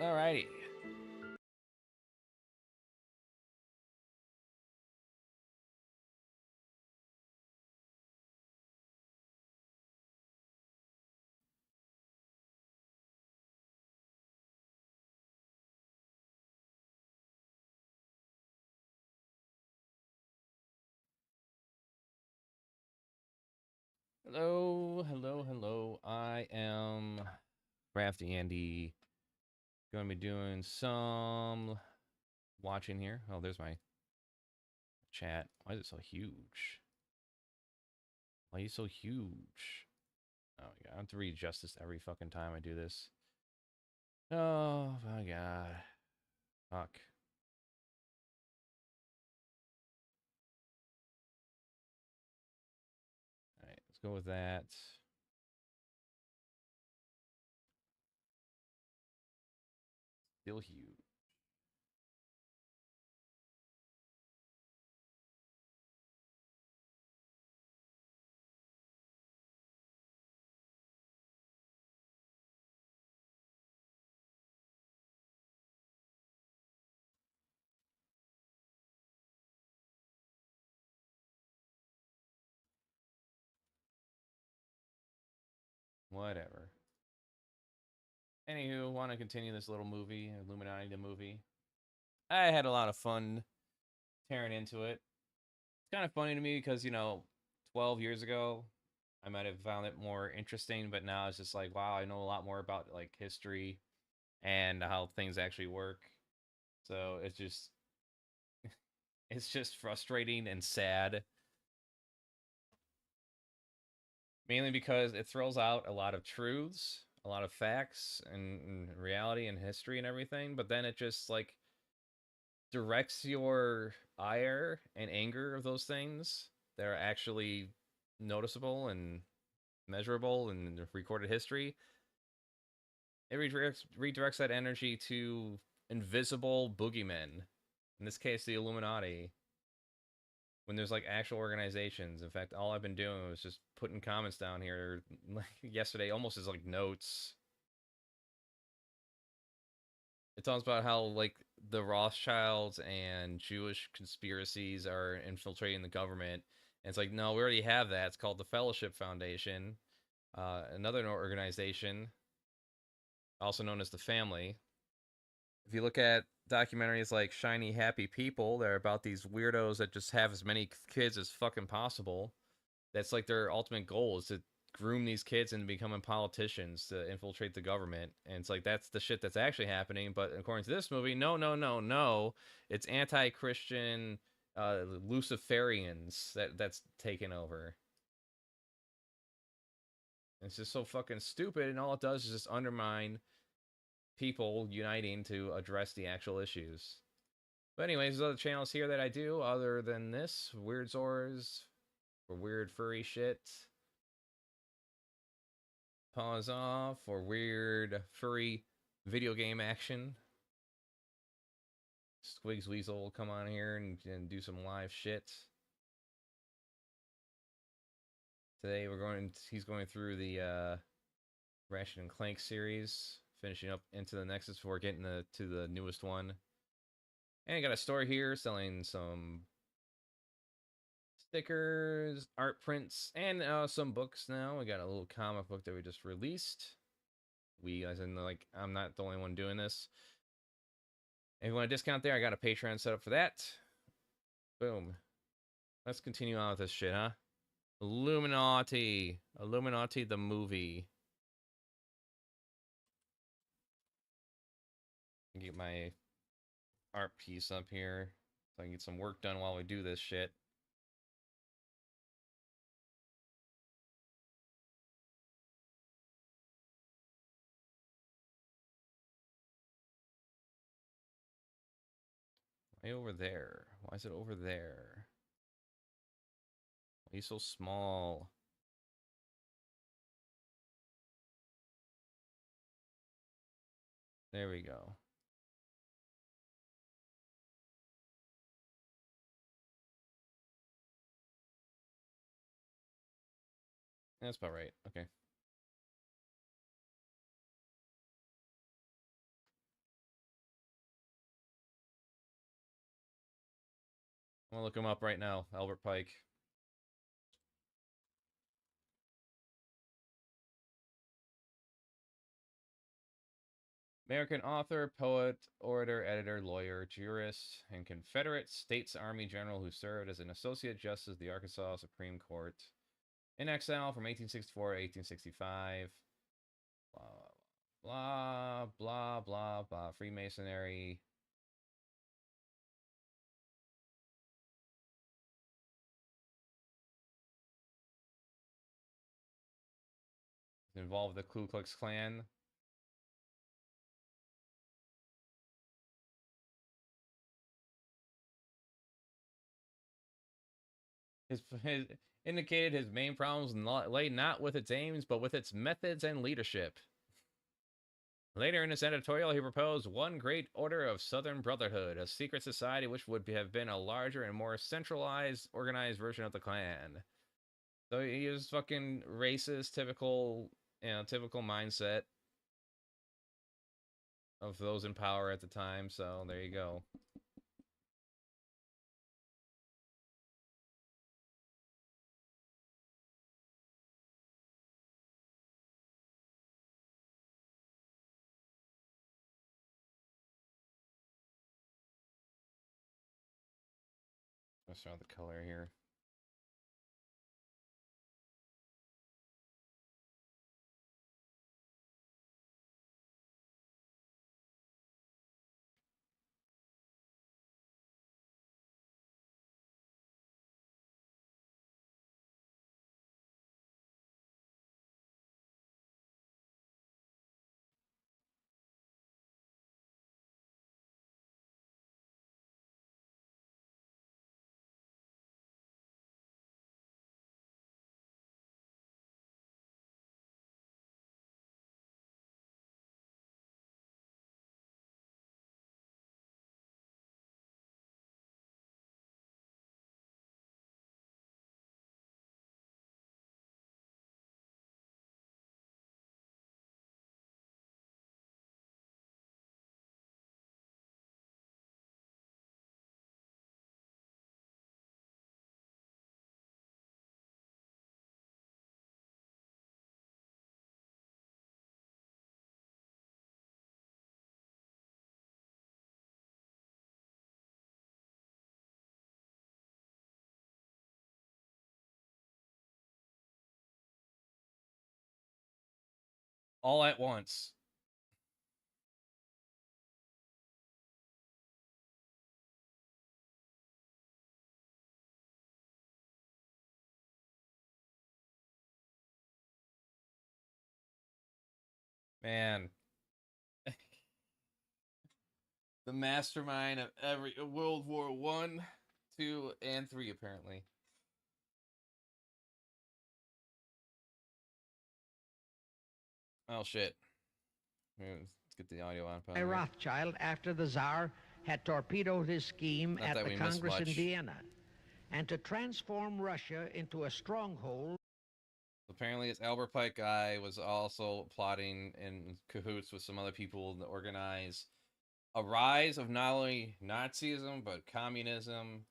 Alrighty. Hello, hello, hello. I am CraftyAndy. Going to be doing some watching here. Oh, there's my chat. Why is it so huge? Why are you so huge? Oh my god, I have to readjust this every fucking time I do this. Oh my god. Fuck. Alright, let's go with that. Still huge. Whatever. Anywho, want to continue this little movie, Illuminati the movie. I had a lot of fun tearing into it. It's kind of funny to me because, 12 years ago, I might have found it more interesting, but now it's just like, wow, I know a lot more about like history and how things actually work. So it's just frustrating and sad, mainly because it throws out a lot of truths, a lot of facts and reality and history and everything, but then it just like directs your ire and anger of those things that are actually noticeable and measurable in recorded history. It redirects that energy to invisible boogeymen. In this case, the Illuminati. When there's like actual organizations. In fact, all I've been doing was just putting comments down here like yesterday, almost as like notes. It talks about how like the Rothschilds and Jewish conspiracies are infiltrating the government. And it's like, no, we already have that. It's called the Fellowship Foundation, another organization, also known as the Family. If you look at documentaries like Shiny Happy People, they're about these weirdos that just have as many kids as fucking possible. That's like their ultimate goal is to groom these kids into becoming politicians to infiltrate the government. And it's like that's the shit that's actually happening. But according to this movie, no, no, no, no. It's anti-Christian Luciferians that's taken over. It's just so fucking stupid, and all it does is just undermine people uniting to address the actual issues. But anyways, there's other channels here that I do other than this. Weird Zors for weird furry shit. Pause off for weird furry video game action. Squigs Weasel will come on here and do some live shit. Today he's going through the Ratchet and Clank series, finishing up into the Nexus before getting to the newest one. And I got a store here selling some stickers, art prints, and some books now. We got a little comic book that we just released. We, as in, like, I'm not the only one doing this. If you want a discount there, I got a Patreon set up for that. Boom. Let's continue on with this shit, huh? Illuminati. Illuminati the movie. Get my art piece up here so I can get some work done while we do this shit. Why over there? Why is it over there? Why are you so small? There we go. That's about right. Okay. I'm gonna look him up right now. Albert Pike. American author, poet, orator, editor, lawyer, jurist, and Confederate States Army general who served as an associate justice of the Arkansas Supreme Court. In exile from 1864 to 1865. Blah, blah, blah, blah, blah. Freemasonry. Involved the Ku Klux Klan. His indicated his main problems lay not with its aims, but with its methods and leadership. Later in his editorial, he proposed one great order of Southern Brotherhood, a secret society which would have been a larger and more centralized, organized version of the Klan. So he was fucking racist, typical mindset of those in power at the time. So there you go. Let's start the color here. All at once. Man. The mastermind of every World War One, Two, and Three, apparently. Oh shit. Let's get the audio on. Rothschild after the Tsar had torpedoed his scheme Not at that the we missed Congress in much. Vienna, and to transform Russia into a stronghold. Apparently, this Albert Pike guy was also plotting in cahoots with some other people to organize a rise of not only Nazism but communism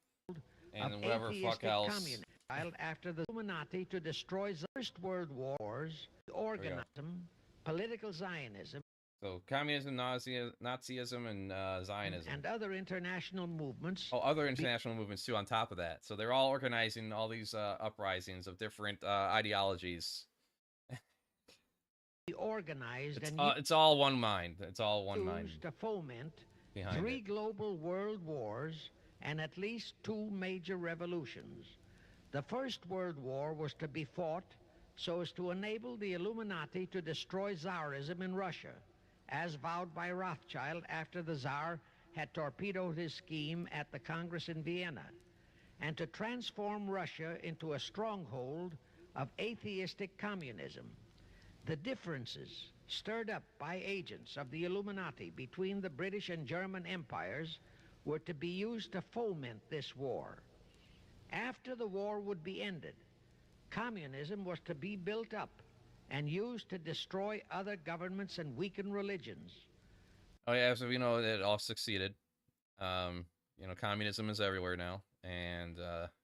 and whatever fuck else. After the Illuminati to destroy the First World Wars, organism, political Zionism. So communism, Nazism, and Zionism. And other international movements. Oh, other international movements too on top of that. So they're all organizing all these uprisings of different ideologies. Organized it's all one mind. It's all one mind. To foment three global world wars and at least two major revolutions. The First World War was to be fought so as to enable the Illuminati to destroy Tsarism in Russia, as vowed by Rothschild after the Tsar had torpedoed his scheme at the Congress in Vienna, and to transform Russia into a stronghold of atheistic communism. The differences stirred up by agents of the Illuminati between the British and German empires were to be used to foment this war. After the war would be ended, communism was to be built up and used to destroy other governments and weaken religions. Oh yeah, so we know it all succeeded. Communism is everywhere now. and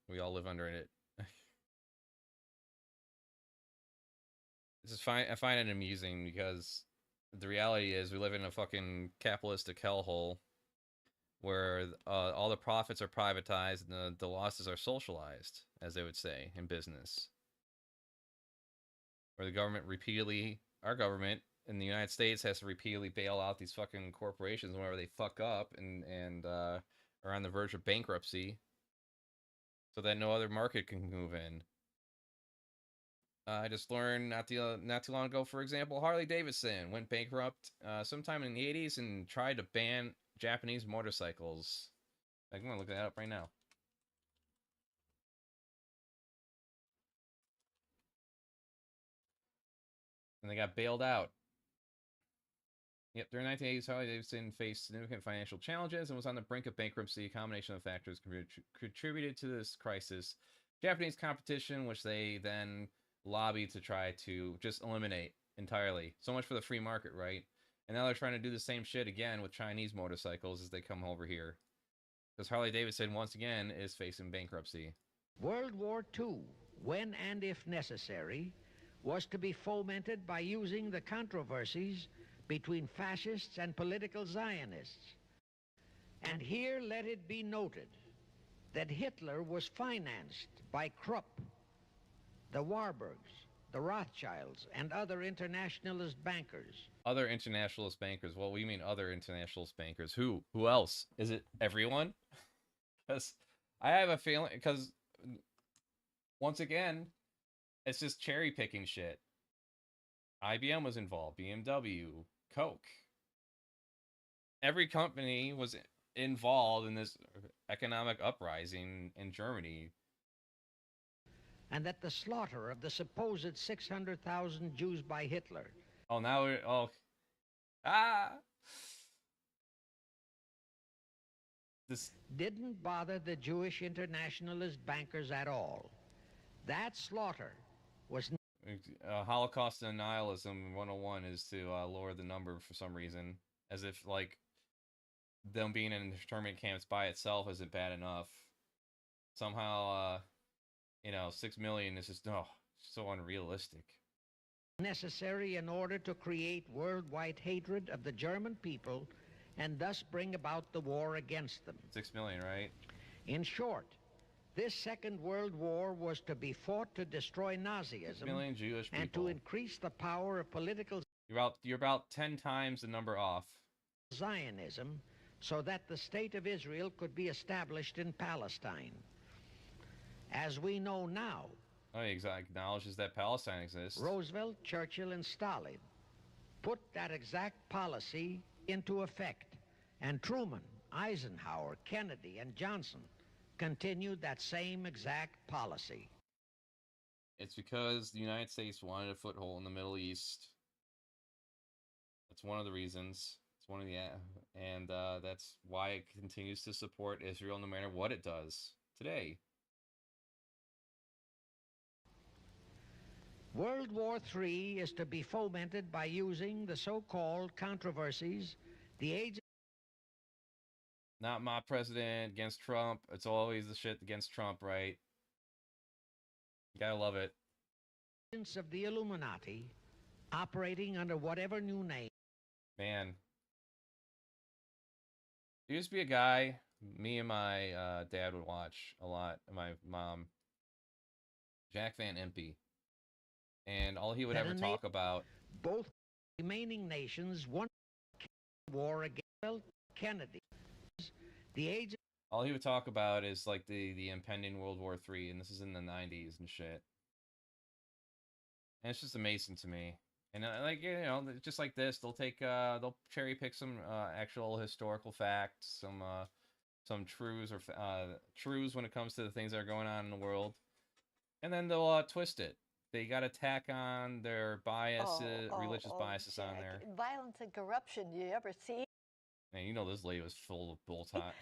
we all live under it. I find it amusing because the reality is we live in a fucking capitalistic hellhole where all the profits are privatized and the losses are socialized, as they would say in business. Where the government our government in the United States has to repeatedly bail out these fucking corporations whenever they fuck up and are on the verge of bankruptcy, so that no other market can move in. I just learned not too long ago, for example, Harley Davidson went bankrupt sometime in the 80s and tried to ban Japanese motorcycles. I'm gonna look that up right now. And they got bailed out. Yep, during the 1980s, Harley Davidson faced significant financial challenges and was on the brink of bankruptcy. A combination of factors contributed to this crisis. Japanese competition, which they then lobbied to try to just eliminate entirely. So much for the free market, right? And now they're trying to do the same shit again with Chinese motorcycles as they come over here. Because Harley Davidson, once again, is facing bankruptcy. World War II, when and if necessary, was to be fomented by using the controversies between fascists and political Zionists. And here let it be noted that Hitler was financed by Krupp, the Warburgs, the Rothschilds, and other internationalist bankers. Other internationalist bankers? Well, we mean other internationalist bankers. Who? Who else? Is it everyone? Because I have a feeling, because once again, it's just cherry picking shit. IBM was involved, BMW, Coke. Every company was involved in this economic uprising in Germany. And that the slaughter of the supposed 600,000 Jews by Hitler. Oh, now we're, this didn't bother the Jewish internationalist bankers at all. That slaughter was... Holocaust and nihilism 101 is to lower the number for some reason. As if, like, them being in internment camps by itself isn't bad enough. Somehow, 6 million is just, so unrealistic. Necessary in order to create worldwide hatred of the German people and thus bring about the war against them. 6 million, right? In short, this Second World War was to be fought to destroy Nazism 6 million Jewish people. And to increase the power of political... You're about 10 times the number off. Zionism, so that the State of Israel could be established in Palestine. As we know now... Oh, he acknowledges that Palestine exists. Roosevelt, Churchill, and Stalin put that exact policy into effect. And Truman, Eisenhower, Kennedy, and Johnson continued that same exact policy. It's because the United States wanted a foothold in the Middle East. That's one of the reasons. It's one of the, and that's why it continues to support Israel no matter what it does today. World War III is to be fomented by using the so-called controversies, the age... Not my president against Trump. It's always the shit against Trump, right? You gotta love it. Of the Illuminati, operating under whatever new name. Man. There used to be a guy me and my dad would watch a lot, and my mom. Jack Van Impe. And all he would ever talk about... Both remaining nations won war against Kennedy. The age... All he would talk about is like the impending World War III, and this is in the 90s and shit. And it's just amazing to me. And just like this, they'll cherry pick some actual historical facts, some truths or truths when it comes to the things that are going on in the world, and then they'll twist it. They got to tack on their biases, religious biases Jack. on there. Violence and corruption, you ever see? Man, this lady was full of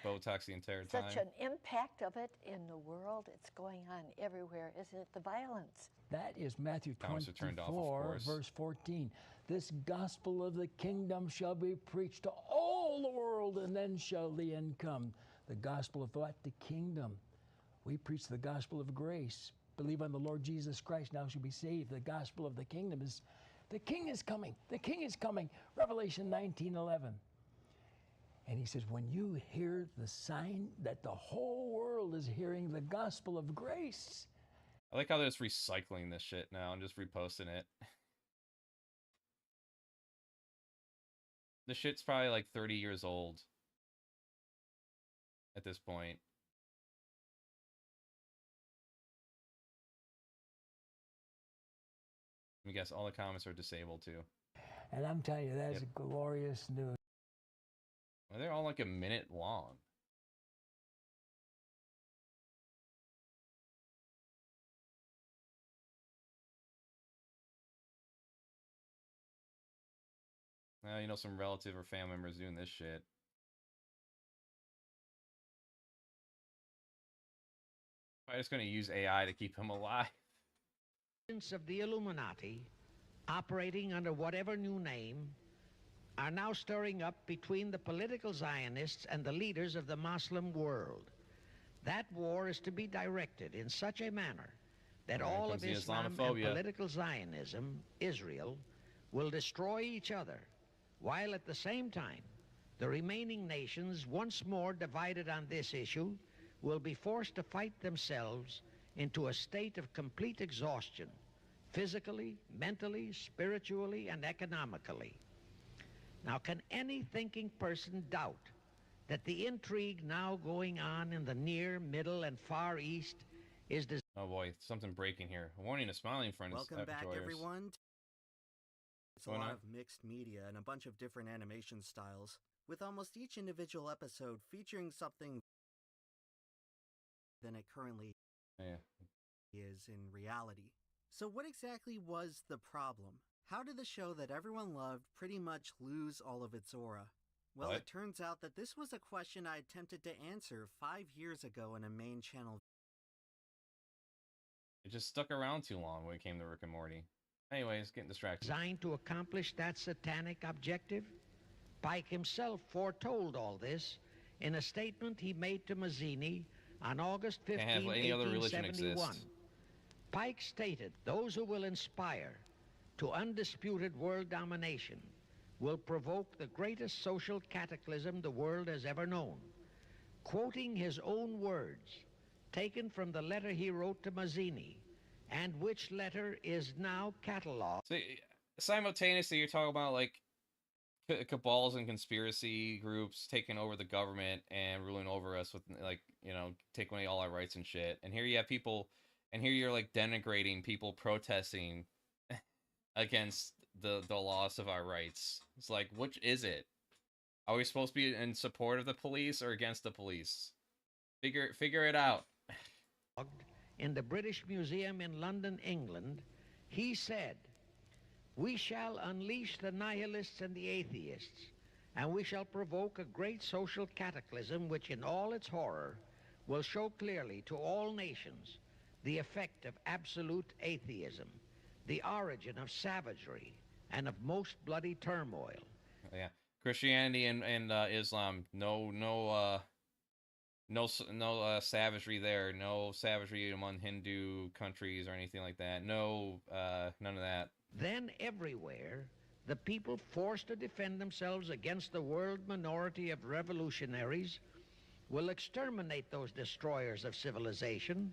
Botox the entire time. Such an impact of it in the world. It's going on everywhere, isn't it? The violence. That is Matthew 24, verse 14. This gospel of the kingdom shall be preached to all the world, and then shall the end come. The gospel of what? The kingdom. We preach the gospel of grace. Believe on the Lord Jesus Christ, now shall be saved. The gospel of the kingdom is, the king is coming. The king is coming. Revelation 19:11. And he says, when you hear the sign that the whole world is hearing the gospel of grace. I like how they're just recycling this shit now and just reposting it. The shit's probably like 30 years old at this point. I guess all the comments are disabled too. And I'm telling you, that's glorious news. Well, they're all like a minute long. Well, you know, some relative or family members doing this shit. I'm just going to use AI to keep him alive. Of the Illuminati, operating under whatever new name, are now stirring up between the political Zionists and the leaders of the Muslim world. That war is to be directed in such a manner that all of Islam and political Zionism, Israel, will destroy each other, while at the same time, the remaining nations, once more divided on this issue, will be forced to fight themselves into a state of complete exhaustion, physically, mentally, spiritually, and economically. Now, can any thinking person doubt that the intrigue now going on in the Near, Middle, and Far East is... Oh boy, something breaking here. A warning to smiling friends. Welcome back, everyone. It's a lot of mixed media and a bunch of different animation styles, with almost each individual episode featuring something than it currently is in reality. So what exactly was the problem? How did the show that everyone loved pretty much lose all of its aura? Well, it turns out that this was a question I attempted to answer 5 years ago in a main channel. It just stuck around too long when it came to Rick and Morty. Anyways, getting distracted. Designed to accomplish that satanic objective? Pike himself foretold all this in a statement he made to Mazzini on August 15, 1871. Pike stated, those who will inspire to undisputed world domination will provoke the greatest social cataclysm the world has ever known. Quoting his own words, taken from the letter he wrote to Mazzini, and which letter is now cataloged. So, simultaneously, you're talking about, like, cabals and conspiracy groups taking over the government and ruling over us with, like, you know, taking away all our rights and shit. And here you have people, and here you're, like, denigrating people protesting against the loss of our rights. It's like, which is it? Are we supposed to be in support of the police or against the police? Figure it out. In the British Museum in London, England, he said, we shall unleash the nihilists and the atheists, and we shall provoke a great social cataclysm which in all its horror will show clearly to all nations the effect of absolute atheism, the origin of savagery and of most bloody turmoil. Yeah, Christianity and Islam, no savagery there, no savagery among Hindu countries or anything like that. No, none of that. Then everywhere, the people forced to defend themselves against the world minority of revolutionaries will exterminate those destroyers of civilization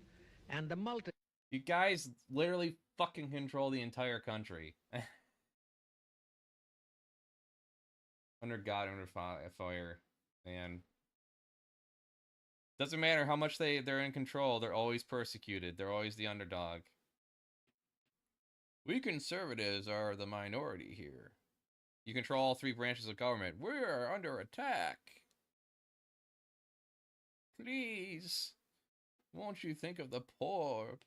and the multi... You guys literally fucking control the entire country. Under God, under fire, man. Doesn't matter how much they're in control, they're always persecuted. They're always the underdog. We conservatives are the minority here. You control all three branches of government. We're under attack. Please, won't you think of the poor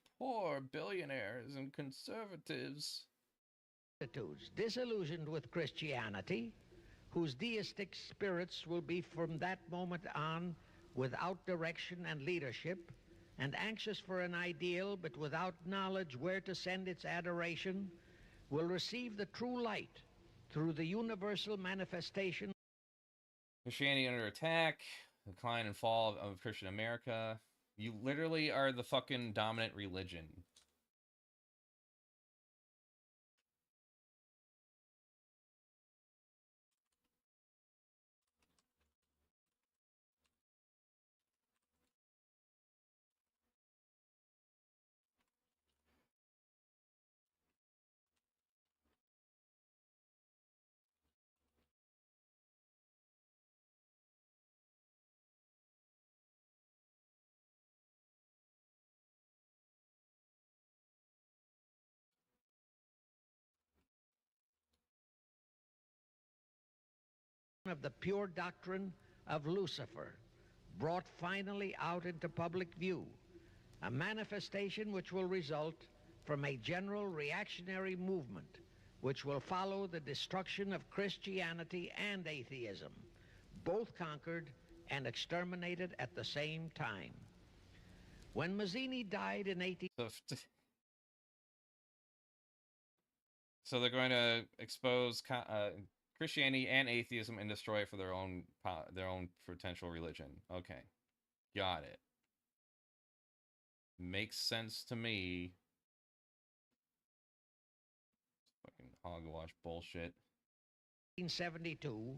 billionaires and conservatives? Disillusioned with Christianity, whose deistic spirits will be from that moment on without direction and leadership, and anxious for an ideal but without knowledge where to send its adoration, will receive the true light through the universal manifestation. Christianity under attack, decline and fall of Christian America, You literally are the fucking dominant religion. Of the pure doctrine of Lucifer, brought finally out into public view, a manifestation which will result from a general reactionary movement which will follow the destruction of Christianity and atheism, both conquered and exterminated at the same time. When Mazzini died in 18... So they're going to expose Christianity and atheism and destroy it for their own potential religion. Okay, got it. Makes sense to me. Fucking hogwash bullshit. 1872,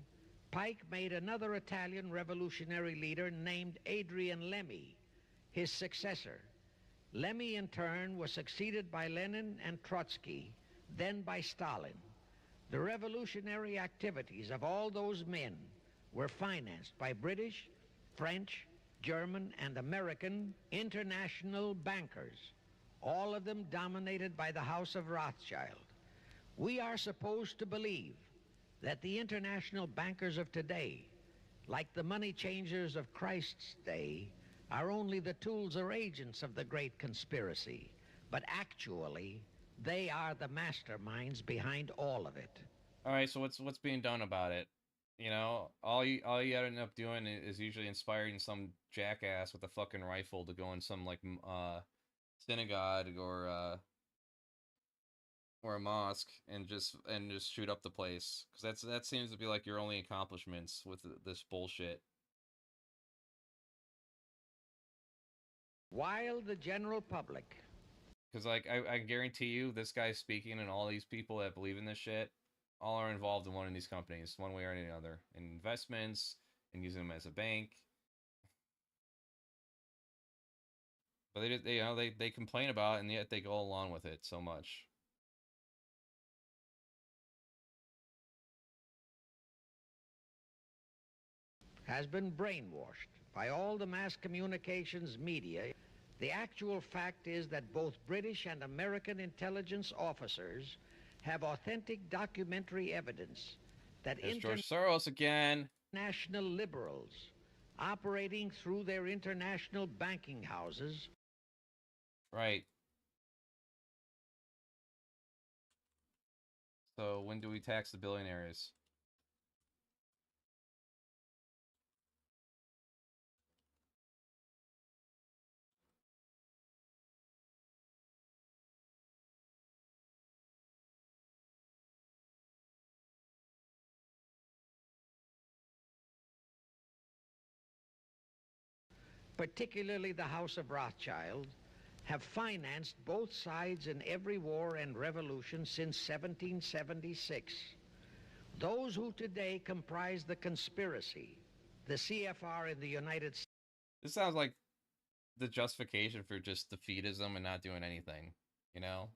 Pike made another Italian revolutionary leader named Adrian Lemmy his successor. Lemmy, in turn, was succeeded by Lenin and Trotsky, then by Stalin. The revolutionary activities of all those men were financed by British, French, German, and American international bankers, all of them dominated by the House of Rothschild. We are supposed to believe that the international bankers of today, like the money changers of Christ's day, are only the tools or agents of the great conspiracy, but actually they are the masterminds behind all of it. All right, so what's being done about it? You know, all you end up doing is usually inspiring some jackass with a fucking rifle to go in some like synagogue or a mosque and just shoot up the place, because that seems to be like your only accomplishments with this bullshit. While the general public, because like I guarantee you, this guy speaking and all these people that believe in this shit all are involved in one of these companies, one way or another, in investments and using them as a bank. But they complain about it, and yet they go along with it so much. has been brainwashed by all the mass communications media. The actual fact is that both British and American intelligence officers have authentic documentary evidence that George Soros again. International liberals operating through their international banking houses. Right. So when do we tax the billionaires? Particularly the House of Rothschild, have financed both sides in every war and revolution since 1776. Those who today comprise the conspiracy, the CFR in the United States. This sounds like the justification for just defeatism and not doing anything, you know?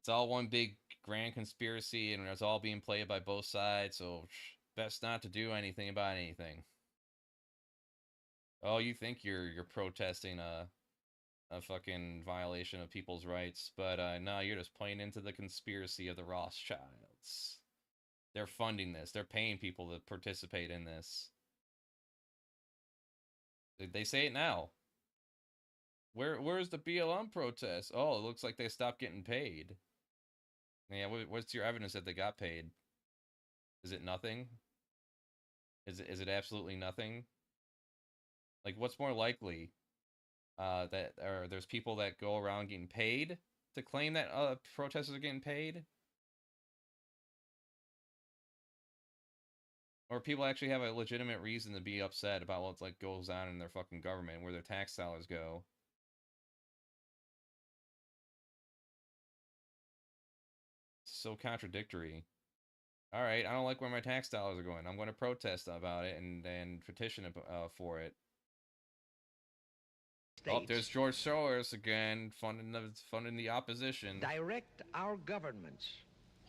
It's all one big grand conspiracy and it's all being played by both sides, so best not to do anything about anything. Oh, you think you're protesting a fucking violation of people's rights, but no, you're just playing into the conspiracy of the Rothschilds. They're funding this. They're paying people to participate in this. They say it now. Where's the BLM protest? Oh, it looks like they stopped getting paid. Yeah, what's your evidence that they got paid? Is it nothing? Is it absolutely nothing? Like, what's more likely? That there's people that go around getting paid to claim that protesters are getting paid? Or people actually have a legitimate reason to be upset about what like goes on in their fucking government, where their tax dollars go. It's so contradictory. All right, I don't like where my tax dollars are going. I'm going to protest about it and petition for it. Oh, there's George Soros again, funding the opposition. Direct our governments,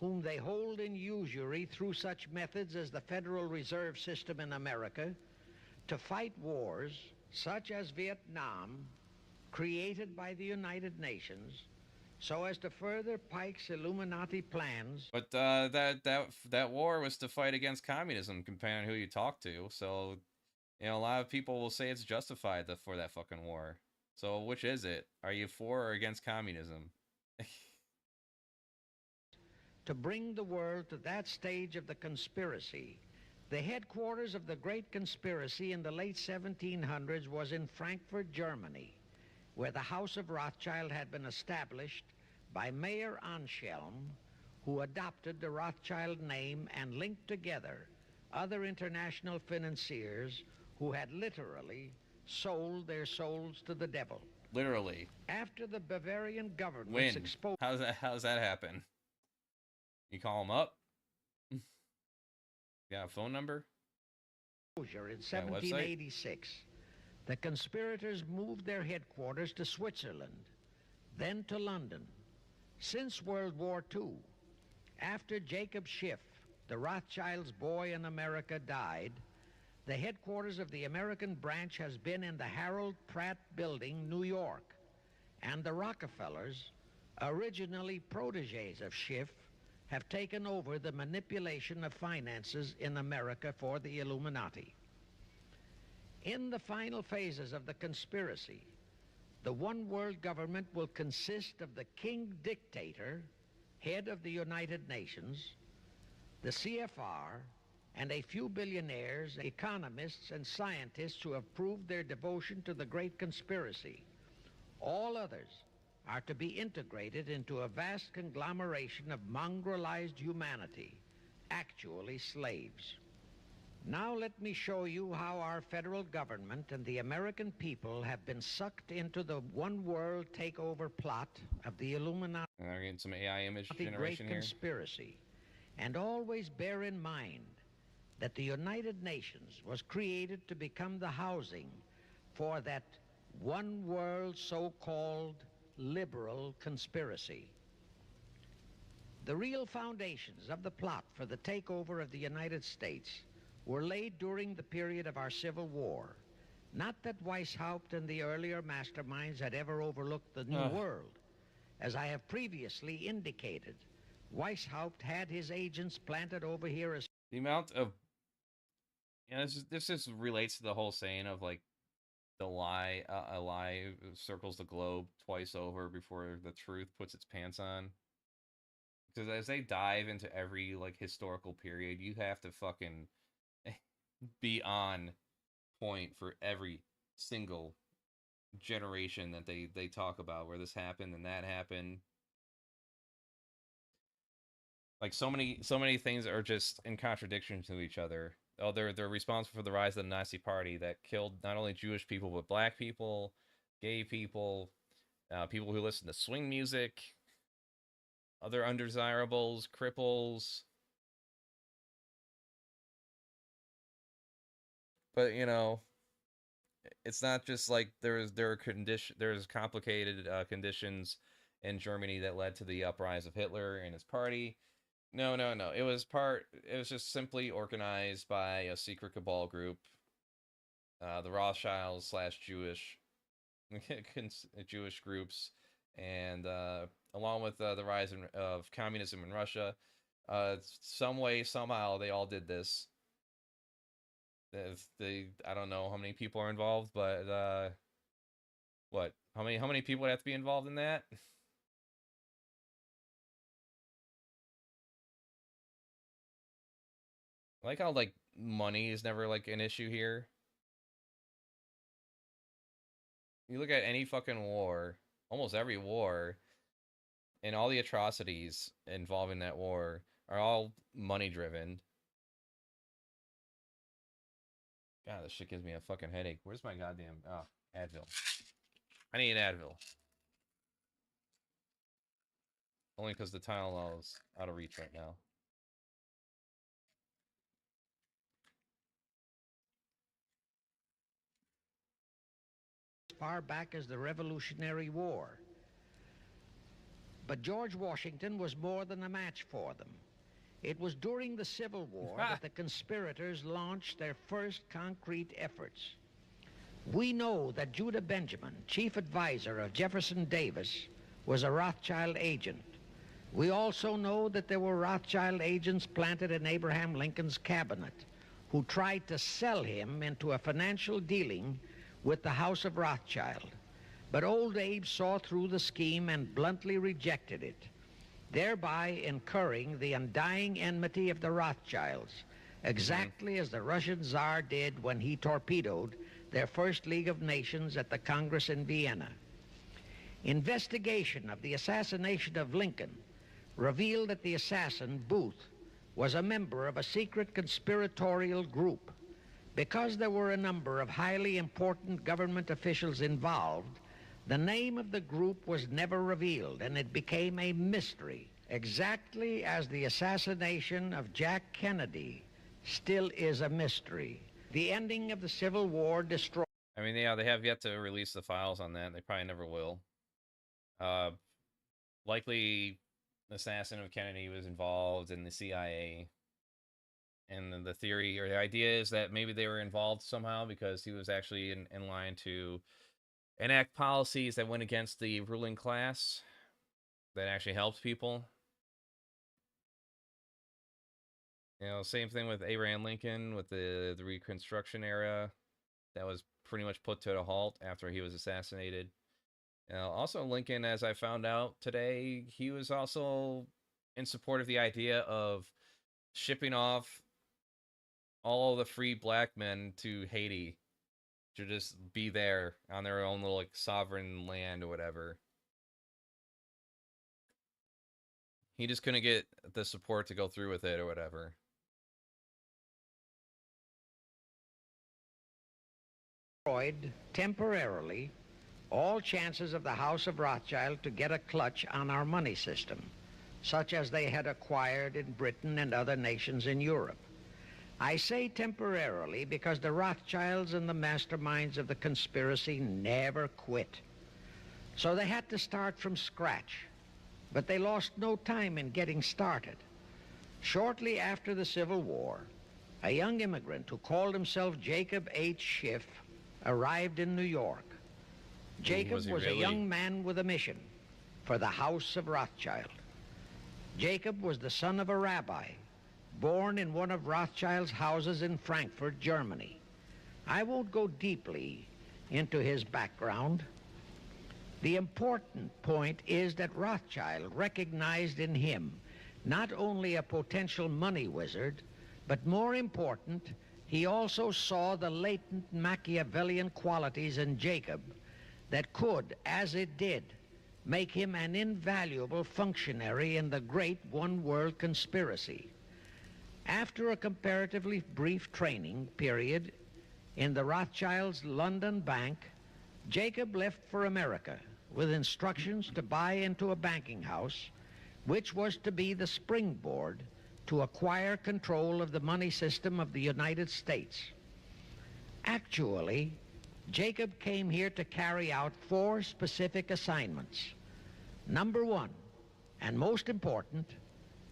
whom they hold in usury through such methods as the Federal Reserve System in America, to fight wars such as Vietnam, created by the United Nations, so as to further Pike's Illuminati plans. But that war was to fight against communism, depending on who you talk to. So, you know, a lot of people will say it's justified for that fucking war. So which is it? Are you for or against communism? To bring the world to that stage of the conspiracy. The headquarters of the great conspiracy in the late 1700s was in Frankfurt, Germany, where the House of Rothschild had been established by Mayer Anschelm, who adopted the Rothschild name and linked together other international financiers who had literally sold their souls to the devil. Literally. After the Bavarian government exposed... How's that happen? You call them up? Yeah, a phone number? In 1786, the conspirators moved their headquarters to Switzerland, then to London. Since World War II, after Jacob Schiff, the Rothschilds' boy in America, died, the headquarters of the American branch has been in the Harold Pratt Building, New York, and the Rockefellers, originally protégés of Schiff, have taken over the manipulation of finances in America for the Illuminati. In the final phases of the conspiracy, the one world government will consist of the king dictator, head of the United Nations, the CFR, and a few billionaires, economists, and scientists who have proved their devotion to the great conspiracy. All others are to be integrated into a vast conglomeration of mongrelized humanity, actually slaves. Now let me show you how our federal government and the American people have been sucked into the one world takeover plot of the Illuminati. And they're getting some AI image generation great here. Conspiracy. And always bear in mind that the United Nations was created to become the housing for that one world so-called liberal conspiracy. The real foundations of the plot for the takeover of the United States were laid during the period of our Civil War. Not that Weishaupt and the earlier masterminds had ever overlooked the New World. As I have previously indicated, Weishaupt had his agents planted over here as... The amount of... Yeah, this just relates to the whole saying of, like, a lie circles the globe twice over before the truth puts its pants on. Because as they dive into every, like, historical period, you have to fucking be on point for every single generation that they talk about, where this happened and that happened. Like, so many things are just in contradiction to each other. Oh, they're responsible for the rise of the Nazi Party that killed not only Jewish people, but black people, gay people, people who listen to swing music, other undesirables, cripples. But, you know, it's not just like there's complicated conditions in Germany that led to the uprise of Hitler and his party. No. It was just simply organized by a secret cabal group, the Rothschilds / Jewish groups, and along with the rise of communism in Russia, some way, somehow, they all did this. I don't know how many people are involved, but what? How many people would have to be involved in that? I like how, like, money is never, like, an issue here. You look at any fucking war, almost every war, and all the atrocities involving that war are all money-driven. God, this shit gives me a fucking headache. Where's my goddamn Advil? I need an Advil. Only because the Tylenol is out of reach right now. As far back as the Revolutionary War. But George Washington was more than a match for them. It was during the Civil War that the conspirators launched their first concrete efforts. We know that Judah Benjamin, chief advisor of Jefferson Davis, was a Rothschild agent. We also know that there were Rothschild agents planted in Abraham Lincoln's cabinet who tried to sell him into a financial dealing with the House of Rothschild. But old Abe saw through the scheme and bluntly rejected it, thereby incurring the undying enmity of the Rothschilds, exactly as the Russian Tsar did when he torpedoed their first League of Nations at the Congress in Vienna. Investigation of the assassination of Lincoln revealed that the assassin, Booth, was a member of a secret conspiratorial group. Because there were a number of highly important government officials involved, the name of the group was never revealed, and it became a mystery, exactly as the assassination of Jack Kennedy still is a mystery. The ending of the Civil War destroyed... I mean, yeah, they have yet to release the files on that. They probably never will. Likely, the assassin of Kennedy was involved in the CIA. And the theory or the idea is that maybe they were involved somehow because he was actually in line to enact policies that went against the ruling class that actually helped people. You know, same thing with Abraham Lincoln with the Reconstruction era. That was pretty much put to a halt after he was assassinated. You know, also Lincoln, as I found out today, he was also in support of the idea of shipping off all the free black men to Haiti to just be there on their own little like sovereign land or whatever. He just couldn't get the support to go through with it or whatever. Destroyed temporarily all chances of the House of Rothschild to get a clutch on our money system, such as they had acquired in Britain and other nations in Europe. I say temporarily because the Rothschilds and the masterminds of the conspiracy never quit. So they had to start from scratch, but they lost no time in getting started. Shortly after the Civil War, a young immigrant who called himself Jacob H. Schiff arrived in New York. Jacob was a young man with a mission for the House of Rothschild. Jacob was the son of a rabbi, born in one of Rothschild's houses in Frankfurt, Germany. I won't go deeply into his background. The important point is that Rothschild recognized in him not only a potential money wizard, but more important, he also saw the latent Machiavellian qualities in Jacob that could, as it did, make him an invaluable functionary in the great one-world conspiracy. After a comparatively brief training period in the Rothschilds' London bank, Jacob left for America with instructions to buy into a banking house, which was to be the springboard to acquire control of the money system of the United States. Actually, Jacob came here to carry out 4 specific assignments. Number 1, and most important,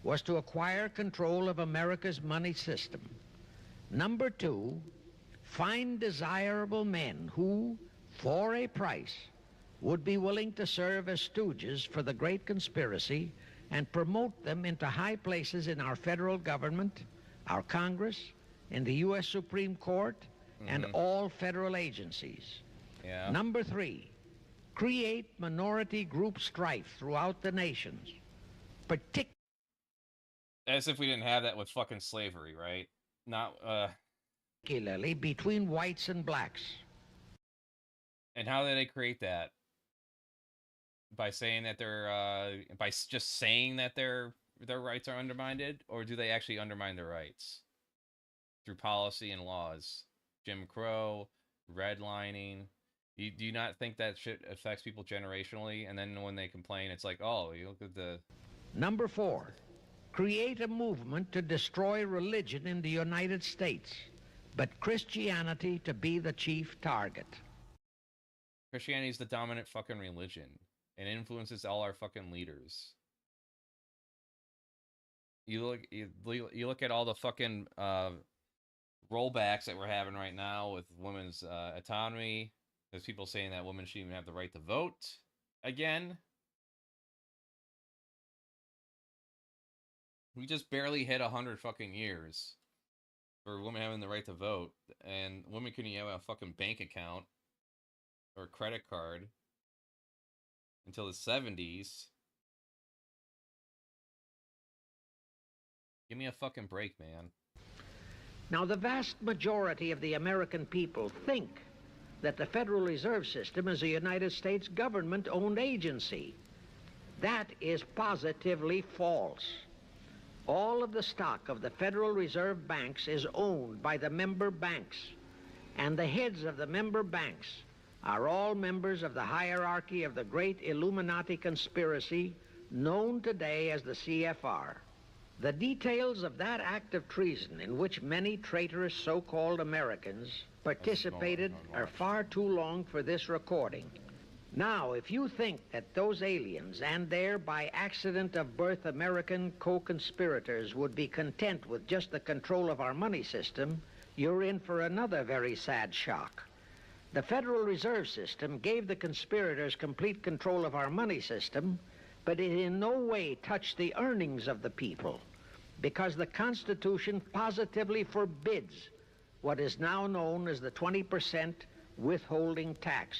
was to acquire control of America's money system. Number 2, find desirable men who, for a price, would be willing to serve as stooges for the great conspiracy and promote them into high places in our federal government, our Congress, in the U.S. Supreme Court, and all federal agencies. Yeah. Number 3, create minority group strife throughout the nations, particularly... As if we didn't have that with fucking slavery, right? Not, particularly between whites and blacks. And how did they create that? By saying that they're, just saying that their rights are undermined, or do they actually undermine their rights? Through policy and laws? Jim Crow, redlining. Do you not think that shit affects people generationally? And then when they complain, it's like, oh, you look at the... Number 4, create a movement to destroy religion in the United States, but Christianity to be the chief target. Christianity is the dominant fucking religion and influences all our fucking leaders. You look at all the fucking rollbacks that we're having right now with women's autonomy. There's people saying that women shouldn't even have the right to vote again. We just barely hit 100 fucking years for women having the right to vote, and women couldn't even have a fucking bank account or a credit card until the 70s. Give me a fucking break, man. Now, the vast majority of the American people think that the Federal Reserve System is a United States government-owned agency. That is positively false. All of the stock of the Federal Reserve banks is owned by the member banks, and the heads of the member banks are all members of the hierarchy of the great Illuminati conspiracy known today as the CFR. The details of that act of treason in which many traitorous so-called Americans participated are far too long for this recording. Now, if you think that those aliens and their by accident of birth American co-conspirators would be content with just the control of our money system, you're in for another very sad shock. The Federal Reserve System gave the conspirators complete control of our money system, but it in no way touched the earnings of the people, because the Constitution positively forbids what is now known as the 20% withholding tax.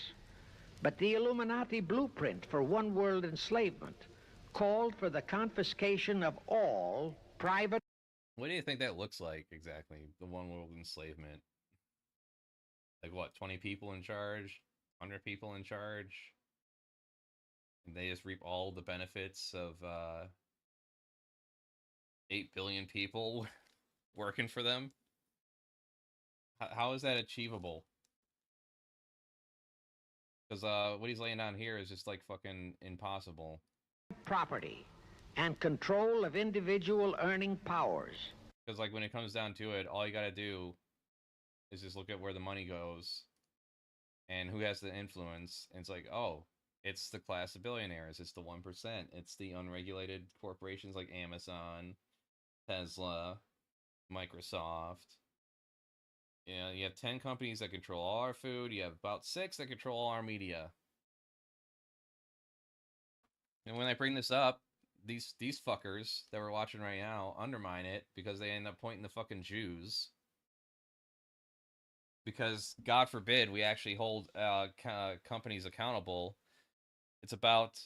But the Illuminati blueprint for one world enslavement called for the confiscation of all private... What do you think that looks like exactly, the one world enslavement? Like what, 20 people in charge? 100 people in charge? And they just reap all the benefits of 8 billion people working for them? How is that achievable? Because what he's laying down here is just like fucking impossible. Property and control of individual earning powers. Because like when it comes down to it, all you gotta do is just look at where the money goes and who has the influence. And it's like, oh, it's the class of billionaires. It's the 1%. It's the unregulated corporations like Amazon, Tesla, Microsoft. You know, you have 10 companies that control all our food. You have about 6 that control all our media. And when I bring this up, these fuckers that we're watching right now undermine it because they end up pointing the fucking Jews. Because, God forbid, we actually hold companies accountable. It's about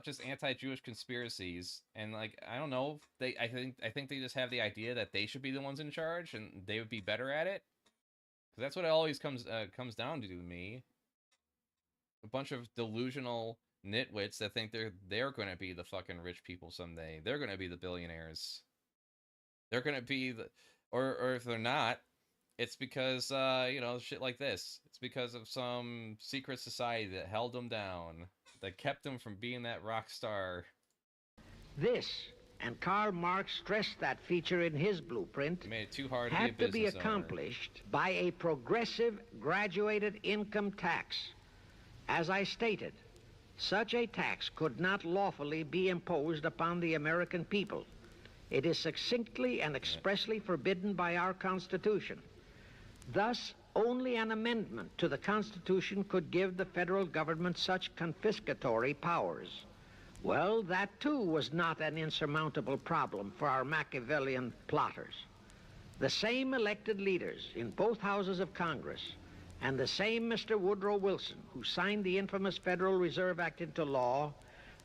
just anti-Jewish conspiracies, and like I don't know, I think they just have the idea that they should be the ones in charge and they would be better at it. Because that's what it always comes down to me. A bunch of delusional nitwits that think they're going to be the fucking rich people someday. They're going to be the billionaires. They're going to be the or if they're not, it's because you know, shit like this. It's because of some secret society that held them down, that kept them from being that rock star. This, and Karl Marx stressed that feature in his blueprint, made it too hard had to to be accomplished by a progressive graduated income tax. As I stated, such a tax could not lawfully be imposed upon the American people. It is succinctly and expressly forbidden by our Constitution. Thus, only an amendment to the Constitution could give the federal government such confiscatory powers. Well, that too was not an insurmountable problem for our Machiavellian plotters. The same elected leaders in both houses of Congress and the same Mr. Woodrow Wilson, who signed the infamous Federal Reserve Act into law,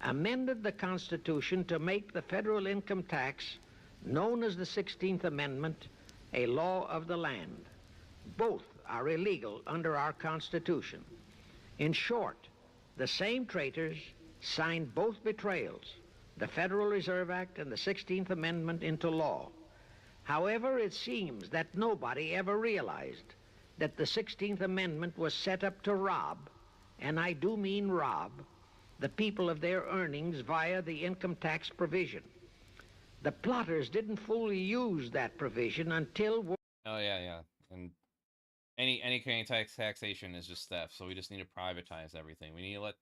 amended the Constitution to make the federal income tax, known as the 16th Amendment, a law of the land. Both are illegal under our Constitution. In short, the same traitors signed both betrayals, the Federal Reserve Act and the 16th Amendment, into law. However, it seems that nobody ever realized that the 16th Amendment was set up to rob, and I do mean rob, the people of their earnings via the income tax provision. The plotters didn't fully use that provision until... Oh, yeah. And any kind of taxation is just theft, so we just need to privatize everything. We need to let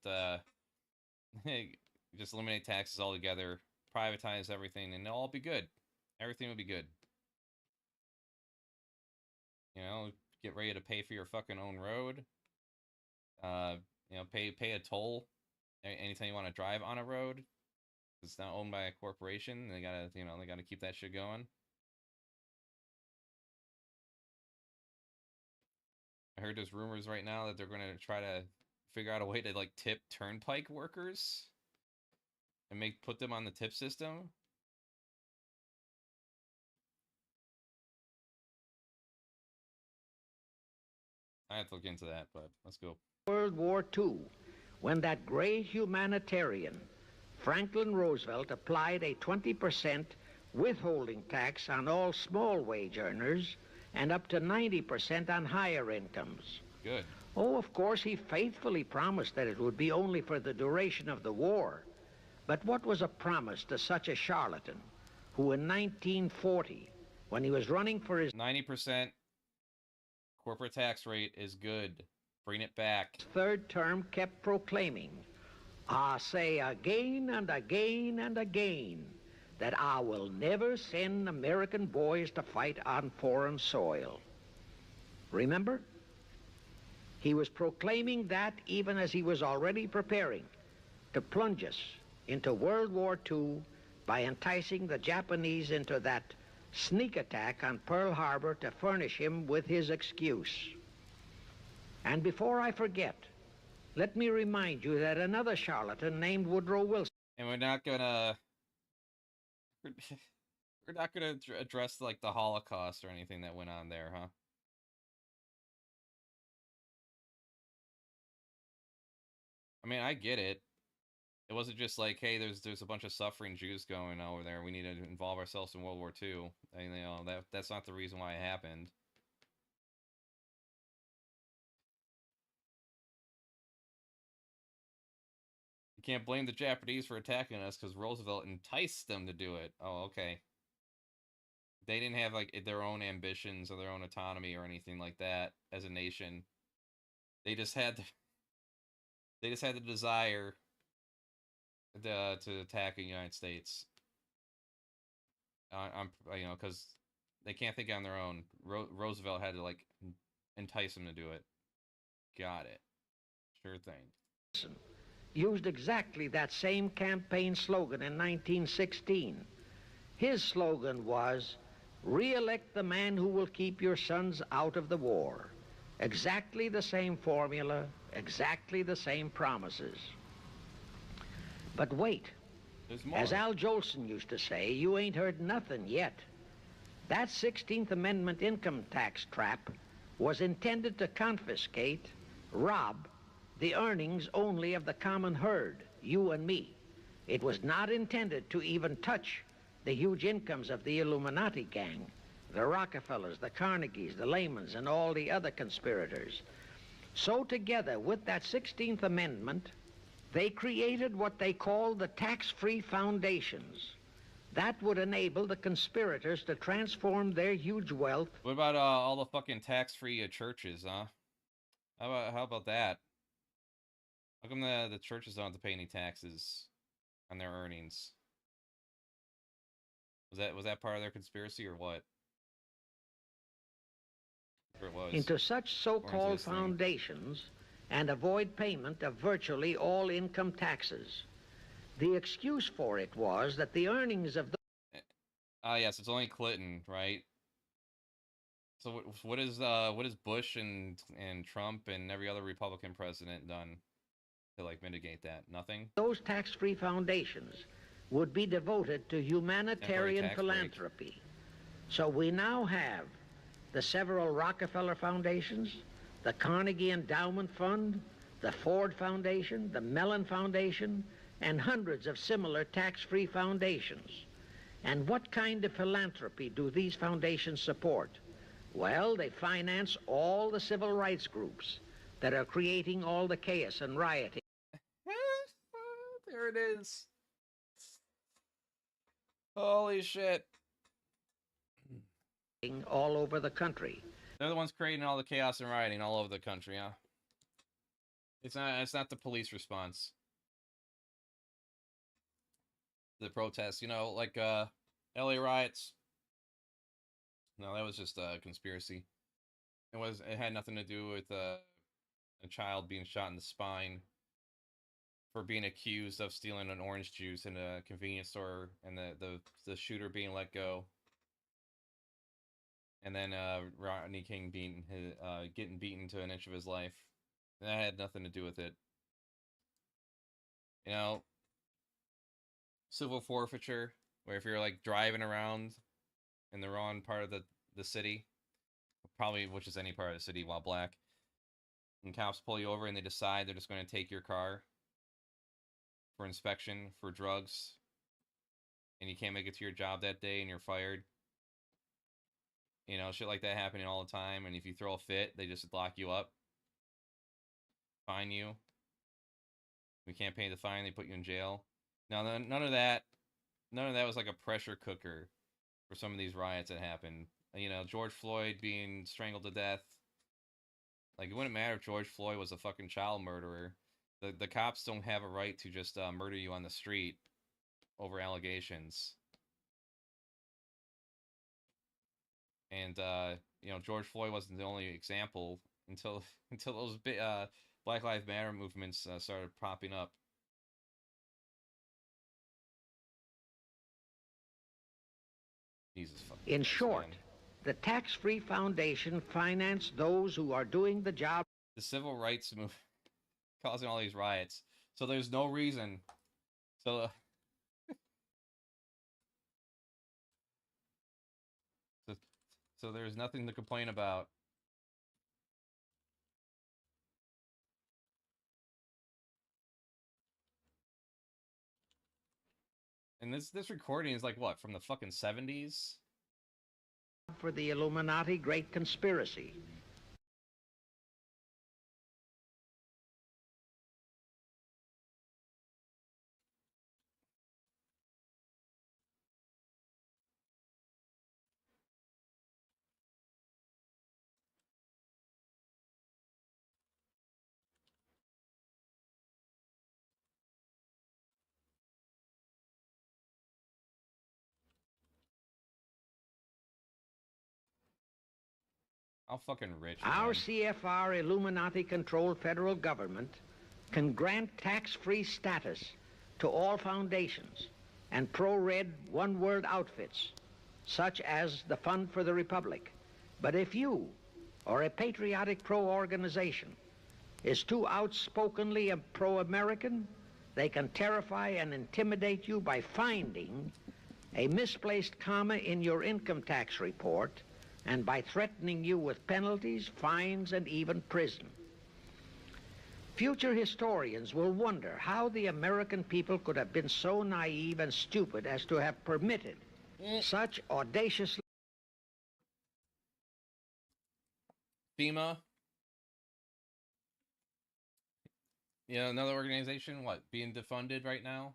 just eliminate taxes altogether, privatize everything, and it'll all be good. Everything will be good. You know, get ready to pay for your fucking own road. You know, pay a toll anytime you want to drive on a road. It's not owned by a corporation. They gotta keep that shit going. I heard there's rumors right now that they're gonna try to figure out a way to like tip turnpike workers and put them on the tip system. I have to look into that, but let's go. World War II, when that great humanitarian Franklin Roosevelt applied a 20% withholding tax on all small wage earners and up to 90% on higher incomes. Good. Oh, of course, he faithfully promised that it would be only for the duration of the war. But what was a promise to such a charlatan who in 1940, when he was running for his 90% corporate tax rate is good. Bring it back. Third term kept proclaiming, I say again and again and again that I will never send American boys to fight on foreign soil. Remember? He was proclaiming that even as he was already preparing to plunge us into World War II by enticing the Japanese into that sneak attack on Pearl Harbor to furnish him with his excuse. And before I forget, let me remind you that another charlatan named Woodrow Wilson... And we're not gonna address like the Holocaust or anything that went on there, huh? I mean, I get it. It wasn't just like, hey, there's a bunch of suffering Jews going over there. We need to involve ourselves in World War II. And, you know, that's not the reason why it happened. You can't blame the Japanese for attacking us because Roosevelt enticed them to do it. Oh, okay. They didn't have like their own ambitions or their own autonomy or anything like that as a nation. They just had the desire to attack the United States. You know, because they can't think on their own. Roosevelt had to like entice them to do it. Got it. Sure thing. Used exactly that same campaign slogan in 1916. His slogan was, "Re-elect the man who will keep your sons out of the war." Exactly the same formula, exactly the same promises. But wait, as Al Jolson used to say, you ain't heard nothing yet. That 16th Amendment income tax trap was intended to confiscate, rob, the earnings only of the common herd, you and me. It was not intended to even touch the huge incomes of the Illuminati gang, the Rockefellers, the Carnegies, the Lehmans, and all the other conspirators. So together with that 16th Amendment, they created what they called the tax-free foundations. That would enable the conspirators to transform their huge wealth. What about all the fucking tax-free churches, huh? How about that? How come the churches don't have to pay any taxes on their earnings? Was that part of their conspiracy or what? Sure it was. Into such so-called foundations and avoid payment of virtually all income taxes. The excuse for it was that the earnings of the... Yes, it's only Clinton, right? So what is Bush and Trump and every other Republican president done to like mitigate that? Nothing? Those tax-free foundations would be devoted to humanitarian philanthropy. So we now have the several Rockefeller foundations, the Carnegie Endowment Fund, the Ford Foundation, the Mellon Foundation, and hundreds of similar tax-free foundations. And what kind of philanthropy do these foundations support? Well, they finance all the civil rights groups that are creating all the chaos and rioting. There it is. Holy shit. All over the country. They're the ones creating all the chaos and rioting all over the country, huh? It's not the police response. The protests, you know, like LA riots. No, that was just a conspiracy. It had nothing to do with a child being shot in the spine for being accused of stealing an orange juice in a convenience store, and the shooter being let go. And then Rodney King getting beaten to an inch of his life. That had nothing to do with it. You know, civil forfeiture, where if you're like driving around in the wrong part of the city, probably which is any part of the city while black, and cops pull you over and they decide they're just going to take your car for inspection for drugs, and you can't make it to your job that day and you're fired. You know, shit like that happening all the time. And if you throw a fit, they just lock you up, fine you. We can't pay the fine, they put you in jail. Now, none of that was like a pressure cooker for some of these riots that happened. You know, George Floyd being strangled to death. Like, it wouldn't matter if George Floyd was a fucking child murderer. The cops don't have a right to just murder you on the street over allegations. And, you know, George Floyd wasn't the only example until those Black Lives Matter movements started popping up. Jesus fucking In Christ, short, man. the tax-free foundation financed those who are doing the job. The civil rights movement causing all these riots. So there's no reason. So so there's nothing to complain about. And this recording is like what, from the fucking 70s? For the Illuminati Great Conspiracy. How fucking rich. Our Man. CFR Illuminati-controlled federal government can grant tax-free status to all foundations and pro-red one-world outfits, such as the Fund for the Republic. But if you, or a patriotic pro-organization, is too outspokenly pro-American, they can terrify and intimidate you by finding a misplaced comma in your income tax report and by threatening you with penalties, fines, and even prison. Future historians will wonder how the American people could have been so naive and stupid as to have permitted such audacious... FEMA. You know, another organization, what, being defunded right now?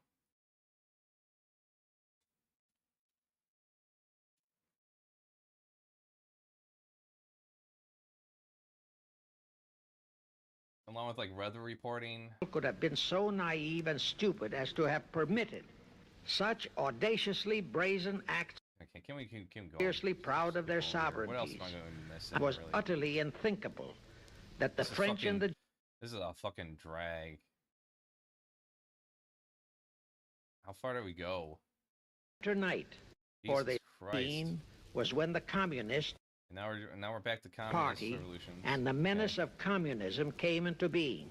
Along with like weather reporting. Could have been so naive and stupid as to have permitted such audaciously brazen acts. Okay, can we keep going? Fiercely proud of their sovereignty. What else am I going to miss? It was really utterly unthinkable that the French and the... This is a fucking drag. How far do we go? Tonight, for the scene was when the communists and now we're back to communist party revolution. And the menace of communism came into being.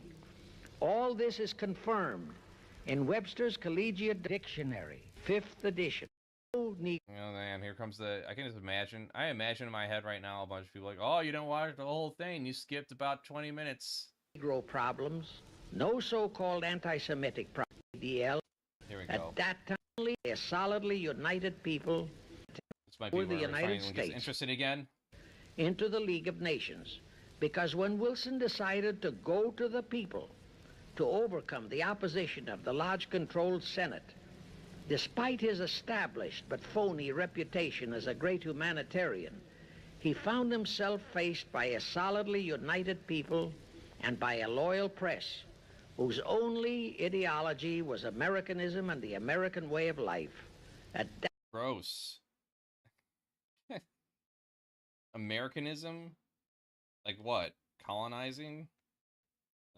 All this is confirmed in Webster's Collegiate Dictionary, 5th edition. You know, man, here comes I can just imagine. I imagine in my head right now a bunch of people like, oh, you don't watch the whole thing. You skipped about 20 minutes. Negro problems, no so-called anti-Semitic problem. DL. Here we At go. that time, only a solidly united people This might be were the where United gets States interested again. into the League of Nations. Because when Wilson decided to go to the people to overcome the opposition of the lodge-controlled Senate, despite his established but phony reputation as a great humanitarian, he found himself faced by a solidly united people and by a loyal press whose only ideology was Americanism and the American way of life. Gross. Americanism? Like what? Colonizing?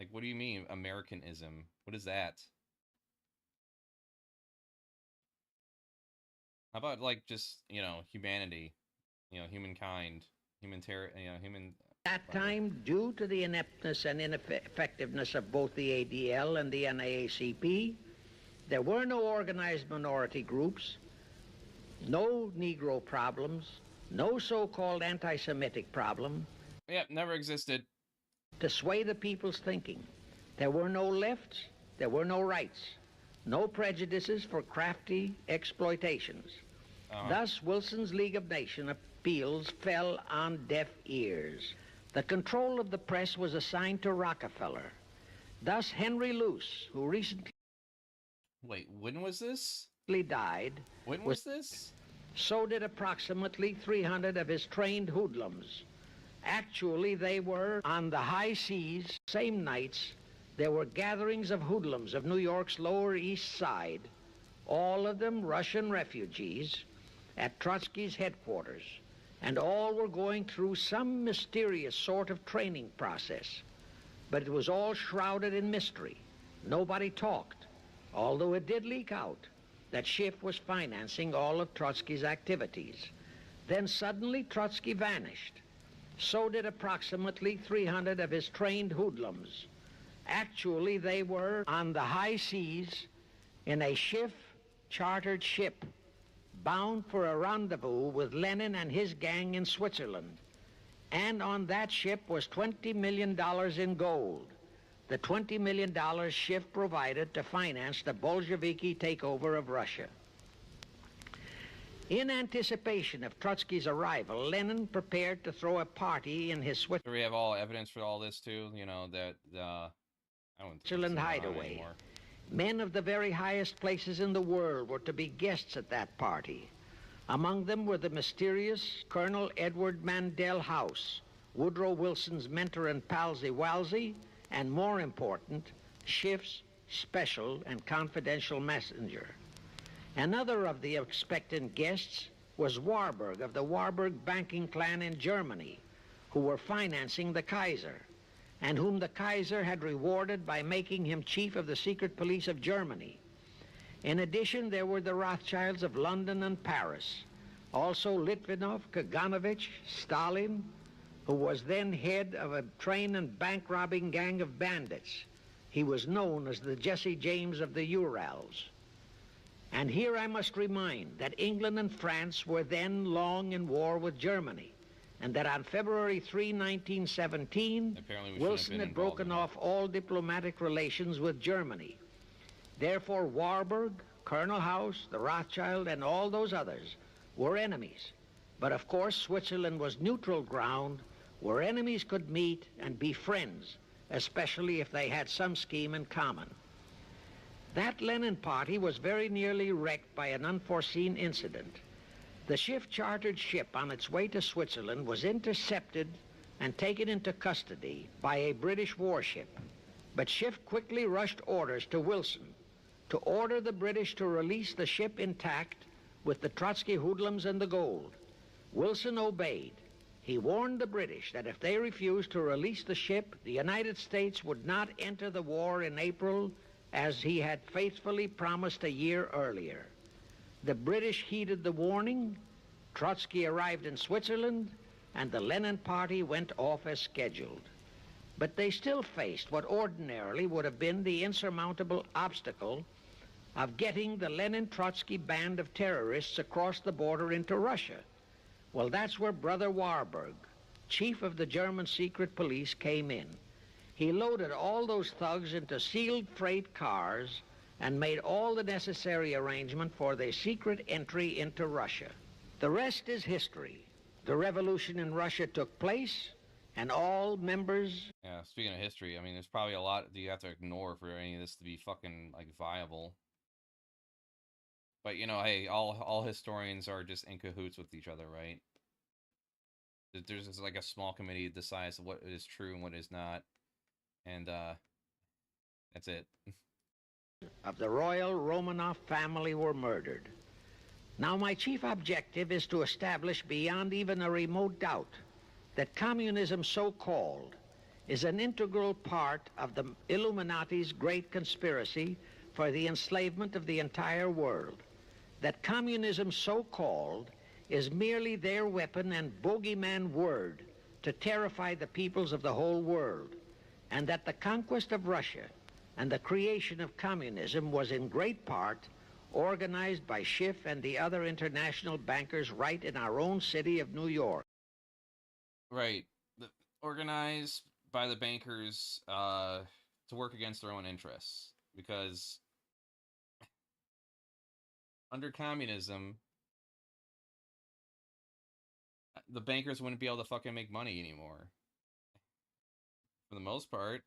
Like, what do you mean, Americanism? What is that? How about, like, just, you know, humanity? You know, humankind. Human. At that time, due to the ineptness and ineffectiveness of both the ADL and the NAACP, there were no organized minority groups, no Negro problems, no so-called anti-Semitic problem. Yep, never existed. To sway the people's thinking. There were no lefts, there were no rights, no prejudices for crafty exploitations. Thus, Wilson's League of Nations appeals fell on deaf ears. The control of the press was assigned to Rockefeller. Thus, Henry Luce, who recently... Wait, when was this? ...died... When was this? So did approximately 300 of his trained hoodlums. Actually, they were on the high seas. Same nights, there were gatherings of hoodlums of New York's Lower East Side, all of them Russian refugees, at Trotsky's headquarters, and all were going through some mysterious sort of training process. But it was all shrouded in mystery. Nobody talked, although it did leak out that Schiff was financing all of Trotsky's activities. Then suddenly Trotsky vanished. So did approximately 300 of his trained hoodlums. Actually, they were on the high seas in a Schiff chartered ship bound for a rendezvous with Lenin and his gang in Switzerland. And on that ship was $20 million in gold. The $20 million Schiff provided to finance the Bolsheviki takeover of Russia. In anticipation of Trotsky's arrival, Lenin prepared to throw a party in his Do we have all evidence for all this too? You know, that I don't think Switzerland hideaway. Men of the very highest places in the world were to be guests at that party. Among them were the mysterious Colonel Edward Mandel House, Woodrow Wilson's mentor and palsy-walsy, and more important, Schiff's special and confidential messenger. Another of the expectant guests was Warburg of the Warburg banking clan in Germany, who were financing the Kaiser, and whom the Kaiser had rewarded by making him chief of the secret police of Germany. In addition, there were the Rothschilds of London and Paris, also Litvinov, Kaganovich, Stalin, who was then head of a train and bank-robbing gang of bandits. He was known as the Jesse James of the Urals. And here I must remind that England and France were then long in war with Germany, and that on February 3, 1917, Wilson had broken off all diplomatic relations with Germany. Therefore, Warburg, Colonel House, the Rothschild, and all those others were enemies. But of course, Switzerland was neutral ground where enemies could meet and be friends, especially if they had some scheme in common. That Lenin party was very nearly wrecked by an unforeseen incident. The Schiff chartered ship on its way to Switzerland was intercepted and taken into custody by a British warship. But Schiff quickly rushed orders to Wilson to order the British to release the ship intact with the Trotsky hoodlums and the gold. Wilson obeyed. He warned the British that if they refused to release the ship, the United States would not enter the war in April as he had faithfully promised a year earlier. The British heeded the warning, Trotsky arrived in Switzerland, and the Lenin party went off as scheduled. But they still faced what ordinarily would have been the insurmountable obstacle of getting the Lenin-Trotsky band of terrorists across the border into Russia. Well, that's where Brother Warburg, chief of the German secret police, came in. He loaded all those thugs into sealed freight cars and made all the necessary arrangement for their secret entry into Russia. The rest is history. The revolution in Russia took place, and all members... Yeah, speaking of history, I mean, there's probably a lot that you have to ignore for any of this to be fucking, like, viable. But, you know, hey, all historians are just in cahoots with each other, right? There's just, like, a small committee that decides what is true and what is not. And, that's it. of the royal Romanov family were murdered. Now, my chief objective is to establish beyond even a remote doubt that communism, so-called, is an integral part of the Illuminati's great conspiracy for the enslavement of the entire world. That communism, so-called, is merely their weapon and bogeyman word to terrify the peoples of the whole world, and that the conquest of Russia and the creation of communism was in great part organized by Schiff and the other international bankers right in our own city of New York. Right. Organized by the bankers to work against their own interests. Because under communism, the bankers wouldn't be able to fucking make money anymore. For the most part.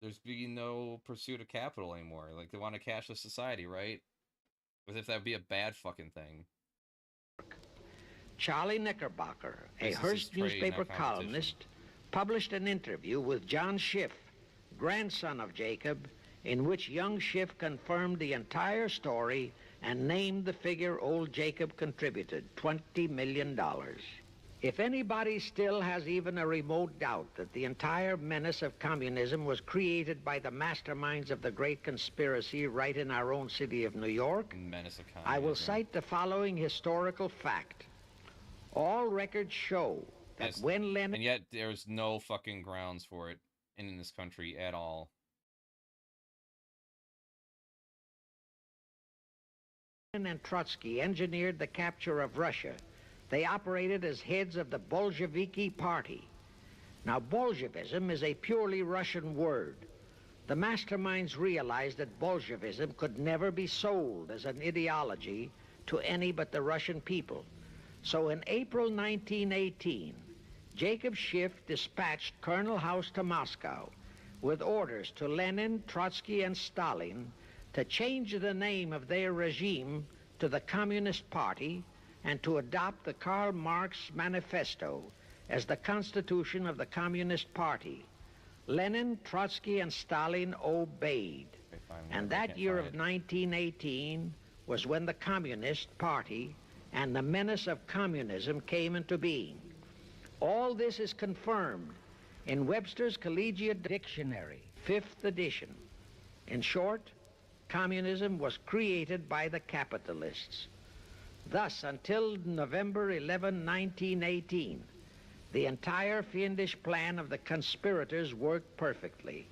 There's being no pursuit of capital anymore. Like, they want a cashless society, right? As if that would be a bad fucking thing. Charlie Knickerbocker, a Hearst newspaper columnist, published an interview with John Schiff, grandson of Jacob, in which young Schiff confirmed the entire story and named the figure old Jacob contributed, $20 million. If anybody still has even a remote doubt that the entire menace of communism was created by the masterminds of the great conspiracy right in our own city of New York, I will cite the following historical fact. All records show that when Lenin... And yet there's no fucking grounds for it in this country at all. And Trotsky engineered the capture of Russia, they operated as heads of the Bolsheviki party. Now, Bolshevism is a purely Russian word. The masterminds realized that Bolshevism could never be sold as an ideology to any but the Russian people. So in April 1918, Jacob Schiff dispatched Colonel House to Moscow with orders to Lenin, Trotsky, and Stalin to change the name of their regime to the Communist Party and to adopt the Karl Marx Manifesto as the constitution of the Communist Party. Lenin, Trotsky, and Stalin obeyed. And that year of 1918 was when the Communist Party and the menace of communism came into being. All this is confirmed in Webster's Collegiate Dictionary, 5th edition. In short, communism was created by the capitalists. Thus, until November 11, 1918, the entire fiendish plan of the conspirators worked perfectly.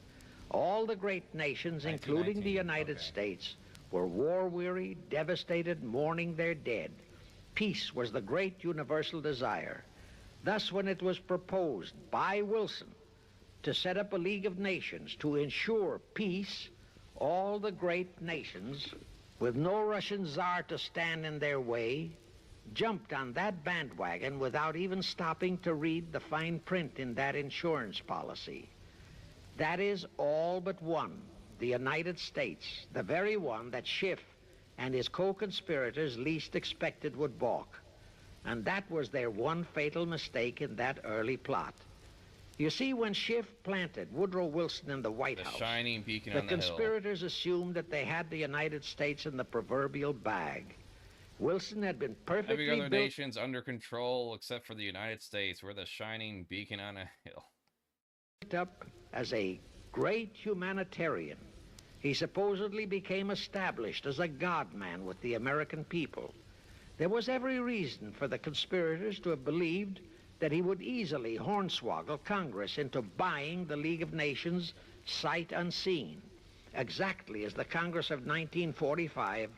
All the great nations, including the United States, were war-weary, devastated, mourning their dead. Peace was the great universal desire. Thus, when it was proposed by Wilson to set up a League of Nations to ensure peace, all the great nations, with no Russian czar to stand in their way, jumped on that bandwagon without even stopping to read the fine print in that insurance policy. That is all but one, the United States, the very one that Schiff and his co-conspirators least expected would balk. And that was their one fatal mistake in that early plot. You see, when Schiff planted Woodrow Wilson in the White House, shining beacon the on the hill, conspirators assumed that they had the United States in the proverbial bag. Wilson had been perfectly every other nation's under control except for the United States. We're the shining beacon on a hill. Up as a great humanitarian, he supposedly became established as a god-man with the American people. There was every reason for the conspirators to have believed that he would easily hornswoggle Congress into buying the League of Nations sight unseen, exactly as the Congress of 1945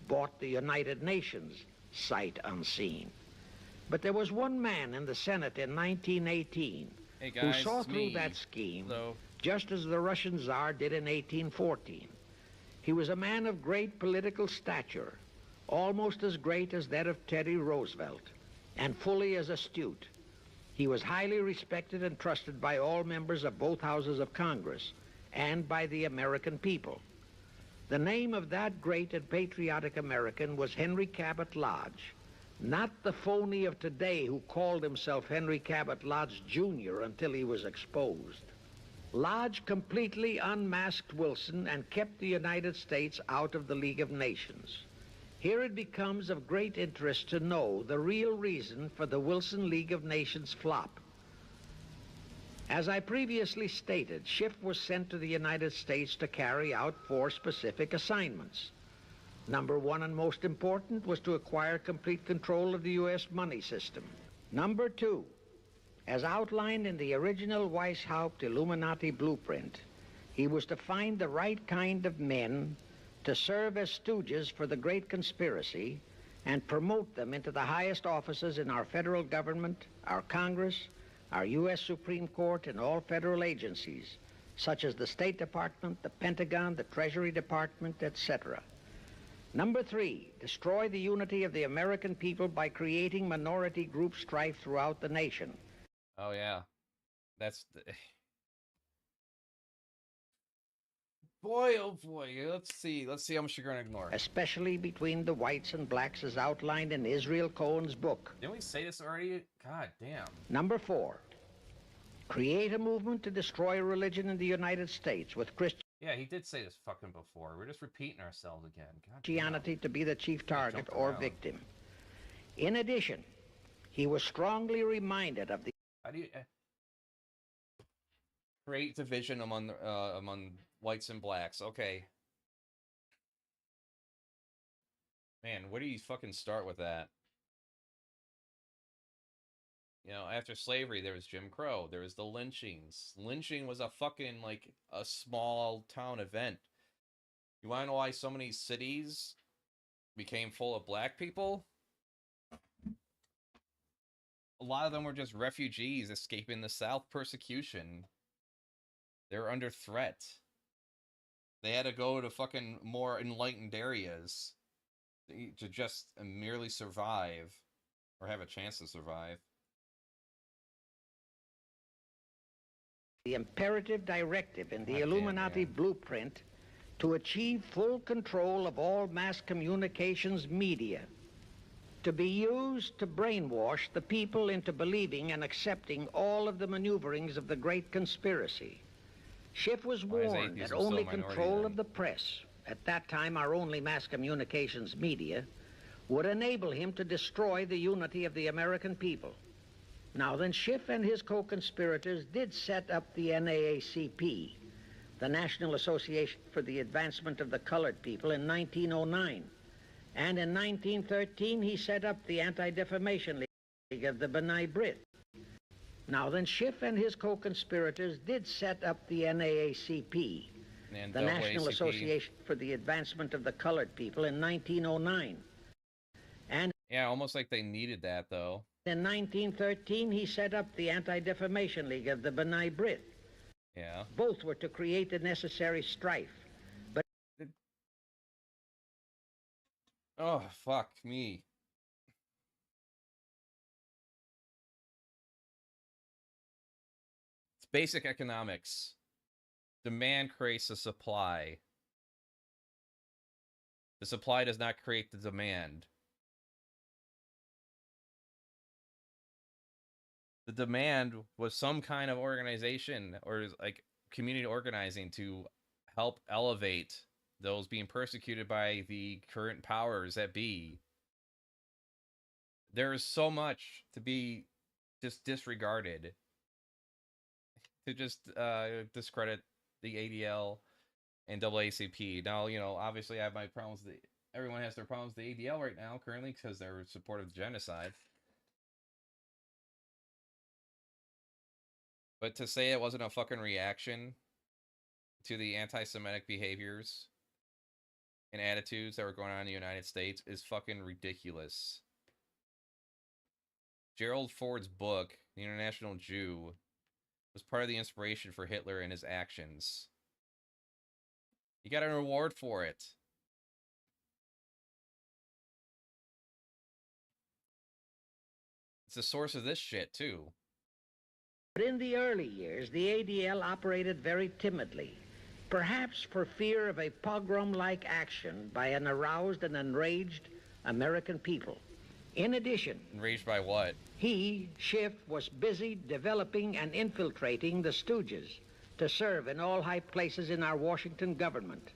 bought the United Nations sight unseen. But there was one man in the Senate in 1918 who saw through that scheme just as the Russian Tsar did in 1814. He was a man of great political stature, almost as great as that of Teddy Roosevelt, and fully as astute. He was highly respected and trusted by all members of both houses of Congress and by the American people. The name of that great and patriotic American was Henry Cabot Lodge, not the phony of today who called himself Henry Cabot Lodge Jr. until he was exposed. Lodge completely unmasked Wilson and kept the United States out of the League of Nations. Here it becomes of great interest to know the real reason for the Wilson League of Nations flop. As I previously stated, Schiff was sent to the United States to carry out 4 specific assignments. Number 1 and most important was to acquire complete control of the U.S. money system. Number 2, as outlined in the original Weishaupt Illuminati blueprint, he was to find the right kind of men to serve as stooges for the great conspiracy and promote them into the highest offices in our federal government, our Congress, our U.S. Supreme Court, and all federal agencies, such as the State Department, the Pentagon, the Treasury Department, etc. Number 3, destroy the unity of the American people by creating minority group strife throughout the nation. Oh, yeah. That's... Boy, oh boy, let's see how much you're going to ignore. Especially between the whites and blacks as outlined in Israel Cohen's book. Didn't we say this already? God damn. Number 4, create a movement to destroy religion in the United States with Yeah, he did say this fucking before. We're just repeating ourselves again. Christianity to be the chief target or victim. In addition, he was strongly reminded of the... How do you... create division among whites and blacks. Okay. Man, where do you fucking start with that? You know, after slavery, there was Jim Crow. There was the lynchings. Lynching was a fucking, like, a small town event. You want to know why so many cities became full of black people? A lot of them were just refugees escaping the South persecution. They were under threat. They had to go to fucking more enlightened areas to just merely survive, or have a chance to survive. The imperative directive in the Illuminati blueprint to achieve full control of all mass communications media, to be used to brainwash the people into believing and accepting all of the maneuverings of the great conspiracy. Schiff was warned that only control of the press, at that time our only mass communications media, would enable him to destroy the unity of the American people. Now then, Schiff and his co-conspirators did set up the NAACP, the National Association for the Advancement of the Colored People, in 1909. And in 1913, he set up the Anti-Defamation League of the B'nai B'rith. Now then, Schiff and his co-conspirators did set up the NAACP, the National Association for the Advancement of the Colored People, in 1909. And yeah, almost like they needed that, though. In 1913, he set up the Anti-Defamation League of the B'nai B'rith. Yeah. Both were to create the necessary strife. But oh, fuck me. It's basic economics. Demand creates the supply. The supply does not create the demand. The demand was some kind of organization or like community organizing to help elevate those being persecuted by the current powers that be. There is so much to be just disregarded, to just discredit the ADL and AACP. Now, you know, obviously I have my problems. Everyone has their problems with the ADL right now currently because they're supportive of genocide. But to say it wasn't a fucking reaction to the anti-Semitic behaviors and attitudes that were going on in the United States is fucking ridiculous. Gerald Ford's book, The International Jew, was part of the inspiration for Hitler and his actions. He got an award for it. It's the source of this shit, too. But in the early years, the ADL operated very timidly, perhaps for fear of a pogrom-like action by an aroused and enraged American people. In addition... Enraged by what? He, Schiff, was busy developing and infiltrating the Stooges to serve in all high places in our Washington government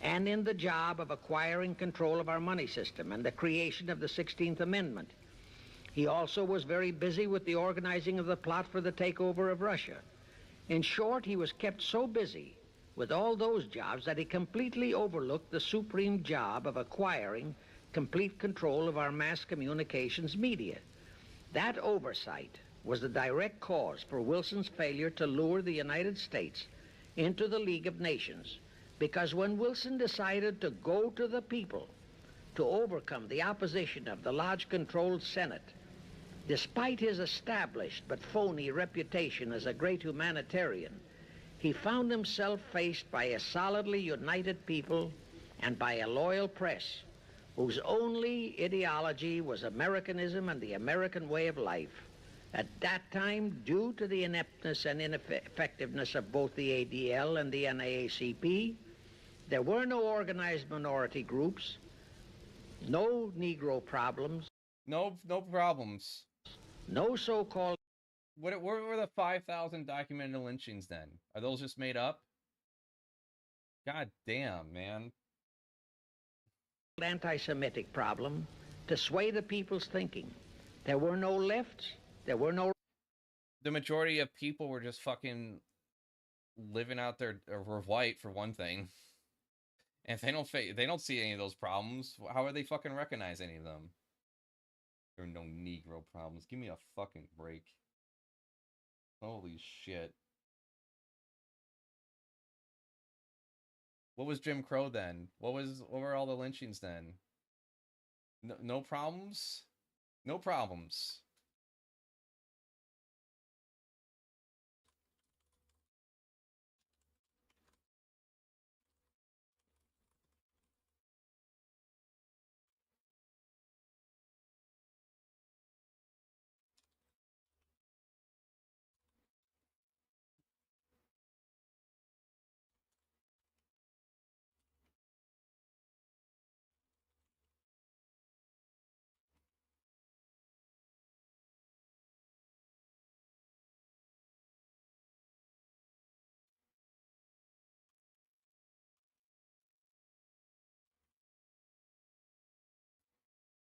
and in the job of acquiring control of our money system and the creation of the 16th Amendment. He also was very busy with the organizing of the plot for the takeover of Russia. In short, he was kept so busy with all those jobs that he completely overlooked the supreme job of acquiring complete control of our mass communications media. That oversight was the direct cause for Wilson's failure to lure the United States into the League of Nations, because when Wilson decided to go to the people to overcome the opposition of the Lodge-controlled Senate, despite his established but phony reputation as a great humanitarian, he found himself faced by a solidly united people and by a loyal press whose only ideology was Americanism and the American way of life. At that time, due to the ineptness and ineffectiveness of both the ADL and the NAACP, there were no organized minority groups, no Negro problems. No problems. No so-called... Where were the 5,000 documented lynchings then? Are those just made up? God damn, man. Anti-Semitic problem to sway the people's thinking. There were no lefts. There were no... The majority of people were just fucking living out there, or were white for one thing. And if they don't see any of those problems, how would they fucking recognize any of them? There are no Negro problems. Give me a fucking break. Holy shit. What was Jim Crow then? What were all the lynchings then? No problems? No problems.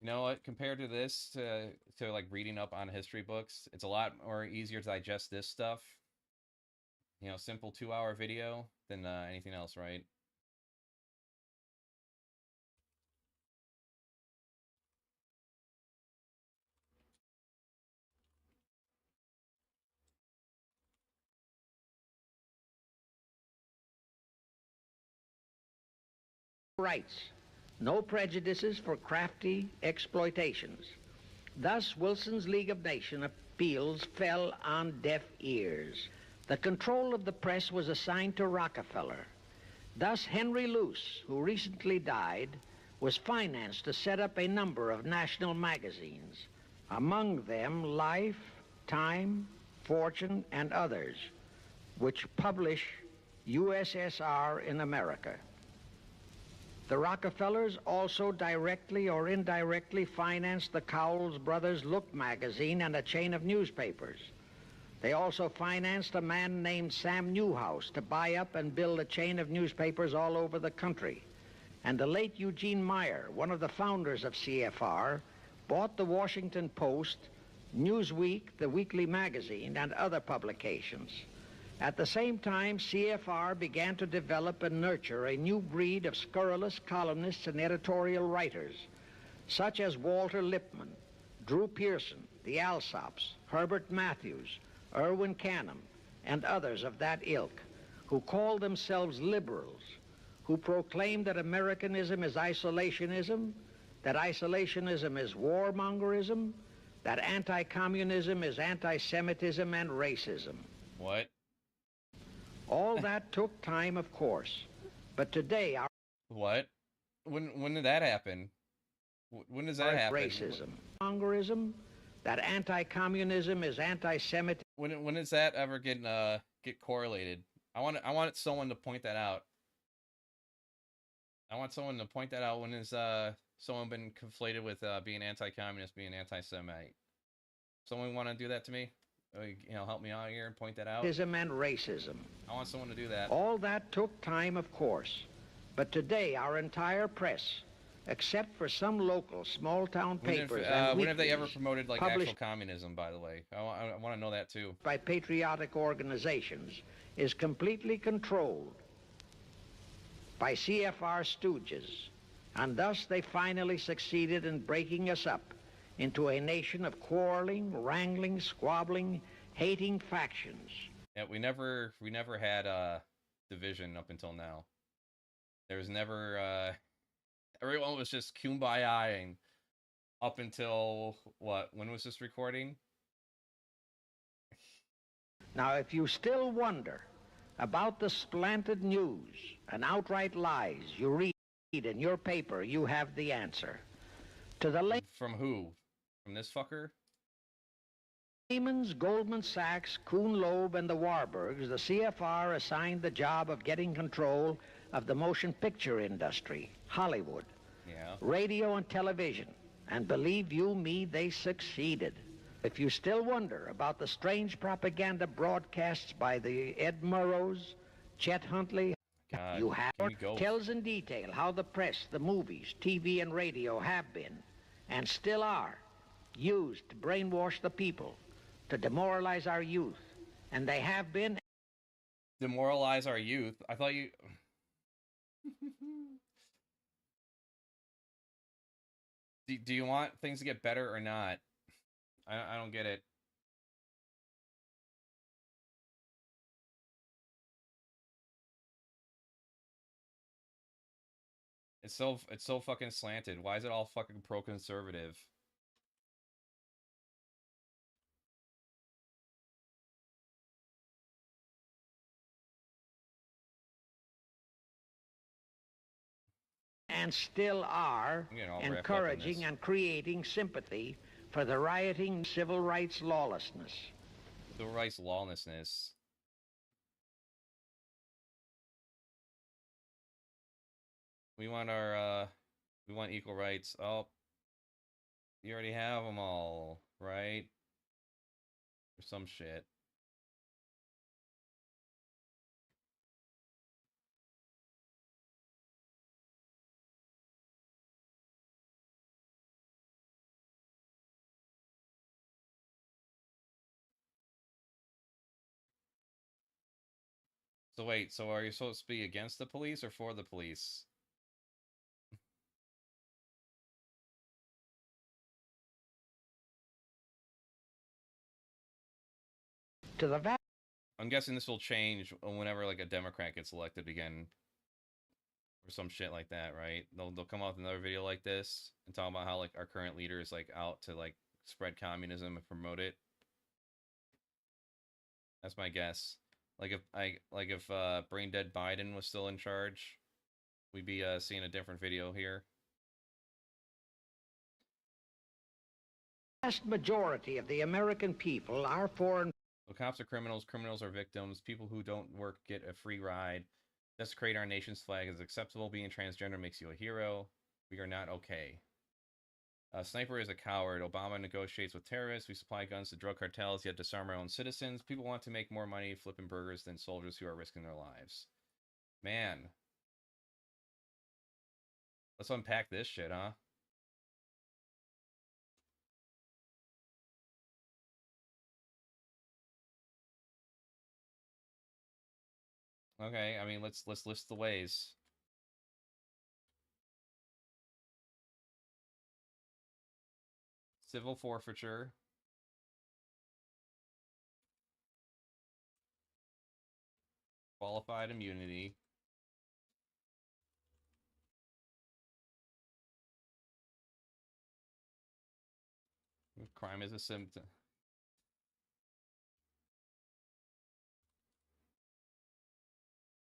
You know what? Compared to this, to like reading up on history books, it's a lot more easier to digest this stuff. You know, simple 2-hour video than anything else, right? rights, no prejudices for crafty exploitations. Thus, Wilson's League of Nations appeals fell on deaf ears. The control of the press was assigned to Rockefeller. Thus, Henry Luce, who recently died, was financed to set up a number of national magazines, among them Life, Time, Fortune, and others, which publish USSR in America. The Rockefellers also directly or indirectly financed the Cowles Brothers Look magazine and a chain of newspapers. They also financed a man named Sam Newhouse to buy up and build a chain of newspapers all over the country. And the late Eugene Meyer, one of the founders of CFR, bought the Washington Post, Newsweek, the weekly magazine, and other publications. At the same time, CFR began to develop and nurture a new breed of scurrilous columnists and editorial writers, such as Walter Lippmann, Drew Pearson, the Alsops, Herbert Matthews, Irwin Canham, and others of that ilk, who called themselves liberals, who proclaimed that Americanism is isolationism, that isolationism is warmongerism, that anti-communism is anti-Semitism and racism. What? All that took time, of course. But today our... What? When did that happen? When does that happen? Racism, Mongerism, that anti-communism is anti-Semitism. When does that ever get correlated? I want someone to point that out. I want someone to point that out. When has someone been conflated with being anti-communist, being anti-Semite? Someone want to do that to me? You know, help me out here and point that out. And racism. I want someone to do that. All that took time, of course. But today, our entire press, except for some local small-town papers and when have they ever promoted like actual communism, by the way? I want to know that too. By patriotic organizations, is completely controlled by CFR stooges. And thus they finally succeeded in breaking us up into a nation of quarreling, wrangling, squabbling, hating factions. Yeah, we never had division up until now. There was never everyone was just kumbaya-ing up until what? When was this recording? Now, if you still wonder about the slanted news and outright lies you read in your paper, you have the answer. To the From who? From this fucker? Lehman's, Goldman Sachs, Kuhn Loeb, and the Warburgs, the CFR assigned the job of getting control of the motion picture industry, Hollywood, radio and television. And believe you me, they succeeded. If you still wonder about the strange propaganda broadcasts by the Ed Murrows, Chet Huntley, you have tells in detail how the press, the movies, TV, and radio have been, and still are, used to brainwash the people, to demoralize our youth. And they have been... Demoralize our youth? I thought you... Do you want things to get better or not? I don't get it. It's so fucking slanted. Why is it all fucking pro-conservative? And still are encouraging and creating sympathy for the rioting civil rights lawlessness. Civil rights lawlessness. We want our, we want equal rights. Oh, you already have them all, right? Or some shit. So wait, so are you supposed to be against the police or for the police? To the I'm guessing this will change whenever like a Democrat gets elected again. Or some shit like that, right? They'll come out with another video like this and talk about how like our current leader is like out to like spread communism and promote it. That's my guess. Like if brain dead Biden was still in charge, we'd be seeing a different video here. The vast majority of the American people are foreign. So cops are criminals, criminals are victims, people who don't work get a free ride. Desecrate our nation's flag is acceptable. Being transgender makes you a hero. We are not okay. Sniper is a coward. Obama negotiates with terrorists. We supply guns to drug cartels, yet disarm our own citizens. People want to make more money flipping burgers than soldiers who are risking their lives. Man. Let's unpack this shit, huh? Okay, I mean, let's list the ways. Civil forfeiture. Qualified immunity. Crime is a symptom.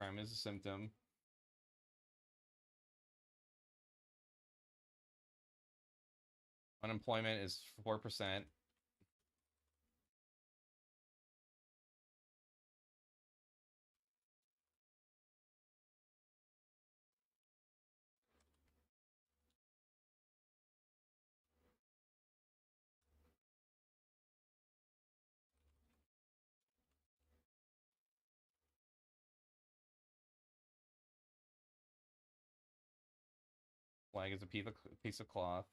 Crime is a symptom. Unemployment is 4%. Flag is a piece of cloth.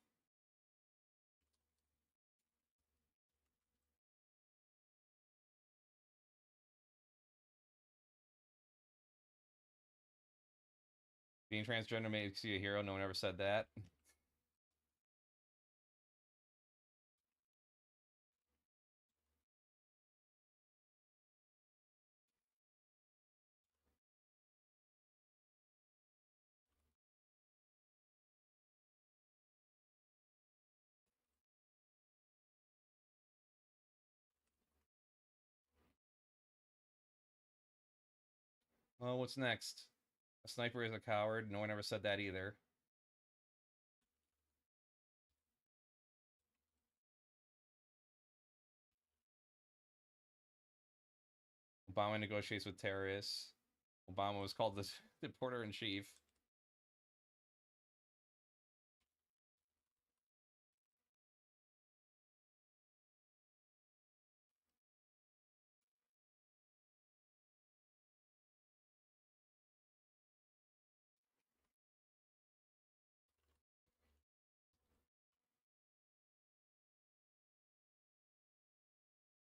Being transgender makes you a hero. No one ever said that. Well, what's next? A sniper is a coward. No one ever said that either. Obama negotiates with terrorists. Obama was called the reporter-in-chief.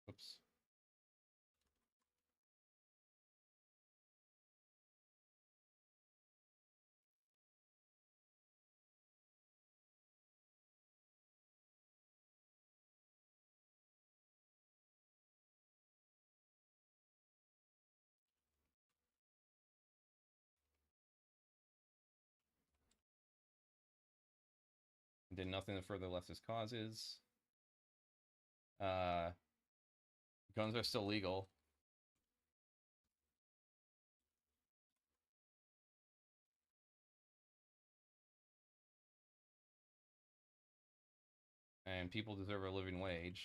Oops. Did nothing to further leftist causes. Guns are still legal. And people deserve a living wage.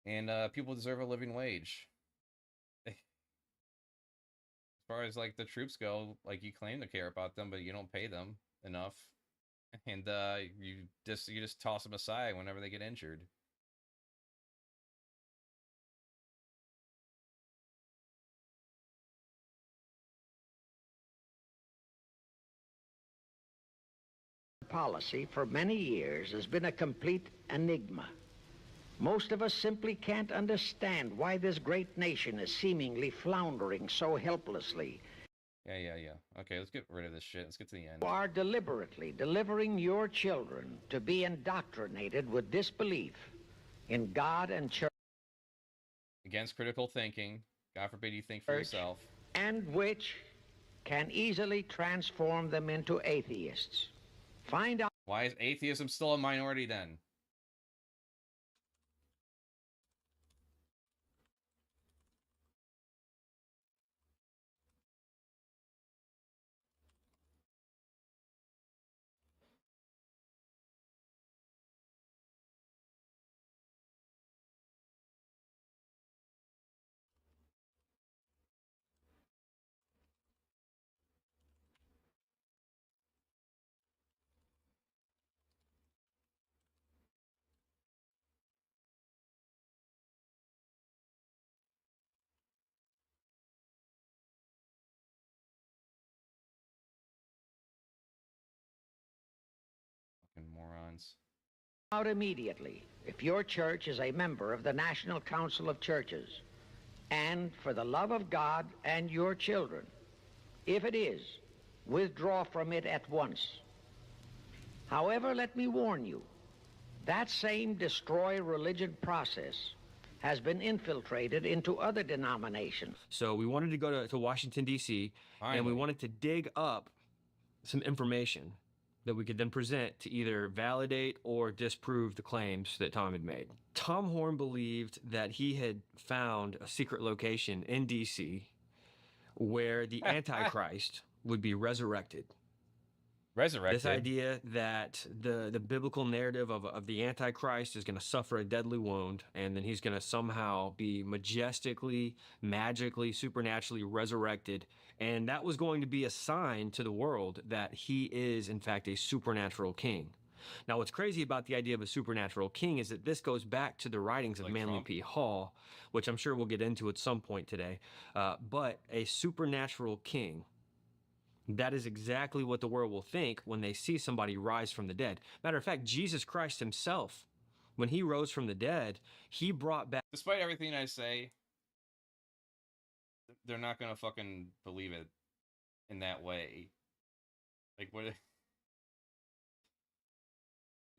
And people deserve a living wage. As far as like the troops go, like you claim to care about them, but you don't pay them enough, and you just toss them aside whenever they get injured. Policy for many years has been a complete enigma. Most of us simply can't understand why this great nation is seemingly floundering so helplessly. Yeah. Okay, let's get rid of this shit. Let's get to the end. You are deliberately delivering your children to be indoctrinated with disbelief in God and church. Against critical thinking. God forbid you think for yourself. And which can easily transform them into atheists. Find out. Why is atheism still a minority then? Fucking morons. Out immediately if your church is a member of the National Council of Churches, and for the love of God and your children, if it is, withdraw from it at once. However, let me warn you, That same destroy religion process has been infiltrated into other denominations. So we wanted to go to Washington, D.C., and we wanted to dig up some information that we could then present to either validate or disprove the claims that Tom had made. Tom Horn believed that he had found a secret location in D.C. where the Antichrist would be resurrected. Resurrected? This idea that the biblical narrative of the Antichrist is going to suffer a deadly wound, and then he's going to somehow be majestically, magically, supernaturally resurrected. And that was going to be a sign to the world that he is, in fact, a supernatural king. Now, what's crazy about the idea of a supernatural king is that this goes back to the writings of Manly P. Hall, which I'm sure we'll get into at some point today. But a supernatural king, that is exactly what the world will think when they see somebody rise from the dead. Matter of fact, Jesus Christ himself, when he rose from the dead, he brought back... Despite everything I say, they're not gonna fucking believe it in that way. Like, what...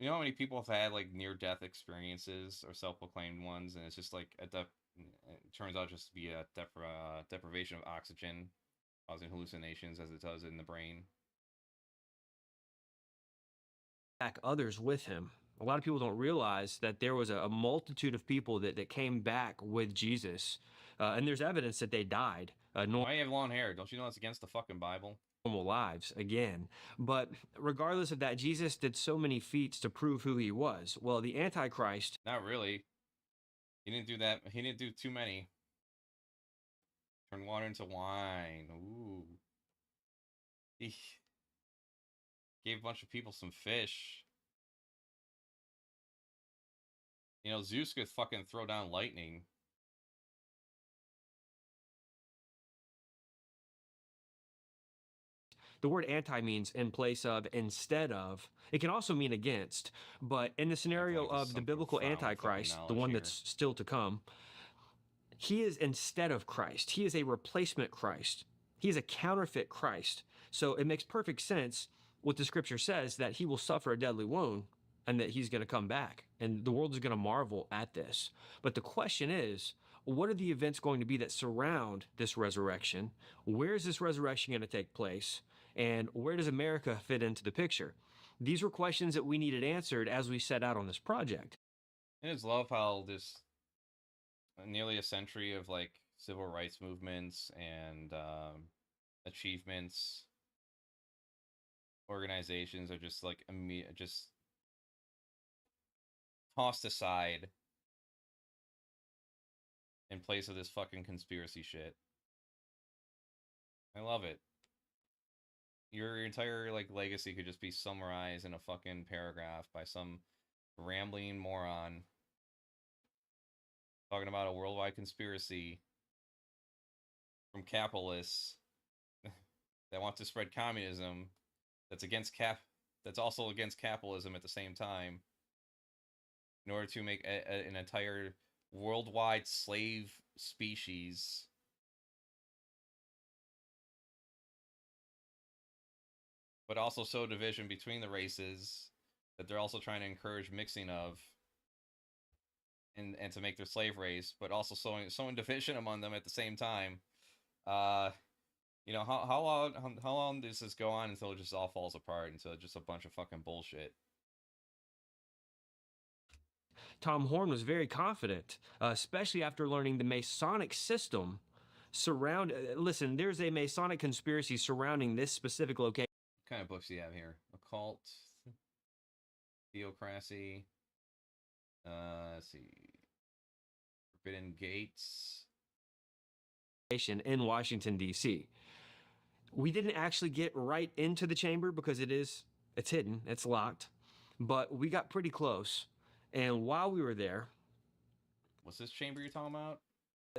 You know how many people have had, like, near-death experiences, or self-proclaimed ones, and it's just, like, it turns out just to be a deprivation of oxygen, causing hallucinations as it does in the brain. Back others with him. A lot of people don't realize that there was a multitude of people that came back with Jesus, and there's evidence that they died. Why do you have long hair? Don't you know that's against the fucking Bible? Normal lives again. But regardless of that, Jesus did so many feats to prove who he was. Well, the Antichrist... Not really. He didn't do that. He didn't do too many. Turn water into wine. Ooh. He gave a bunch of people some fish. You know, Zeus could fucking throw down lightning. The word anti means in place of, instead of. It can also mean against. But in the scenario of the biblical Antichrist, the one that's still to come, he is instead of Christ. He is a replacement Christ. He is a counterfeit Christ. So it makes perfect sense what the scripture says, that he will suffer a deadly wound and that he's going to come back. And the world is going to marvel at this. But the question is, what are the events going to be that surround this resurrection? Where is this resurrection going to take place? And where does America fit into the picture? These were questions that we needed answered as we set out on this project. I just love how this nearly a century of like civil rights movements and achievements, organizations are just like just tossed aside in place of this fucking conspiracy shit. I love it. Your entire like legacy could just be summarized in a fucking paragraph by some rambling moron talking about a worldwide conspiracy from capitalists that want to spread communism that's also against capitalism at the same time in order to make an entire worldwide slave species. But also sow division between the races that they're also trying to encourage mixing of, and to make their slave race, but also sowing division among them at the same time. You know, how long does this go on until it just all falls apart, until it's just a bunch of fucking bullshit? Tom Horn was very confident, especially after learning the Masonic system listen, there's a Masonic conspiracy surrounding this specific location. What kind of books do you have here? Occult, Theocracy, let's see, Forbidden Gates. In Washington, D.C. We didn't actually get right into the chamber because it's hidden, it's locked, but we got pretty close. And while we were there... What's this chamber you're talking about?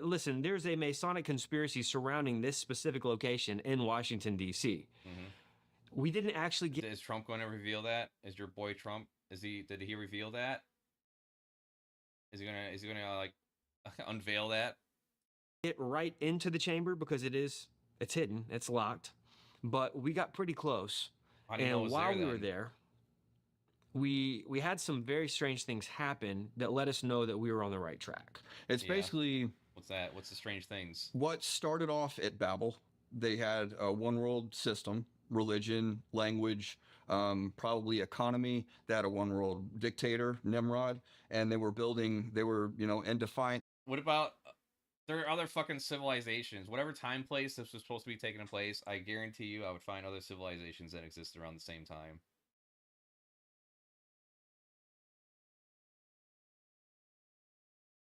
Listen, there's a Masonic conspiracy surrounding this specific location in Washington, D.C. Mm-hmm. We didn't actually get... Is Trump going to reveal that? Is your boy Trump? Did he reveal that? Is he gonna like unveil that? Get right into the chamber because it's hidden, it's locked, but we got pretty close. And while we were there, we had some very strange things happen that let us know that we were on the right track. It's basically... What's that? What's the strange things? What started off at Babel, they had a one world system, religion, language, probably economy. They had a one world dictator, Nimrod, and they were, in defiance. What about, there are other fucking civilizations. Whatever time place this was supposed to be taking place, I guarantee you I would find other civilizations that exist around the same time.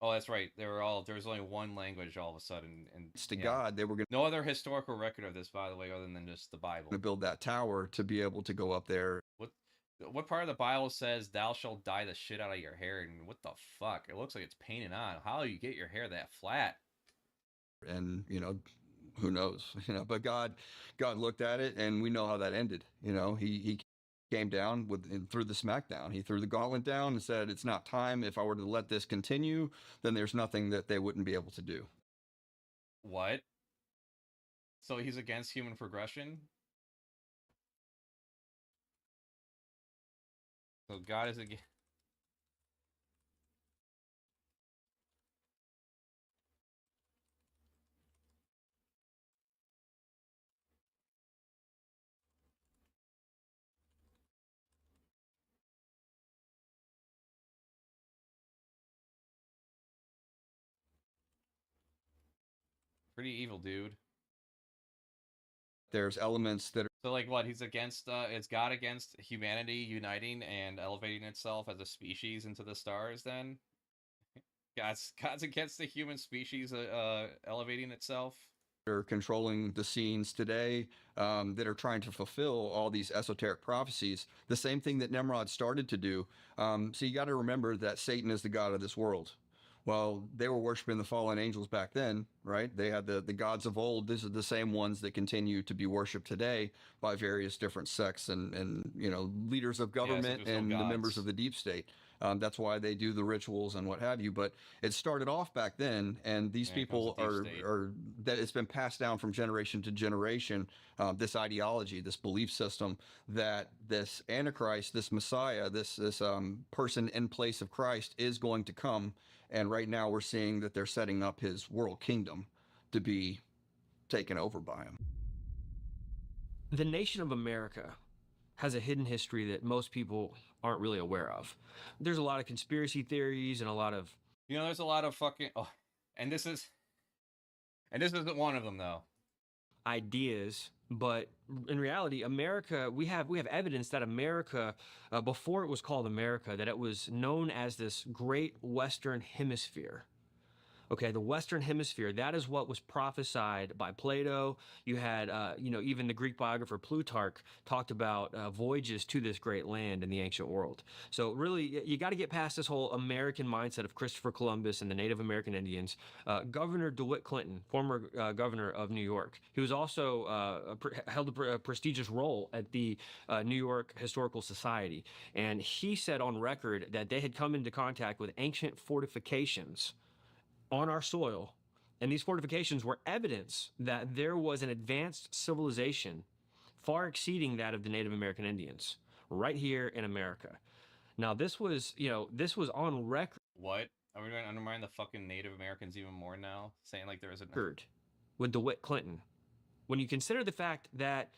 Oh, that's right. There was only one language all of a sudden. And It's to God. They were going no other historical record of this, by the way, other than just the Bible. to build that tower to be able to go up there. What part of the Bible says thou shalt dye the shit out of your hair? And what the fuck? It looks like it's painted on. How do you get your hair that flat? And, who knows, but God looked at it, and we know how that ended. He came down and threw the smackdown. He threw the gauntlet down and said, it's not time. If I were to let this continue, then there's nothing that they wouldn't be able to do. What? So he's against human progression? So God is against... Pretty evil, dude. There's elements that are... So, like, what? He's against, is God against humanity uniting and elevating itself as a species into the stars, then? God's against the human species, elevating itself? are controlling the scenes today, that are trying to fulfill all these esoteric prophecies, the same thing that Nimrod started to do. So you got to remember that Satan is the god of this world. Well, they were worshiping the fallen angels back then, right? They had the gods of old. These are the same ones that continue to be worshipped today by various different sects and leaders of government and the members of the deep state. That's why they do the rituals and what have you. But it started off back then, and these people are that it's been passed down from generation to generation. This ideology, this belief system that this Antichrist, this Messiah, this person in place of Christ is going to come. And right now we're seeing that they're setting up his world kingdom to be taken over by him. The nation of America has a hidden history that most people aren't really aware of. There's a lot of conspiracy theories and a lot of... there's a lot of fucking... Oh, and this isn't one of them, though. Ideas, but in reality, America, we have evidence that America, before it was called America, that it was known as this great Western Hemisphere. Okay, the Western Hemisphere, that is what was prophesied by Plato. You had, even the Greek biographer Plutarch talked about voyages to this great land in the ancient world. So really, you got to get past this whole American mindset of Christopher Columbus and the Native American Indians. Governor DeWitt Clinton, former governor of New York, he was also held a prestigious role at the New York Historical Society. And he said on record that they had come into contact with ancient fortifications on our soil, and these fortifications were evidence that there was an advanced civilization far exceeding that of the Native American Indians right here in America. Now, this was on record. What? Are we going to undermine the fucking Native Americans even more now? Saying like there isn't... With DeWitt Clinton. When you consider the fact that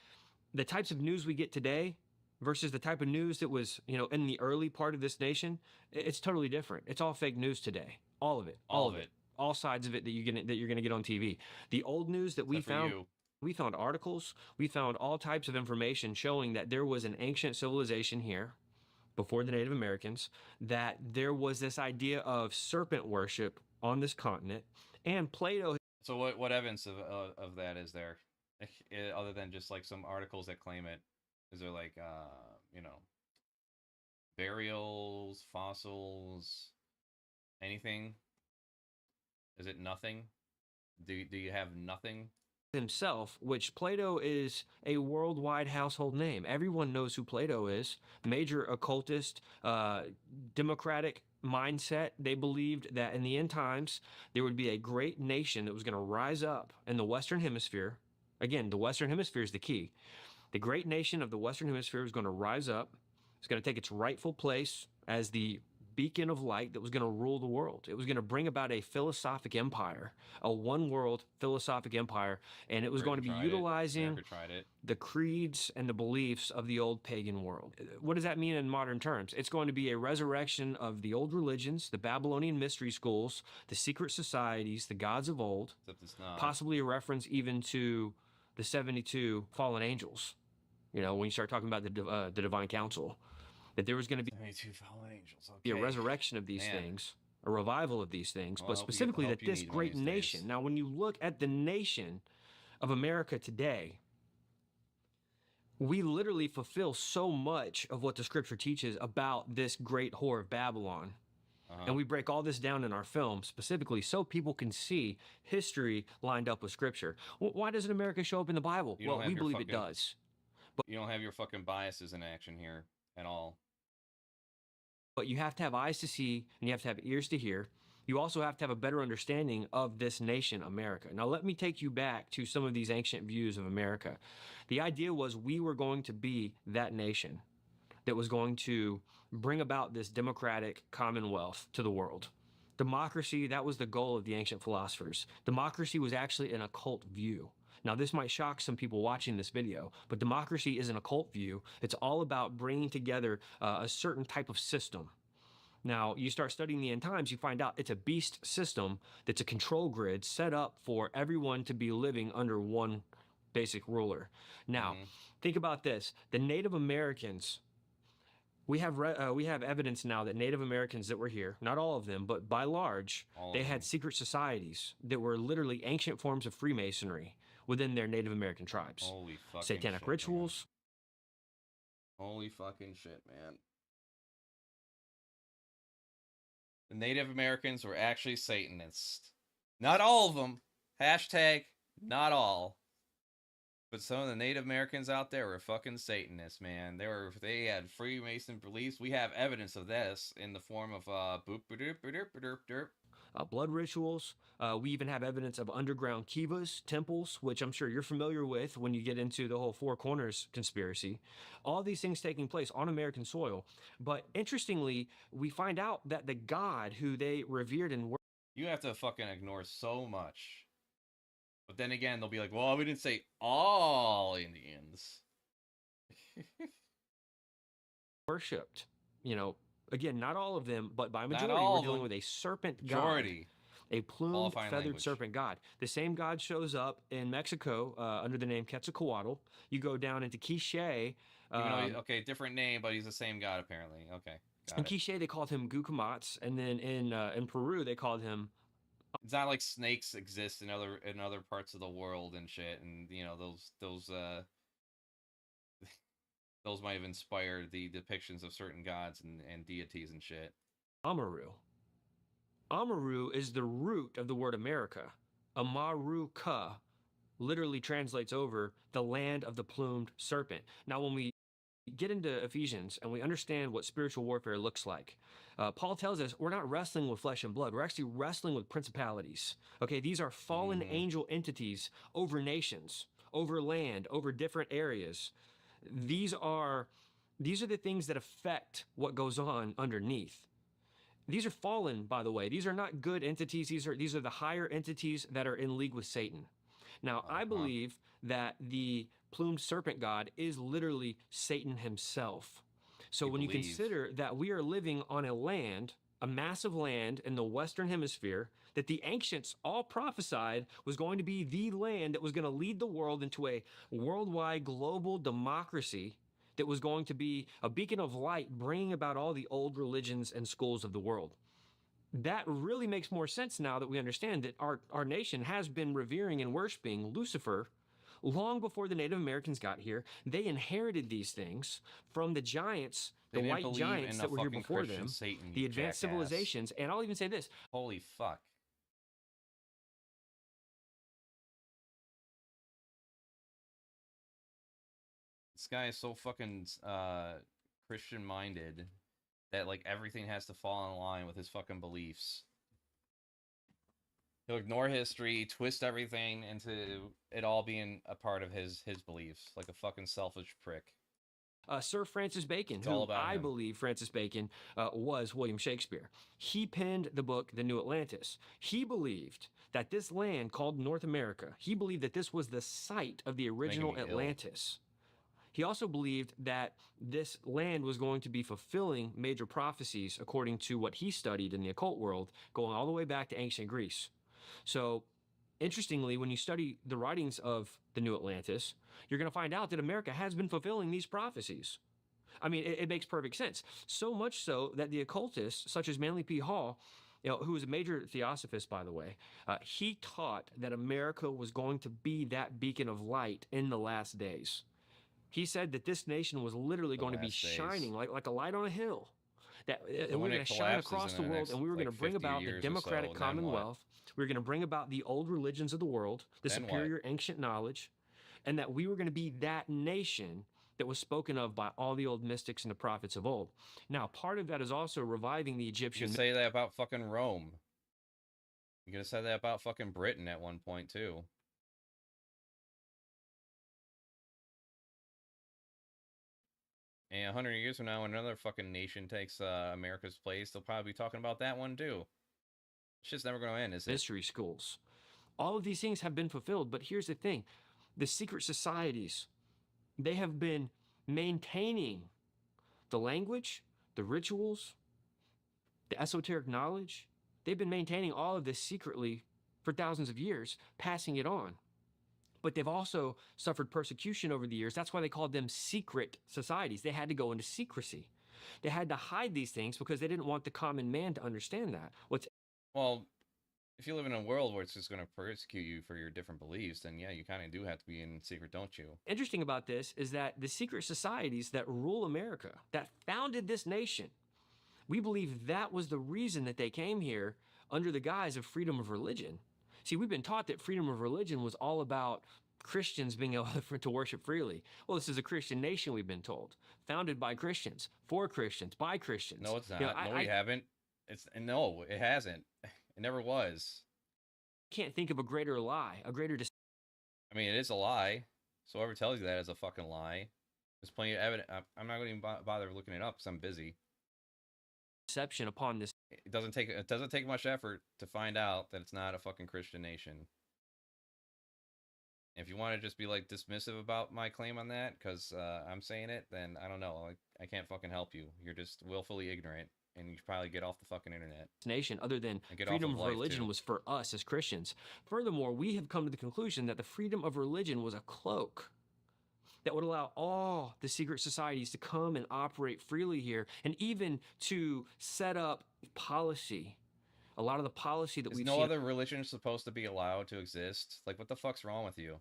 the types of news we get today versus the type of news that was, in the early part of this nation, it's totally different. It's all fake news today. All of it. All of it. All sides of it that you're going to get on TV. The old news that we found, we found articles, we found all types of information showing that there was an ancient civilization here before the Native Americans, that there was this idea of serpent worship on this continent, and Plato. So what evidence of that is there, other than just like some articles that claim it? Is there like burials, fossils, anything? Is it nothing? Do you have nothing? Himself, which Plato is a worldwide household name. Everyone knows who Plato is. Major occultist, democratic mindset. They believed that in the end times, there would be a great nation that was going to rise up in the Western Hemisphere. Again, the Western Hemisphere is the key. The great nation of the Western Hemisphere was going to rise up, It's going to take its rightful place as the beacon of light that was going to rule the world. It was going to bring about a philosophic empire, a one world philosophic empire, and it was going to be utilizing the creeds and the beliefs of the old pagan world. What does that mean in modern terms? It's going to be a resurrection of the old religions, the Babylonian mystery schools, the secret societies, the gods of old, possibly a reference even to the 72 fallen angels. You know, when you start talking about the divine council, that there was going to be 72 fallen angels. Okay. A resurrection of these things, a revival of these things, but specifically that this great nation. Now, when you look at the nation of America today, we literally fulfill so much of what the scripture teaches about this great whore of Babylon. And we break all this down in our film specifically so people can see history lined up with scripture. Why doesn't America show up in the Bible? Well, we believe it does. But you don't have your fucking biases in action here at all. But you have to have eyes to see and you have to have ears to hear. You also have to have a better understanding of this nation, America. Now, let me take you back to some of these ancient views of America. The idea was we were going to be that nation that was going to bring about this democratic commonwealth to the world. Democracy, that was the goal of the ancient philosophers. Democracy was actually an occult view. Now, this might shock some people watching this video, but democracy is an occult view. It's all about bringing together a certain type of system. Now, you start studying the end times, you find out it's a beast system that's a control grid set up for everyone to be living under one basic ruler. Now, think about this. The Native Americans, we have evidence now that Native Americans that were here, not all of them, but by large, they had secret societies that were literally ancient forms of Freemasonry within their Native American tribes. Holy fucking satanic shit, rituals. Man. Holy fucking shit, man. The Native Americans were actually Satanists. Not all of them. Hashtag not all. But some of the Native Americans out there were fucking Satanists, man. They had Freemason beliefs. We have evidence of this in the form of blood rituals. We even have evidence of underground kivas, temples, which I'm sure you're familiar with when you get into the whole Four Corners conspiracy. All these things taking place on American soil. But interestingly, we find out that the God who they revered and worshiped. You have to fucking ignore so much. But then again, they'll be like, well, we didn't say all Indians. Worshipped. You know, again, not all of them, but by majority, we're dealing with a serpent god. A plumed, feathered serpent god. The same god shows up in Mexico under the name Quetzalcoatl. You go down into Quiché. Okay, different name, but he's the same god apparently. Okay. In Quiché, they called him Gucumatz, and then in Peru, they called him. It's not like snakes exist in other parts of the world and shit, and you know those might have inspired the depictions of certain gods and deities and shit. Amaru. Amaru is the root of the word America. Amaruka literally translates over the land of the plumed serpent. Now, when we get into Ephesians and we understand what spiritual warfare looks like, Paul tells us we're not wrestling with flesh and blood. We're actually wrestling with principalities. Okay, these are fallen angel entities over nations, over land, over different areas. These are the things that affect what goes on underneath. These are fallen, by the way. These are not good entities. These are the higher entities that are in league with Satan. Now, I believe that the plumed serpent god is literally Satan himself. So when you consider that we are living on a land, a massive land in the Western Hemisphere, that the ancients all prophesied was going to be the land that was going to lead the world into a worldwide global democracy that was going to be a beacon of light, bringing about all the old religions and schools of the world. That really makes more sense now that we understand that our nation has been revering and worshiping Lucifer long before the Native Americans got here. They inherited these things from the giants, the white giants that were here before them, the advanced civilizations, and I'll even say this. Holy fuck. This guy is so fucking Christian-minded that like everything has to fall in line with his fucking beliefs. He'll ignore history, twist everything into it all being a part of his beliefs, like a fucking selfish prick. Sir Francis Bacon, It's all who about I him. believe Francis Bacon was William Shakespeare. He penned the book, The New Atlantis. He believed that this land called North America, he believed that this was the site of the original me ill. Atlantis. He also believed that this land was going to be fulfilling major prophecies according to what he studied in the occult world, going all the way back to ancient Greece. So, interestingly, when you study the writings of the New Atlantis, you're going to find out that America has been fulfilling these prophecies. I mean, it makes perfect sense. So much so that the occultists, such as Manly P. Hall, who was a major theosophist, by the way, he taught that America was going to be that beacon of light in the last days. He said that this nation was literally going to be shining like a light on a hill. That we were going to shine across the world, and we were going to bring about the democratic commonwealth. We were going to bring about the old religions of the world, the superior ancient knowledge, and that we were going to be that nation that was spoken of by all the old mystics and the prophets of old. Now, part of that is also reviving the Egyptian. You can say that about fucking Rome. You could have said that about fucking Britain at one point, too. And 100 years from now, when another fucking nation takes America's place, they'll probably be talking about that one, too. Shit's never going to end, is it? Mystery schools. All of these things have been fulfilled, but here's the thing. The secret societies, they have been maintaining the language, the rituals, the esoteric knowledge. They've been maintaining all of this secretly for thousands of years, passing it on. But they've also suffered persecution over the years. That's why they called them secret societies. They had to go into secrecy. They had to hide these things because they didn't want the common man to understand that. Well, if you live in a world where it's just going to persecute you for your different beliefs, then yeah, you kind of do have to be in secret, don't you? Interesting about this is that the secret societies that rule America, that founded this nation, we believe that was the reason that they came here under the guise of freedom of religion. See, we've been taught that freedom of religion was all about Christians being able to worship freely. Well, this is a Christian nation, we've been told, founded by Christians, for Christians, by Christians. No, it's not. No, we haven't. No, it hasn't. It never was. Can't think of a greater lie, a greater. I mean, it is a lie. So whoever tells you that is a fucking lie. There's plenty of evidence. I'm not going to even bother looking it up because I'm busy. Deception upon this. It doesn't take much effort to find out that it's not a fucking Christian nation. If you want to just be like dismissive about my claim on that because I'm saying it, then I don't know. I can't fucking help you. You're just willfully ignorant. And you should probably get off the fucking internet. Nation, other than freedom of religion, was for us as Christians. Furthermore, we have come to the conclusion that the freedom of religion was a cloak that would allow all the secret societies to come and operate freely here, and even to set up policy. A lot of the policy that we've seen. No other religion is supposed to be allowed to exist. Like, what the fuck's wrong with you?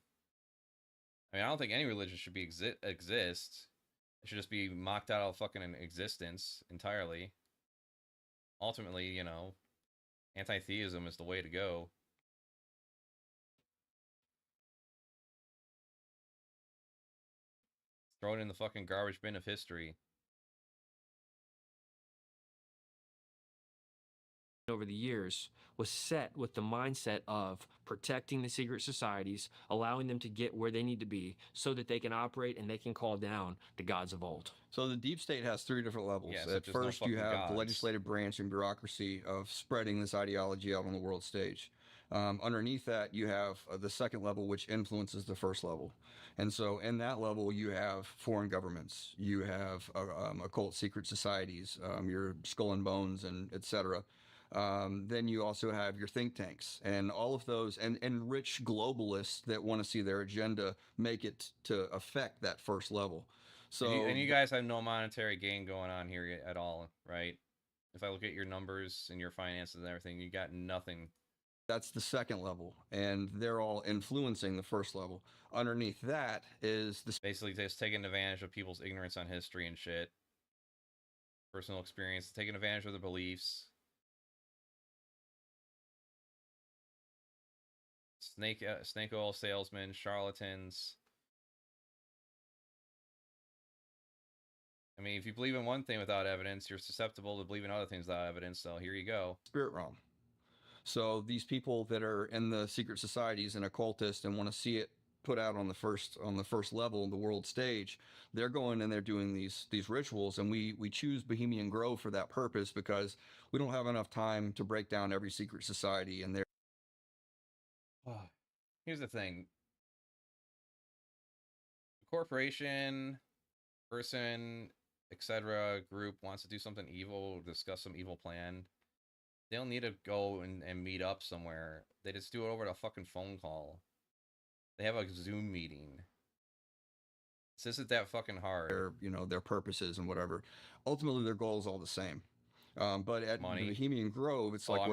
I mean, I don't think any religion should be exist. It should just be mocked out of fucking existence entirely. Ultimately, you know, anti-theism is the way to go. Throw it in the fucking garbage bin of history. Over the years was set with the mindset of protecting the secret societies, allowing them to get where they need to be so that they can operate and they can call down the gods of old. So the deep state has three different levels. Yeah, At first, you have the legislative branch and bureaucracy of spreading this ideology out on the world stage. Underneath that, you have the second level, which influences the first level. And so in that level, you have foreign governments, you have occult secret societies, your Skull and Bones, and et cetera. Then you also have your think tanks and all of those and rich globalists that want to see their agenda make it to affect that first level. So and you guys have no monetary gain going on here at all, right? If I look at your numbers and your finances and everything, you got nothing. That's the second level, and they're all influencing the first level. Underneath that is this basically just taking advantage of people's ignorance on history and shit, personal experience, taking advantage of their beliefs. Snake oil salesmen, charlatans. I mean, if you believe in one thing without evidence, you're susceptible to believe in other things without evidence. So here you go. Spirit realm. So these people that are in the secret societies and occultists and want to see it put out on the first level, the world stage, they're going and they're doing these rituals, and we choose Bohemian Grove for that purpose because we don't have enough time to break down every secret society and their. Here's the thing. Corporation, person, etc. group wants to do something evil, discuss some evil plan. They don't need to go and meet up somewhere. They just do it over a fucking phone call. They have a Zoom meeting. This isn't that fucking hard. Their purposes and whatever. Ultimately, their goal is all the same. But at Money. Bohemian Grove, it's like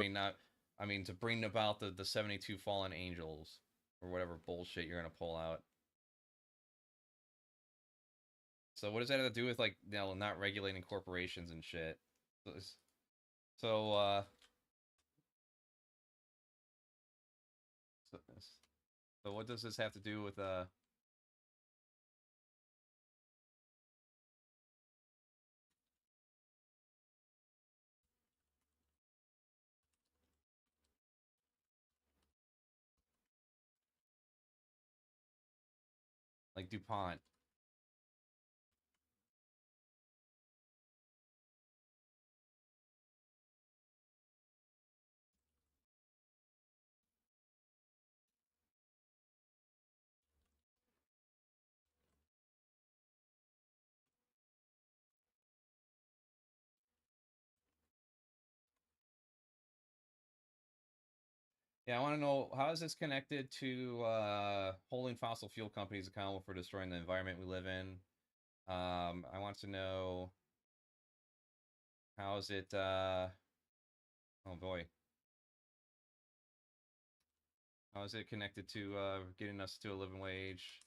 I mean to bring about the 72 fallen angels or whatever bullshit you're gonna pull out. So what does that have to do with, like, not regulating corporations and shit? So what does this have to do with like DuPont? Yeah, I want to know, how is this connected to holding fossil fuel companies accountable for destroying the environment we live in? I want to know, how is it, oh boy. How is it connected to getting us to a living wage?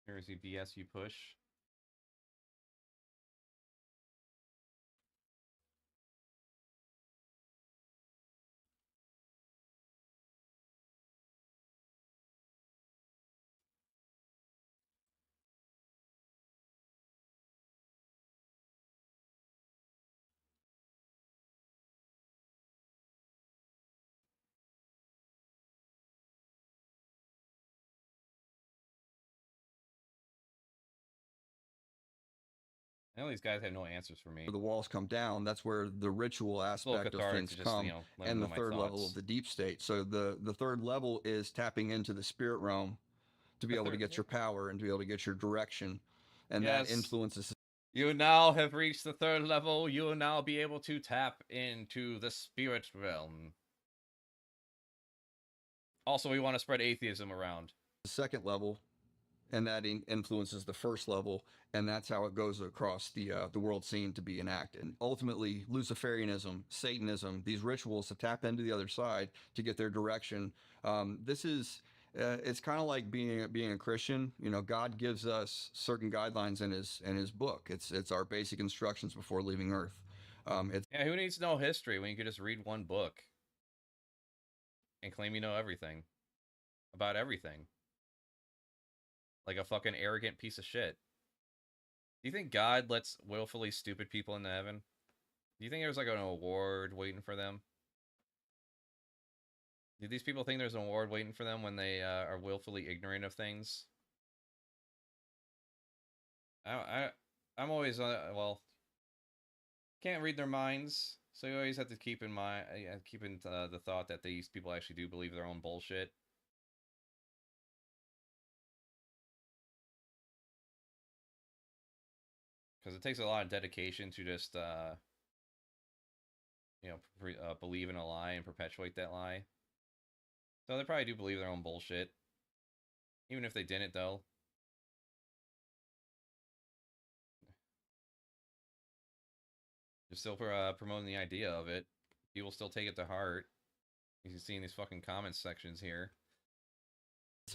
Here's the BS you push. I know these guys have no answers for me. The walls come down, that's where the ritual aspect of things come, and the third level of the deep state. So the third level is tapping into the spirit realm to be able to get your power and to be able to get your direction, and that influences. You now have reached the third level. You will now be able to tap into the spirit realm. Also, we want to spread atheism around. The second level, and that influences the first level, and that's how it goes across the world scene to be enacted. And ultimately, Luciferianism, Satanism, these rituals to tap into the other side to get their direction. This is. It's kind of like being a Christian. God gives us certain guidelines in his book. It's our basic instructions before leaving Earth. Yeah, who needs to know history when you could just read one book and claim you know everything about everything? Like a fucking arrogant piece of shit. Do you think God lets willfully stupid people into heaven? Do you think there's like an award waiting for them? Do these people think there's an award waiting for them when they are willfully ignorant of things? I'm always well, can't read their minds, so you always have to keep in mind, the thought that these people actually do believe their own bullshit. Because it takes a lot of dedication to just believe in a lie and perpetuate that lie. So they probably do believe their own bullshit. Even if they didn't, though. They're still promoting the idea of it. People still take it to heart. You can see in these fucking comments sections here.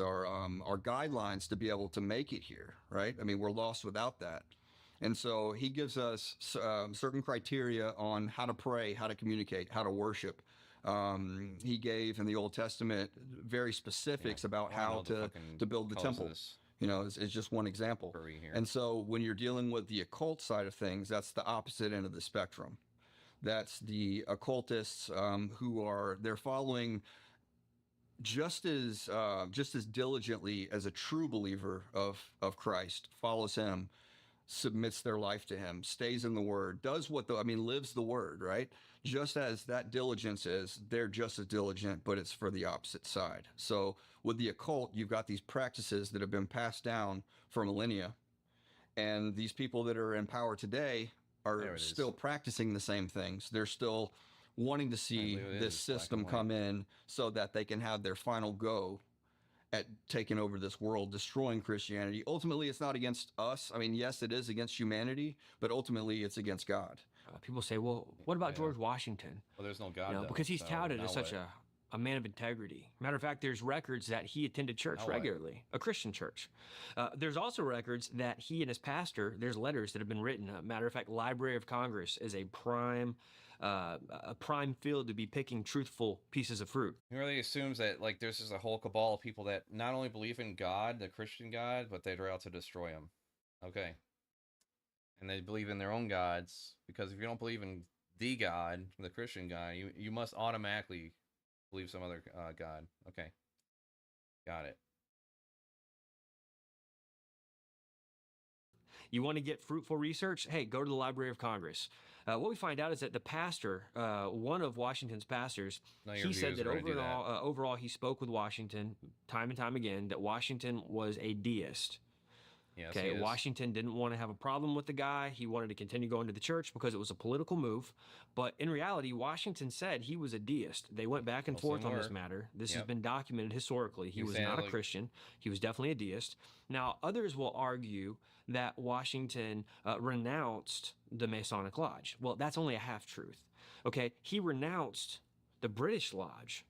Our guidelines to be able to make it here, right? I mean, we're lost without that. And so he gives us certain criteria on how to pray, how to communicate, how to worship. He gave in the Old Testament very specifics about how to build the temple. You know, it's just one example. And so when you're dealing with the occult side of things, that's the opposite end of the spectrum. That's the occultists they're following just as diligently as a true believer of Christ follows him, submits their life to him, stays in the word, does lives the word, right? Just as that diligence is, they're just as diligent, but it's for the opposite side. So with the occult, you've got these practices that have been passed down for millennia, and these people that are in power today are still practicing the same things. They're still wanting to see this system come in so that they can have their final go at taking over this world, destroying Christianity. Ultimately, it's not against us. I mean, yes, it is against humanity, but ultimately it's against God. People say, well, what about George Washington? Well, there's no God, though, because he's touted as such a man of integrity. Matter of fact, there's records that he attended church regularly, a Christian church. There's also records that he and his pastor, there's letters that have been written. Matter of fact, Library of Congress is a prime field to be picking truthful pieces of fruit. He really assumes that like there's just a whole cabal of people that not only believe in God, the Christian God, but they're out to destroy him. Okay. And they believe in their own gods, because if you don't believe in the God, the Christian God, you must automatically believe some other God. Okay. Got it. You want to get fruitful research? Hey, go to the Library of Congress. What we find out is that the pastor, one of Washington's pastors, he said that overall he spoke with Washington time and time again that Washington was a deist. Yes, okay, Washington didn't want to have a problem with the guy. He wanted to continue going to the church because it was a political move. But in reality, Washington said he was a deist. They went back and forth on this matter. This has been documented historically. He was not a Christian. He was definitely a deist. Now, others will argue that Washington renounced the Masonic Lodge. Well, that's only a half-truth. Okay, he renounced the British Lodge.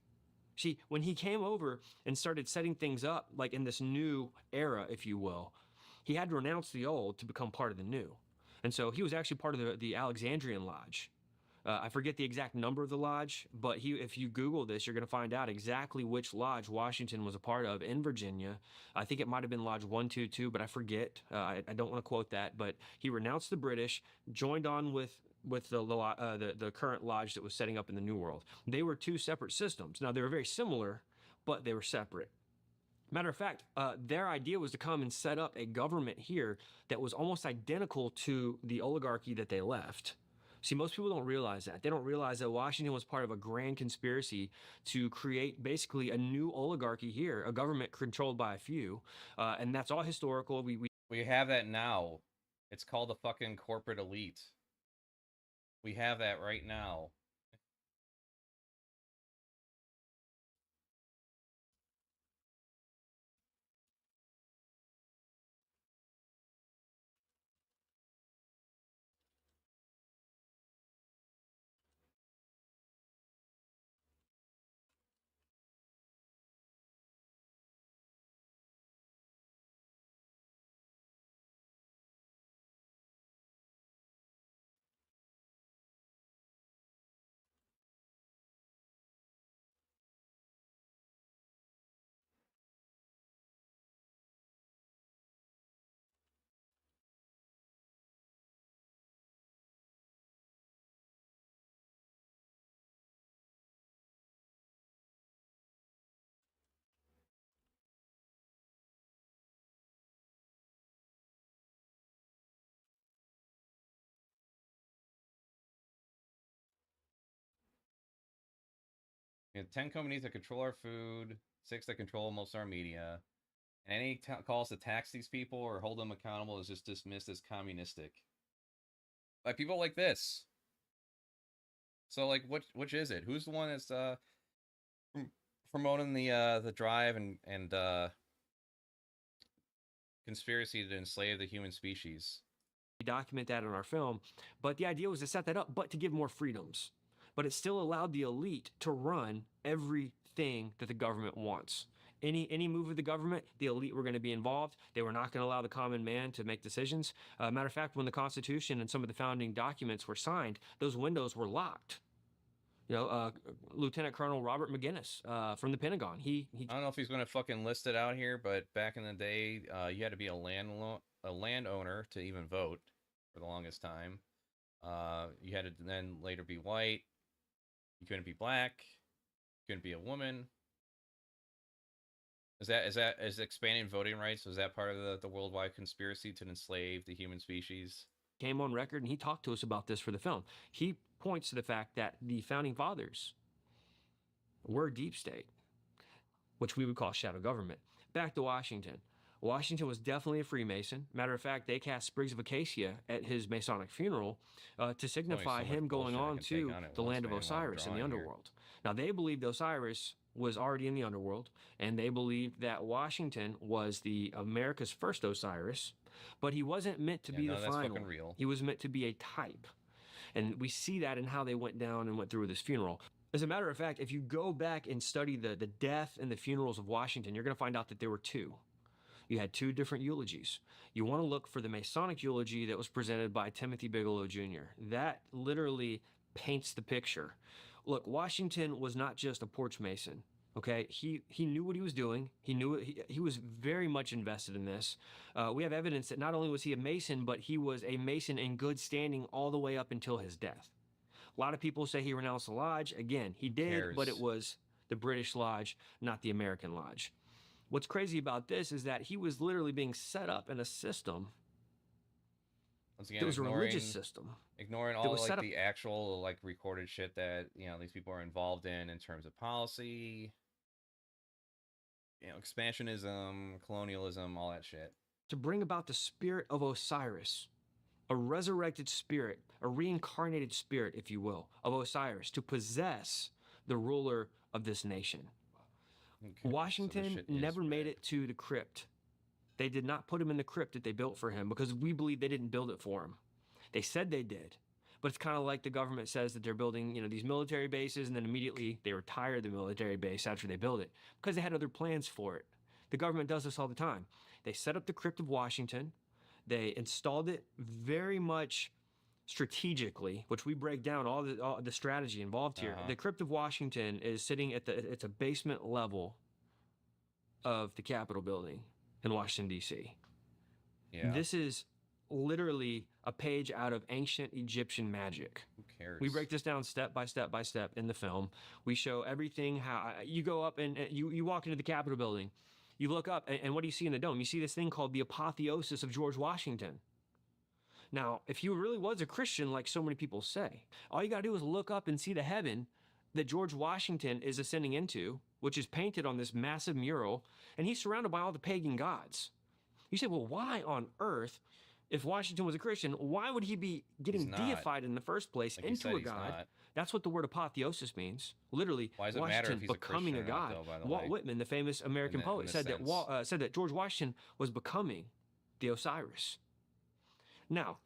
See, when he came over and started setting things up, like in this new era, if you will, he had to renounce the old to become part of the new. And so he was actually part of the Alexandrian Lodge. I forget the exact number of the lodge, but if you Google this, you're going to find out exactly which lodge Washington was a part of in Virginia. I think it might have been Lodge 122, but I forget. I don't want to quote that. But he renounced the British, joined on with the current lodge that was setting up in the New World. They were two separate systems. Now, they were very similar, but they were separate. Matter of fact, their idea was to come and set up a government here that was almost identical to the oligarchy that they left. See, most people don't realize that. They don't realize that Washington was part of a grand conspiracy to create basically a new oligarchy here, a government controlled by a few, and that's all historical. We have that now. It's called the fucking corporate elite. We have that right now. We have 10 companies that control our food, 6 that control most of our media. And any calls to tax these people or hold them accountable is just dismissed as communistic. By people like this. So, like, which is it? Who's the one that's promoting the drive and conspiracy to enslave the human species. We document that in our film, but the idea was to set that up, but to give more freedoms. But it still allowed the elite to run everything that the government wants. Any move of the government, the elite were going to be involved. They were not going to allow the common man to make decisions. Matter of fact, when the Constitution and some of the founding documents were signed, those windows were locked. Lieutenant Colonel Robert McGinnis from the Pentagon. He I don't know if he's going to fucking list it out here, but back in the day, you had to be a landowner to even vote for the longest time. You had to then later be white. You couldn't be black. You couldn't be a woman. Is expanding voting rights? Was that part of the worldwide conspiracy to enslave the human species? Came on record and he talked to us about this for the film. He points to the fact that the founding fathers were deep state, which we would call shadow government. Back to Washington. Washington was definitely a Freemason. Matter of fact, they cast sprigs of acacia at his Masonic funeral to signify him going on to the land of Osiris in the underworld. Now, they believed Osiris was already in the underworld, and they believed that Washington was the America's first Osiris, but he wasn't meant to be the final. Real. He was meant to be a type. And we see that in how they went down and went through with his funeral. As a matter of fact, if you go back and study the death and the funerals of Washington, you're going to find out that there were two. You had two different eulogies. You want to look for the Masonic eulogy that was presented by Timothy Bigelow Jr. That literally paints the picture. Look, Washington was not just a porch mason. Okay, he knew what he was doing. He knew he was very much invested in this. We have evidence that not only was he a Mason, but he was a Mason in good standing all the way up until his death. A lot of people say he renounced the lodge. Again, he did, but it was the British lodge, not the American lodge. What's crazy about this is that he was literally being set up in a system. Once again, it was a religious system. Ignoring all like the actual like recorded shit that these people are involved in terms of policy. Expansionism, colonialism, all that shit. To bring about the spirit of Osiris, a resurrected spirit, a reincarnated spirit, if you will, of Osiris, to possess the ruler of this nation. Okay, Washington never made it to the crypt. They did not put him in the crypt that they built for him because we believe they didn't build it for him. They said they did. But it's kind of like the government says that they're building, these military bases, and then immediately they retire the military base after they build it because they had other plans for it. The government does this all the time. They set up the crypt of Washington. They installed it very much strategically, which we break down all the strategy involved here. The crypt of Washington is sitting at it's a basement level of the Capitol building in Washington, D.C. Yeah. This is literally a page out of ancient Egyptian magic. Who cares? We break this down step by step by step in the film. We show everything, how you go up and you walk into the Capitol building. You look up, and what do you see in the dome? You see this thing called the apotheosis of George Washington. Now, if he really was a Christian, like so many people say, all you got to do is look up and see the heaven that George Washington is ascending into, which is painted on this massive mural, and he's surrounded by all the pagan gods. You say, well, why on earth, if Washington was a Christian, why would he be getting deified in the first place into a god? That's what the word apotheosis means. Literally, Washington becoming a god. Walt Whitman, the famous American poet, said that George Washington was becoming the Osiris. Now,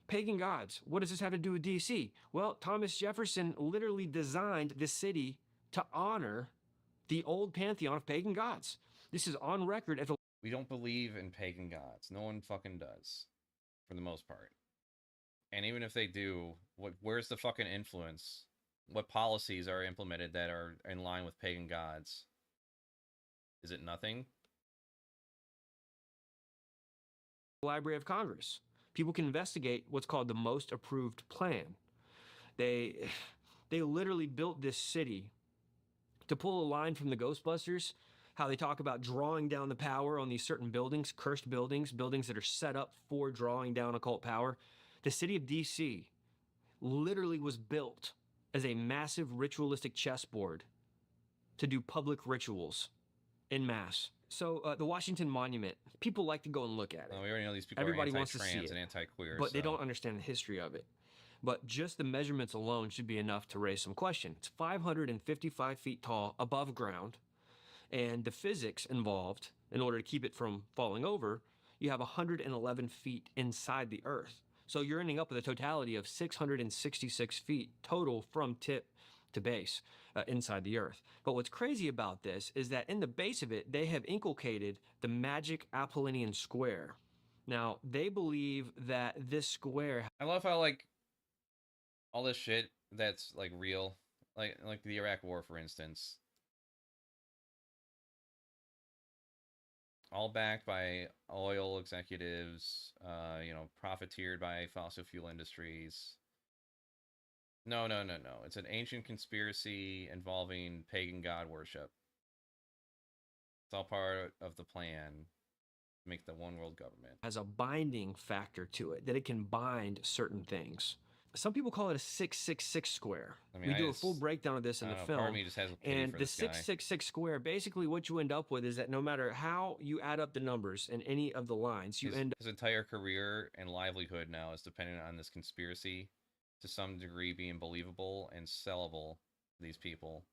pagan gods, what does this have to do with D.C.? Well, Thomas Jefferson literally designed this city to honor the old pantheon of pagan gods. This is on record as a... We don't believe in pagan gods. No one fucking does, for the most part. And even if they do, where's the fucking influence? What policies are implemented that are in line with pagan gods? Is it nothing? Library of Congress. People can investigate what's called the most approved plan. They literally built this city to pull a line from the Ghostbusters, how they talk about drawing down the power on these certain buildings, cursed buildings, buildings that are set up for drawing down occult power. The city of D.C. literally was built as a massive ritualistic chessboard to do public rituals en masse. So the Washington Monument, people like to go and look at it. Well, we already know these people Everybody are wants to see anti-trans it, and anti-queer. but they don't understand the history of it. But just the measurements alone should be enough to raise some question. It's 555 feet tall above ground, and the physics involved in order to keep it from falling over you have 111 feet inside the Earth. So you're ending up with a totality of 666 feet total from tip to base inside the Earth. But what's crazy about this is that in the base of it, they have inculcated the magic Apollonian square. Now, they believe that this square... I love how, like, all this shit that's, like, real, like the Iraq War, for instance, all backed by oil executives, you know, profiteered by fossil fuel industries. No. It's an ancient conspiracy involving pagan god worship. It's all part of the plan to make the one world government. Has a binding factor to it, that it can bind certain things. Some people call it a 666 square. I mean, we do a full breakdown of this in the film. Part of me just has a pity and for the this guy. 666 square, basically what you end up with is that no matter how you add up the numbers in any of the lines, you end up... His entire career and livelihood now is dependent on this conspiracy to some degree being believable and sellable to these people.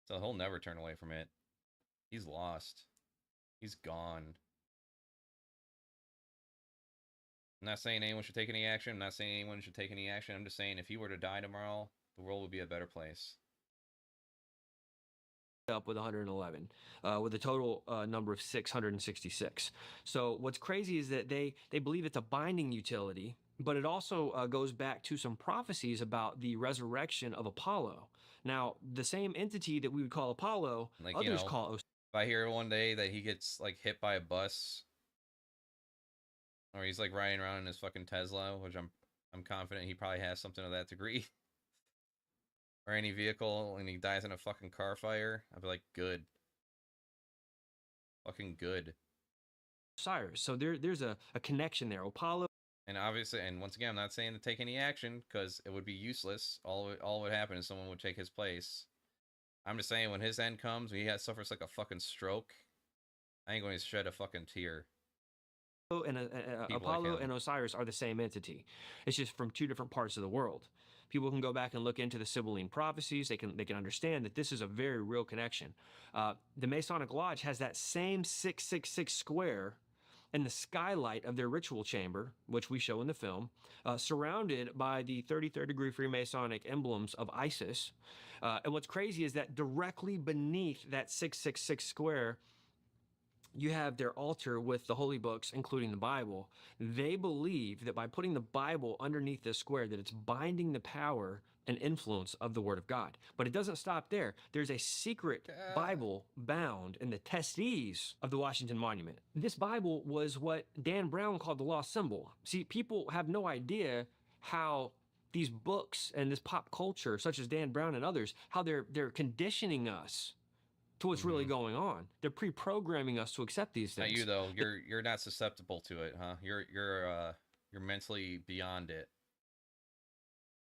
So he'll never turn away from it. He's lost. He's gone. I'm not saying anyone should take any action. I'm not saying anyone should take any action. I'm just saying if he were to die tomorrow, the world would be a better place. Up with 111, with a total number of 666. So what's crazy is that they believe it's a binding utility, but it also goes back to some prophecies about the resurrection of Apollo. Now, the same entity that we would call Apollo, like, others you know, call... If I hear one day that he gets, like, hit by a bus, or he's, like, riding around in his fucking Tesla, which I'm confident he probably has something of that degree, or any vehicle, and he dies in a fucking car fire, I'd be like, good. Fucking good. Cyrus. So there's a connection there. Apollo... And obviously, and once again, I'm not saying to take any action, because it would be useless. All would happen is someone would take his place. I'm just saying, when his end comes, when he suffers like a fucking stroke, I ain't going to shed a fucking tear. And Apollo and Osiris are the same entity. It's just from two different parts of the world. People can go back and look into the Sibylline prophecies. They can understand that this is a very real connection. The Masonic Lodge has that same 666 square in the skylight of their ritual chamber, which we show in the film, surrounded by the 33rd degree Freemasonic emblems of ISIS. And what's crazy is that directly beneath that 666 square, you have their altar with the holy books, including the Bible. They believe that by putting the Bible underneath this square, that it's binding the power and influence of the Word of God. But it doesn't stop there. There's a secret Bible bound in the testes of the Washington Monument. This Bible was what Dan Brown called the lost symbol. See, people have no idea how these books and this pop culture, such as Dan Brown and others, how they're conditioning us to what's really going on. They're pre-programming us to accept these things. Not you though. You're not susceptible to it, huh? You're mentally beyond it.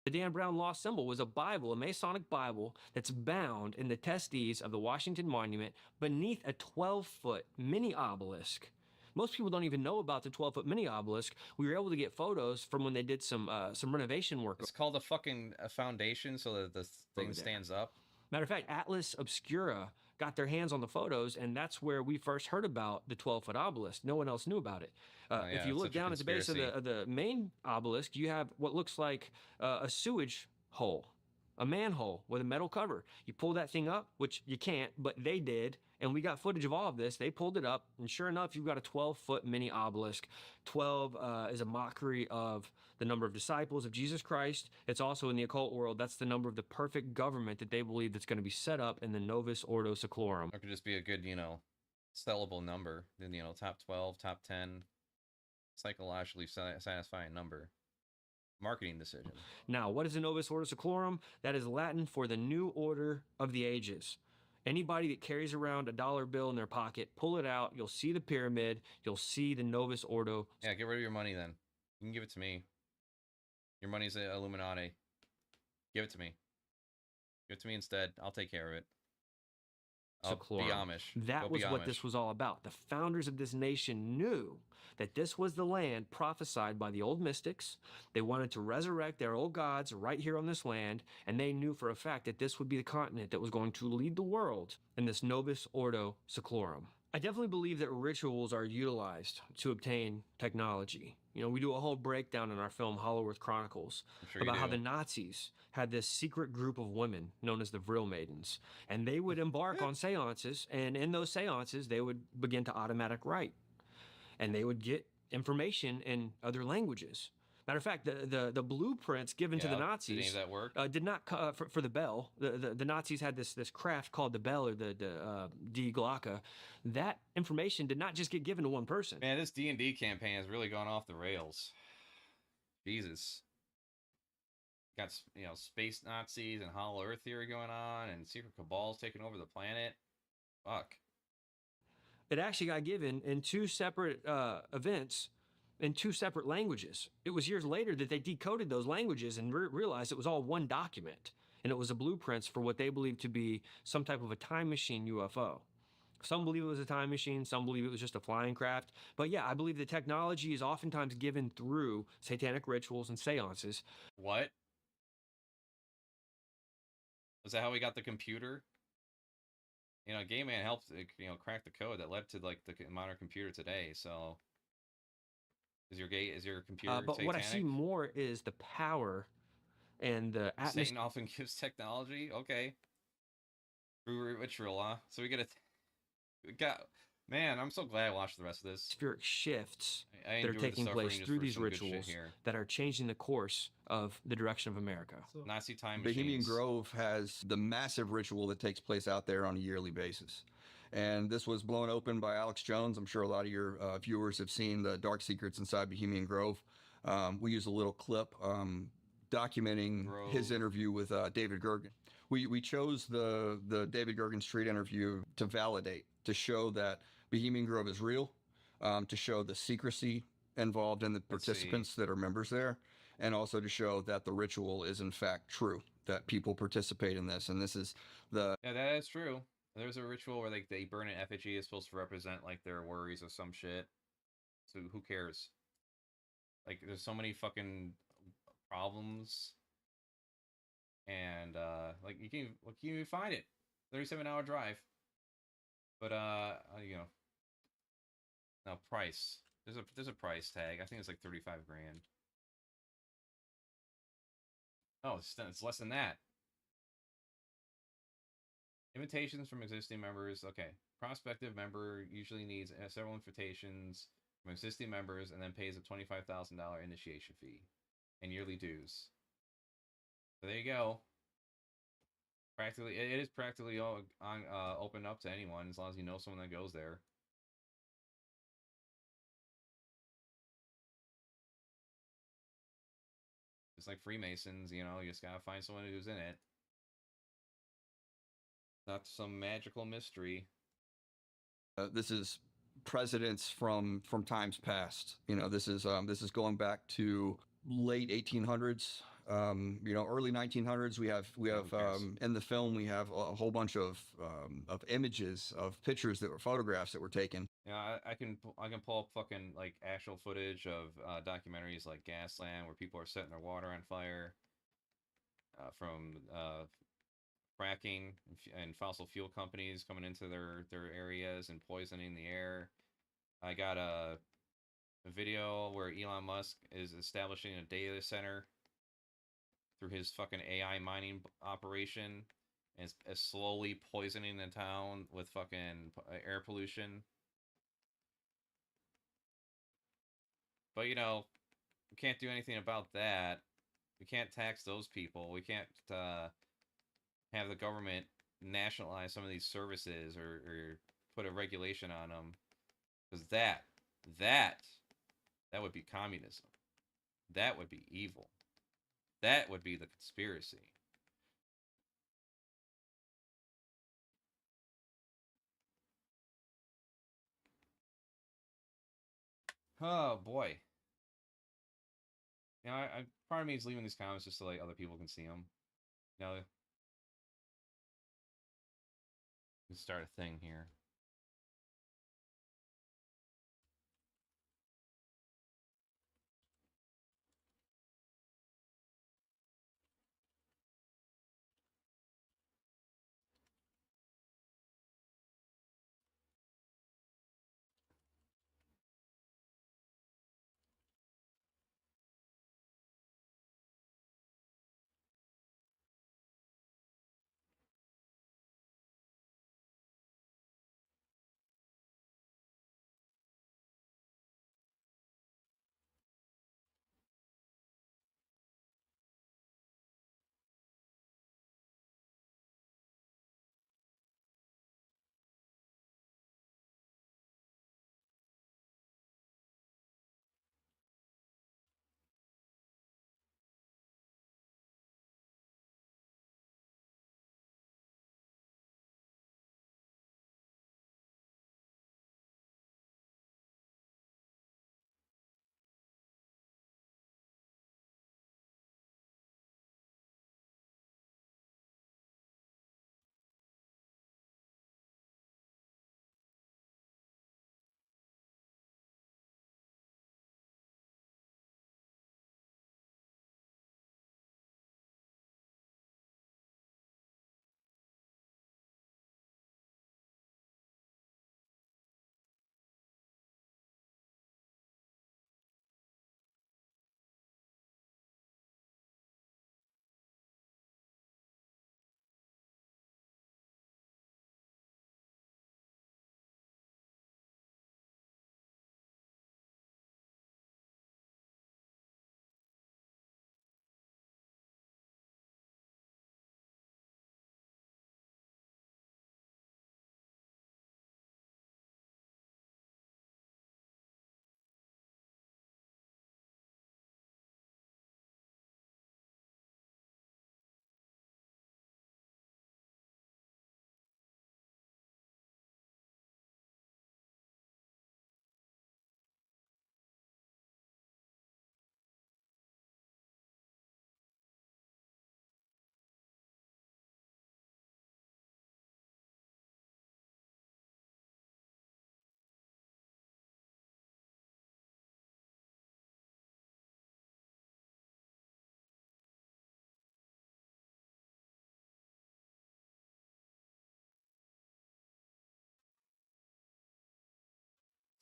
The Dan Brown lost symbol was a Bible, a Masonic Bible, that's bound in the testes of the Washington Monument beneath a 12-foot mini obelisk. Most people don't even know about the 12-foot mini obelisk. We were able to get photos from when they did some renovation work. It's called a foundation so that the thing stands up. Matter of fact, Atlas Obscura got their hands on the photos, and that's where we first heard about the 12-foot obelisk. No one else knew about it. If you look down at the base of the main obelisk, you have what looks like a sewage hole, a manhole with a metal cover. You pull that thing up, which you can't, but they did, and we got footage of all of this. They pulled it up, and sure enough, you've got a 12-foot mini obelisk. 12 is a mockery of the number of disciples of Jesus Christ. It's also in the occult world. That's the number of the perfect government that they believe that's going to be set up in the Novus Ordo Seclorum. It could just be a good, sellable number. Then, top 12, top 10, psychologically satisfying number. Marketing decision. Now, what is the Novus Ordo Seclorum? That is Latin for the new order of the ages. Anybody that carries around a dollar bill in their pocket, pull it out, you'll see the pyramid, you'll see the Novus Ordo. Yeah, get rid of your money then. You can give it to me. Your money's the Illuminati. Give it to me. Give it to me instead. I'll take care of it. I'll be Amish. That was what this was all about. The founders of this nation knew that this was the land prophesied by the old mystics. They wanted to resurrect their old gods right here on this land, and they knew for a fact that this would be the continent that was going to lead the world in this Novus Ordo Seclorum. I definitely believe that rituals are utilized to obtain technology. You know, we do a whole breakdown in our film Hollow Earth Chronicles I'm sure you about how do. the Nazis had this secret group of women known as the Vril Maidens, and they would embark on seances, and in those seances, they would begin to automatic write, and they would get information in other languages. Matter of fact, the blueprints given to the Yeah. Did any Nazis of that work? did not for the bell. The Nazis had this craft called the bell, or the Die Glocke. That information did not just get given to one person. Man, this D&D campaign has really gone off the rails. Jesus. Got, you know, space Nazis and Hollow Earth theory going on, and secret cabals taking over the planet. Fuck. It actually got given in two separate events in two separate languages. It was years later that they decoded those languages and realized it was all one document, and it was the blueprints for what they believed to be some type of a time machine UFO. Some believe it was a time machine, some believe it was just a flying craft. But yeah, I believe the technology is oftentimes given through satanic rituals and seances. What? Was that how we got the computer? You know, Gay Man helped, you know, crack the code that led to like the modern computer today. So, is your computer But satanic? what I see more is the power and the atmosphere. Satan often gives technology. Okay. Through ritual, huh? So we got. Man, I'm so glad I watched the rest of this. Atmospheric shifts I that are endured the taking suffering place just through for these some good shit rituals here. that are changing the course of the direction of America. Nazi time Bohemian machines. Grove has the massive ritual that takes place out there on a yearly basis. And this was blown open by Alex Jones. I'm sure a lot of your viewers have seen the dark secrets inside Bohemian Grove. We use a little clip documenting his interview with David Gergen. We chose the David Gergen Street interview to validate, to show that Bohemian Grove is real, to show the secrecy involved in the participants that are members there, and also to show that the ritual is in fact true, that people participate in this. And this is the... Yeah, that is true. There's a ritual where like they burn an effigy is supposed to represent like their worries or some shit. So who cares? Like there's so many fucking problems, and like you can't even find it. 37-hour drive. But you know, now price. There's a price tag. I think it's like 35 grand. Oh, it's less than that. Invitations from existing members. Okay. Prospective member usually needs several invitations from existing members and then pays a $25,000 initiation fee and yearly dues. So there you go. Practically, it is practically all open up to anyone as long as you know someone that goes there. It's like Freemasons, you know, you just gotta find someone who's in it. Not some magical mystery. This is presidents from times past. You know, this is going back to late 1800s. You know, early 1900s. We have in the film we have a whole bunch of images, of pictures that were photographs that were taken. Yeah, I can pull up fucking like actual footage of documentaries like Gasland where people are setting their water on fire from fracking and fossil fuel companies coming into their areas and poisoning the air. I got a video where Elon Musk is establishing a data center through his fucking AI mining operation and is slowly poisoning the town with fucking air pollution. But, you know, we can't do anything about that. We can't tax those people. We can't have the government nationalize some of these services or put a regulation on them. Because that would be communism. That would be evil. That would be the conspiracy. Oh boy. You know, part of me is leaving these comments just so like other people can see them. You know, let's start a thing here.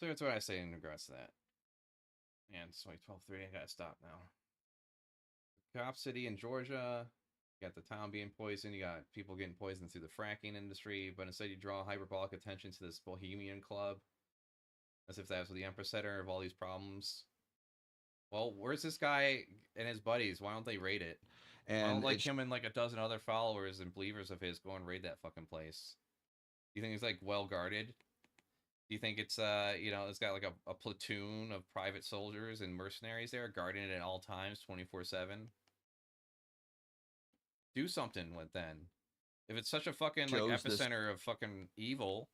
So that's what I say in regards to that. And it's like 12:30. I gotta stop now. Cop City in Georgia. You got the town being poisoned. You got people getting poisoned through the fracking industry. But instead, you draw hyperbolic attention to this Bohemian Club, as if that was the epicenter of all these problems. Well, where's this guy and his buddies? Why don't they raid it? And why don't like him and like a dozen other followers and believers of his go and raid that fucking place? Do you think it's like well guarded? Do you think it's you know, it's got like a platoon of private soldiers and mercenaries there guarding it at all times, 24/7? Do something with then. If it's such a fucking like epicenter of fucking evil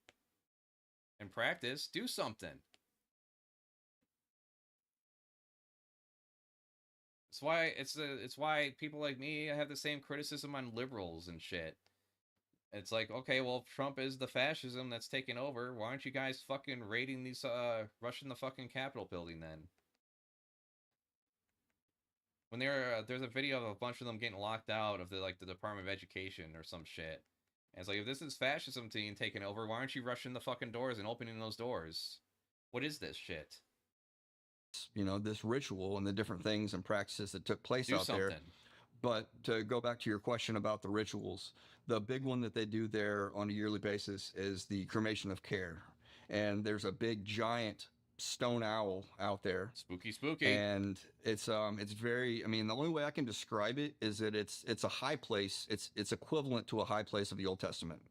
and practice, do something. It's why people like me have the same criticism on liberals and shit. It's like, okay, well, if Trump is the fascism that's taking over, why aren't you guys fucking raiding these rushing the fucking Capitol building then? When there's a video of a bunch of them getting locked out of the Department of Education or some shit. And it's like, if this is fascism being taken over, why aren't you rushing the fucking doors and opening those doors? What is this shit? You know, this ritual and the different things and practices that took place out there. But to go back to your question about the rituals, the big one that they do there on a yearly basis is the cremation of care. And there's a big giant stone owl out there. Spooky, spooky. And it's very, I mean, the only way I can describe it is that it's a high place. It's equivalent to a high place of the Old Testament.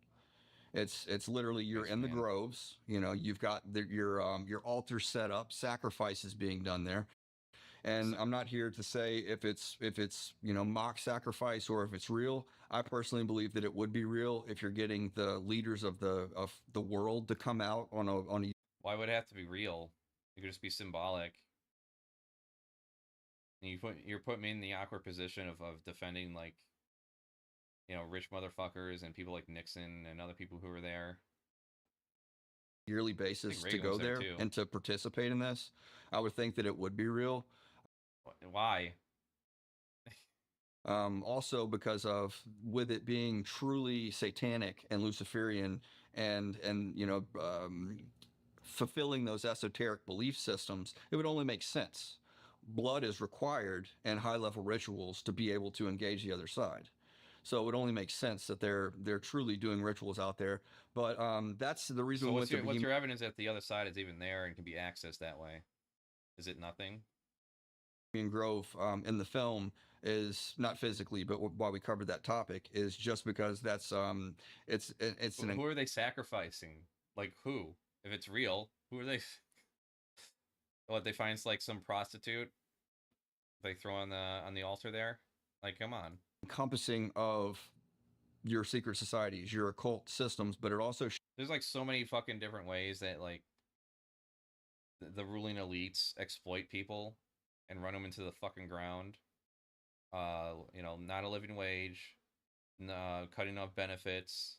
It's literally you're in the groves, you know, you've got your altar set up, sacrifices being done there. And I'm not here to say if it's you know, mock sacrifice or if it's real. I personally believe that it would be real if you're getting the leaders of the world to come out on a Why would it have to be real? It could just be symbolic. And you're putting me in the awkward position of defending, like, you know, rich motherfuckers and people like Nixon and other people who were there. Yearly basis to go there and to participate in this. I would think that it would be real. Why? Also because of, with it being truly satanic and Luciferian and you know, fulfilling those esoteric belief systems, it would only make sense. Blood is required and high-level rituals to be able to engage the other side. So it would only make sense that they're truly doing rituals out there. But that's the reason. So what's your evidence that the other side is even there and can be accessed that way? Is it nothing? Grove in the film is not physically, but why we covered that topic is just because that's it's who are they sacrificing? Like who? If it's real, who are they? What, they find like some prostitute they throw on the altar there? Like, come on. Encompassing of your secret societies, your occult systems, but it also there's like so many fucking different ways that like the ruling elites exploit people and run them into the fucking ground. You know, not a living wage, cutting off benefits.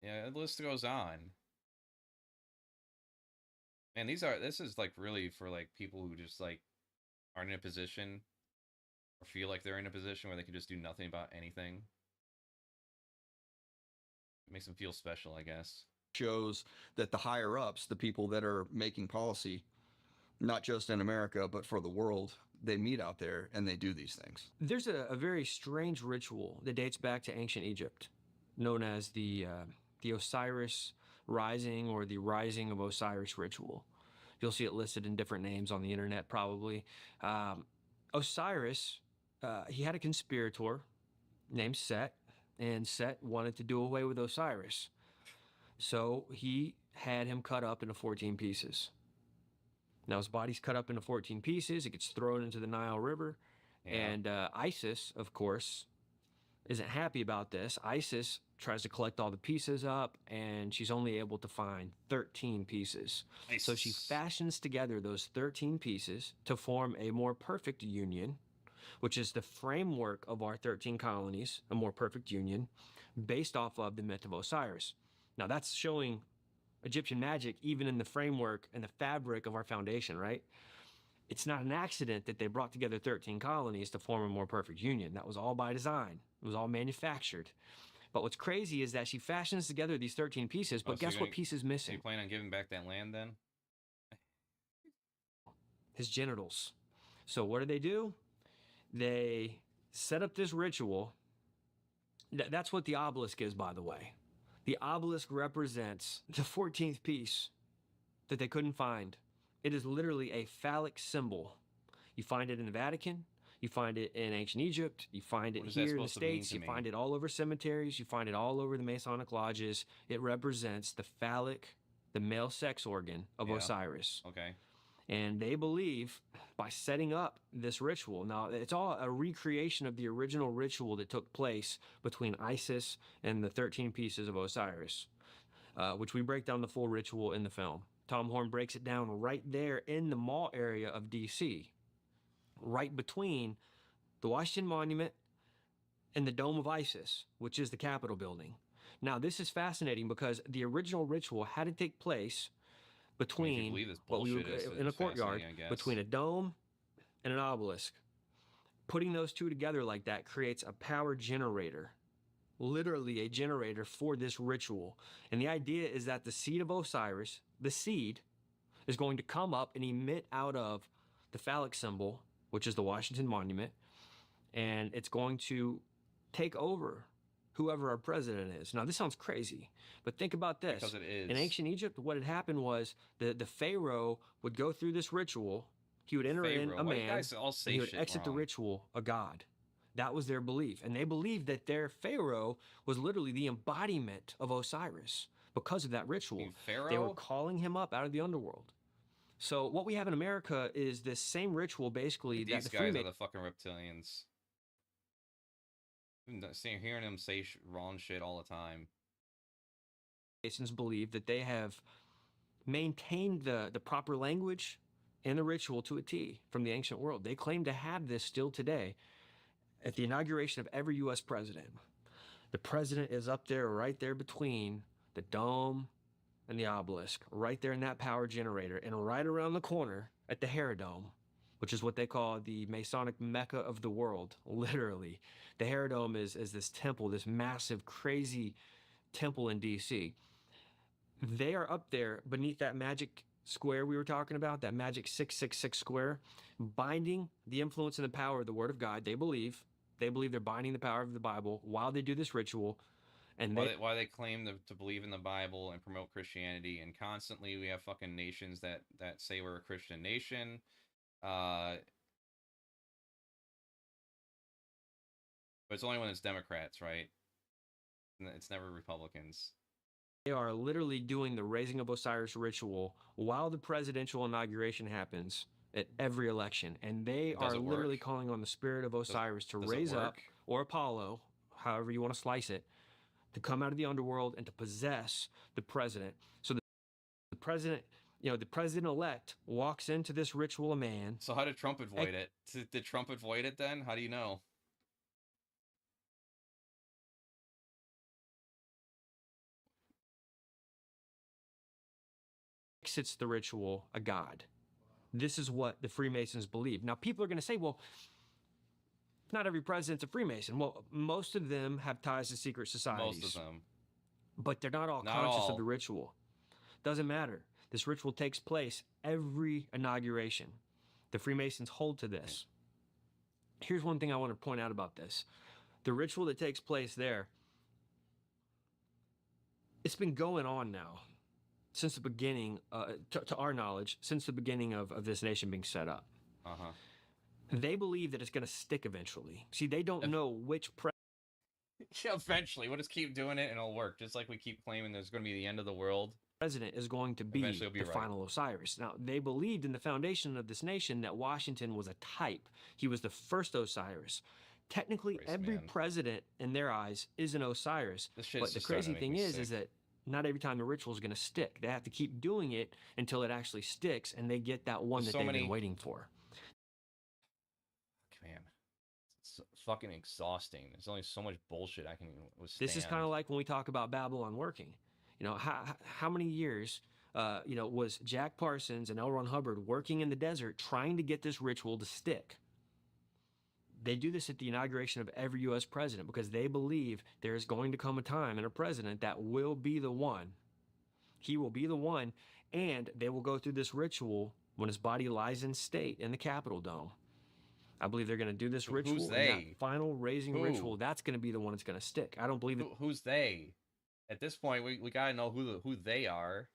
Yeah, the list goes on. And this is like really for like people who just like aren't in a position or feel like they're in a position where they can just do nothing about anything. It makes them feel special, I guess. Shows that the higher ups, the people that are making policy, not just in America, but for the world, they meet out there and they do these things. There's a very strange ritual that dates back to ancient Egypt, known as the Osiris Rising or the Rising of Osiris ritual. You'll see it listed in different names on the internet, probably. Osiris, he had a conspirator named Set, and Set wanted to do away with Osiris. So he had him cut up into 14 pieces. Now his body's cut up into 14 pieces. It gets thrown into the Nile River. Yeah. And Isis, of course, isn't happy about this. Isis tries to collect all the pieces up, and she's only able to find 13 pieces. Nice. So she fashions together those 13 pieces to form a more perfect union, which is the framework of our 13 colonies, a more perfect union, based off of the myth of Osiris. Now that's showing Egyptian magic even in the framework and the fabric of our foundation, right? It's not an accident that they brought together 13 colonies to form a more perfect union. That was all by design. It was all manufactured. But what's crazy is that she fashions together these 13 pieces, but guess what piece is So missing? you plan on giving back that land then? His genitals. So what do? They set up this ritual. That's what the obelisk is, by the way. The obelisk represents the 14th piece that they couldn't find. It is literally a phallic symbol. You find it in the Vatican. You find it in ancient Egypt. You find it here in the States. You find it all over cemeteries. You find it all over the Masonic lodges. It represents the phallic, the male sex organ of Osiris. Okay. And they believe by setting up this ritual, now it's all a recreation of the original ritual that took place between Isis and the 13 pieces of Osiris, which we break down the full ritual in the film. Tom Horn breaks it down right there in the mall area of DC, right between the Washington Monument and the Dome of Isis, which is the Capitol building. Now, this is fascinating because the original ritual had to take place between in a courtyard, between a dome and an obelisk. Putting those two together like that creates a power generator, literally a generator for this ritual. And the idea is that the seed of Osiris, the seed, is going to come up and emit out of the phallic symbol, which is the Washington Monument, and it's going to take over whoever our president is. Now, this sounds crazy, but think about this. Because it is. In ancient Egypt, what had happened was the pharaoh would go through this ritual. He would enter in a man, and he would exit the ritual a god. That was their belief. And they believed that their pharaoh was literally the embodiment of Osiris because of that ritual. They were calling him up out of the underworld. So what we have in America is this same ritual, basically. These guys are the fucking reptilians. Hearing them say wrong shit all the time. Masons believe that they have maintained the proper language and the ritual to a T from the ancient world. They claim to have this still today at the inauguration of every U.S. president. The president is up there, right there between the dome and the obelisk, right there in that power generator, and right around the corner at the Herodome, which is what they call the Masonic Mecca of the world, literally. The Herodome is this temple, this massive, crazy temple in D.C. They are up there beneath that magic square we were talking about, that magic 666 square, binding the influence and the power of the Word of God. They believe they're binding the power of the Bible while they do this ritual. And why they claim to believe in the Bible and promote Christianity, and constantly we have fucking nations that say we're a Christian nation. But it's only when it's Democrats, right? It's never Republicans. They are literally doing the raising of Osiris ritual while the presidential inauguration happens at every election. And they are literally calling on the spirit of Osiris to raise up, or Apollo, however you want to slice it, to come out of the underworld and to possess the president. So the president, the president-elect walks into this ritual of man. So how did Trump avoid it? Did Trump avoid it then? How do you know? Exits the ritual a god. This is what the Freemasons believe. Now, people are going to say, well, not every president's a Freemason. Well, most of them have ties to secret societies. Most of them. But they're not all conscious of the ritual. Doesn't matter. This ritual takes place every inauguration. The Freemasons hold to this. Here's one thing I want to point out about this. The ritual that takes place there, it's been going on now since the beginning, to our knowledge, since the beginning of this nation being set up. Uh-huh. They believe that it's going to stick eventually. See, they don't know which eventually, we'll just keep doing it and it'll work. Just like we keep claiming there's going to be the end of the world. President is going to be the final Osiris. Now, they believed in the foundation of this nation that Washington was a type. He was the first Osiris. Technically, every president in their eyes is an Osiris. But the crazy thing is that not every time the ritual is going to stick. They have to keep doing it until it actually sticks, and they get that one that they've been waiting for. Man, it's fucking exhausting. There's only so much bullshit I can withstand. This is kind of like when we talk about Babylon working. How many years, was Jack Parsons and L. Ron Hubbard working in the desert trying to get this ritual to stick? They do this at the inauguration of every U.S. president because they believe there is going to come a time in a president that will be the one. He will be the one, and they will go through this ritual when his body lies in state in the Capitol Dome. I believe they're going to do this ritual. Who's they? And that final raising ritual, that's going to be the one that's going to stick. I don't believe it. Who's they? At this point, we got to know who they are.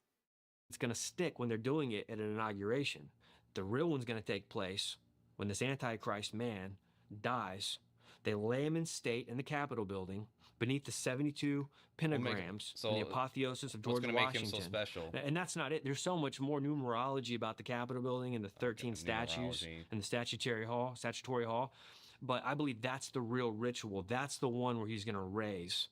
It's going to stick when they're doing it at an inauguration. The real one's going to take place when this Antichrist man dies. They lay him in state in the Capitol building beneath the 72 pentagrams and the apotheosis of George Washington. What's going to make him so special? And that's not it. There's so much more numerology about the Capitol building and the 13 statues and the statutory hall. But I believe that's the real ritual. That's the one where he's going to raise,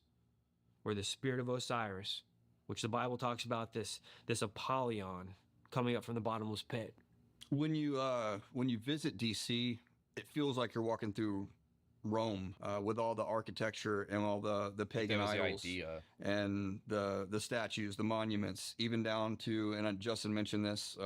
where the spirit of Osiris, which the Bible talks about this Apollyon coming up from the bottomless pit. When you visit DC, it feels like you're walking through Rome with all the architecture and all the pagan idols and the statues, the monuments, even down to, and Justin mentioned this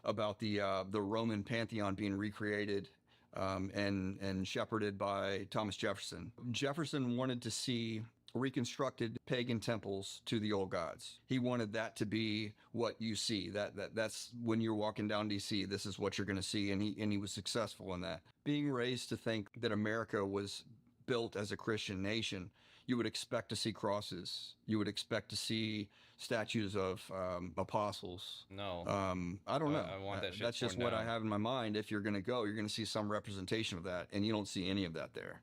about the Roman Pantheon being recreated and shepherded by Thomas Jefferson. Jefferson wanted to see reconstructed pagan temples to the old gods. He wanted that to be what you see. That's when you're walking down DC, this is what you're going to see, and he was successful in that. Being raised to think that America was built as a Christian nation, you would expect to see crosses. You would expect to see statues of apostles. No. I don't know. I want that shit That's just what I have in my mind. If you're going to go, you're going to see some representation of that, and you don't see any of that there.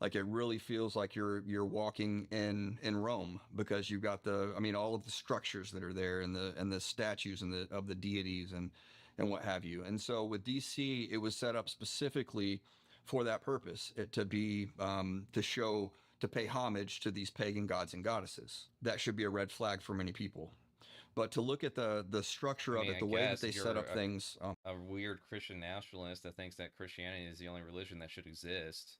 Like, it really feels like you're walking in Rome, because you've got all of the structures that are there and the statues and of the deities and what have you. And so with DC, it was set up specifically for that purpose, to pay homage to these pagan gods and goddesses. That should be a red flag for many people. But to look at the structure of it, the way that they set up things. A weird Christian nationalist that thinks that Christianity is the only religion that should exist.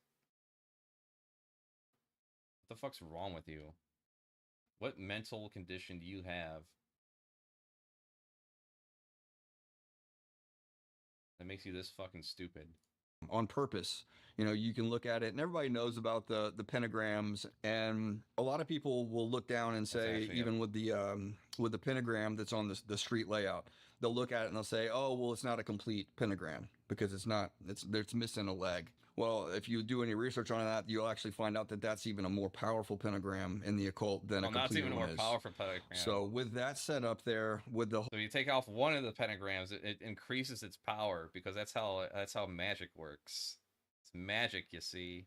What the fuck's wrong with you? What mental condition do you have that makes you this fucking stupid? On purpose. You can look at it, and everybody knows about the pentagrams, and a lot of people will look down and say, even with the pentagram that's on the street layout, they'll look at it and they'll say, oh, well, it's not a complete pentagram because it's missing a leg. Well, if you do any research on that, you'll actually find out that that's even a more powerful pentagram in the occult than a complete one is. That's even a more powerful pentagram. So with that set up there, so you take off one of the pentagrams, it increases its power, because that's how magic works. It's magic, you see.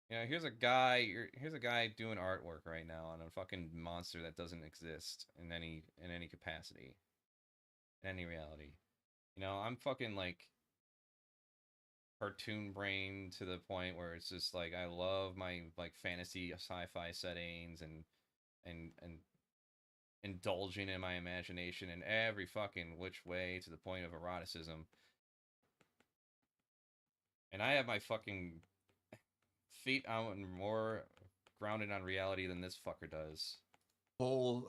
Here's a guy doing artwork right now on a fucking monster that doesn't exist in any capacity, in any reality. I'm fucking like cartoon brain to the point where it's just like, I love my like fantasy sci-fi settings and indulging in my imagination in every fucking which way to the point of eroticism. And I have my fucking feet out and more grounded on reality than this fucker does. Whole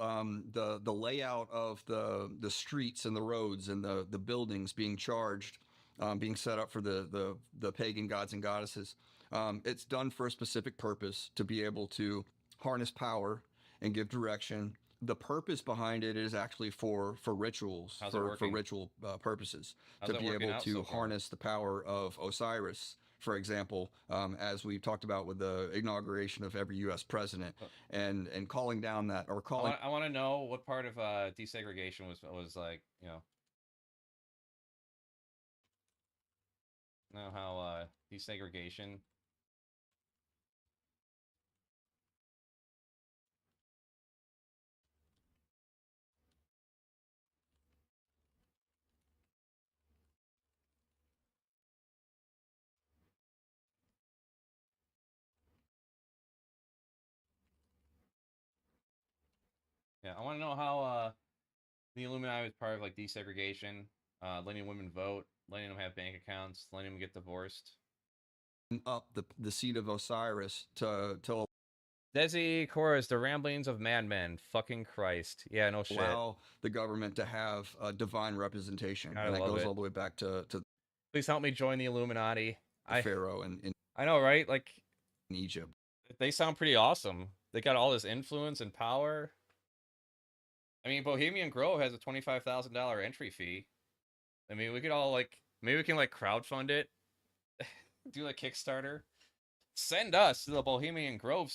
the layout of the streets and the roads and the buildings being charged, being set up for the pagan gods and goddesses, it's done for a specific purpose, to be able to harness power and give direction. The purpose behind it is actually for rituals, for ritual purposes, to be able to harness the power of Osiris, for example, as we talked about with the inauguration of every U.S. president, and calling down that, or calling. I want to know what part of desegregation was like, how desegregation. Yeah, I want to know how the Illuminati was part of like desegregation, letting women vote, letting them have bank accounts, letting them get divorced. Up the seat of Osiris to Desi Chorus, the ramblings of madmen. Fucking Christ. Yeah, no shit. Allow the government to have a divine representation. And that goes all the way back to Please help me join the Illuminati. Pharaoh in I know, right? Like, Egypt. they sound pretty awesome. They got all this influence and power. I mean, Bohemian Grove has a $25,000 entry fee. I mean, we could all like, maybe we can like crowdfund it, do like Kickstarter. Send us to the Bohemian Grove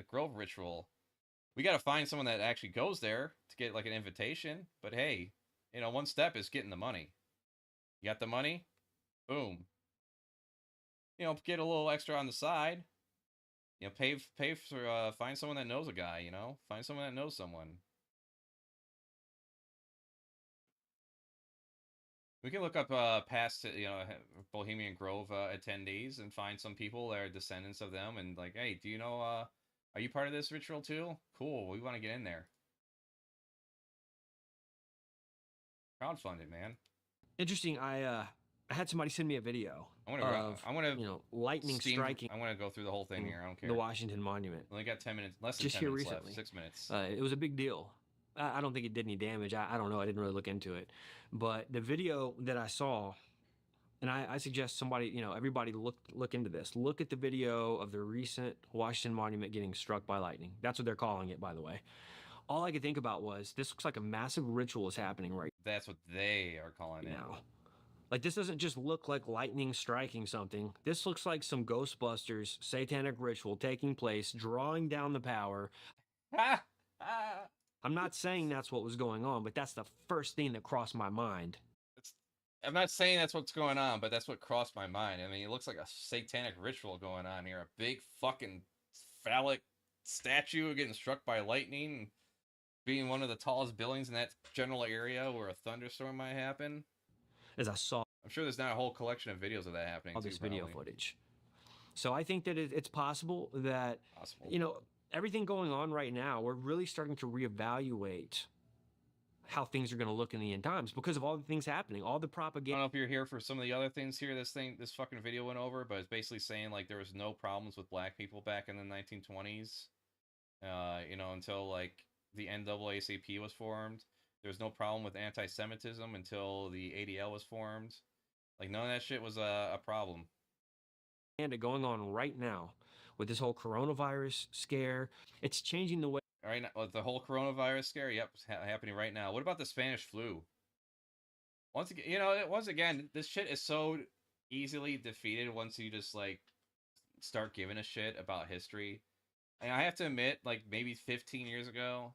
Grove ritual. We got to find someone that actually goes there to get like an invitation. But hey, you know, one step is getting the money. You got the money? Boom. You know, get a little extra on the side. You know, pay for find someone that knows a guy. You know, find someone that knows someone. We can look up past, you know, Bohemian Grove attendees and find some people that are descendants of them and like, hey, do you know, are you part of this ritual too? Cool, we want to get in there. Crowdfund it, man. Interesting. I had somebody send me a video I want to, you know, lightning striking. I want to go through the whole thing here. I don't care. The Washington Monument. We only got 10 minutes, less than Just 10 here minutes recently. left. 6 minutes. It was a big deal. I don't think it did any damage. I don't know. I didn't really look into it. But the video that I saw, and I suggest somebody, you know, everybody look into this. Look at the video of the recent Washington Monument getting struck by lightning. That's what they're calling it, by the way. All I could think about was, this looks like a massive ritual is happening right That's what they are calling it. now. Like, this doesn't just look like lightning striking something. This looks like some Ghostbusters satanic ritual taking place, drawing down the power. I'm not saying that's what was going on, but that's the first thing that crossed my mind. I'm not saying that's what's going on, but that's what crossed my mind. I mean, it looks like a satanic ritual going on here. A big fucking phallic statue getting struck by lightning, being one of the tallest buildings in that general area where a thunderstorm might happen. As I saw, I'm sure there's not a whole collection of videos of that happening. All this video footage. So I think that it's possible that, you know, everything going on right now, we're really starting to reevaluate how things are going to look in the end times because of all the things happening, all the propaganda. I don't know if you're here for some of the other things here this fucking video went over, but it's basically saying like there was no problems with black people back in the 1920s, you know, until like the NAACP was formed. There was no problem with anti-Semitism until the ADL was formed. Like, none of that shit was a problem. And going on right now with this whole coronavirus scare, it's changing the way. All right, now, the whole coronavirus scare, yep, it's happening right now. What about the Spanish flu? Once again, you know, this shit is so easily defeated once you just like start giving a shit about history. And I have to admit, like maybe 15 years ago,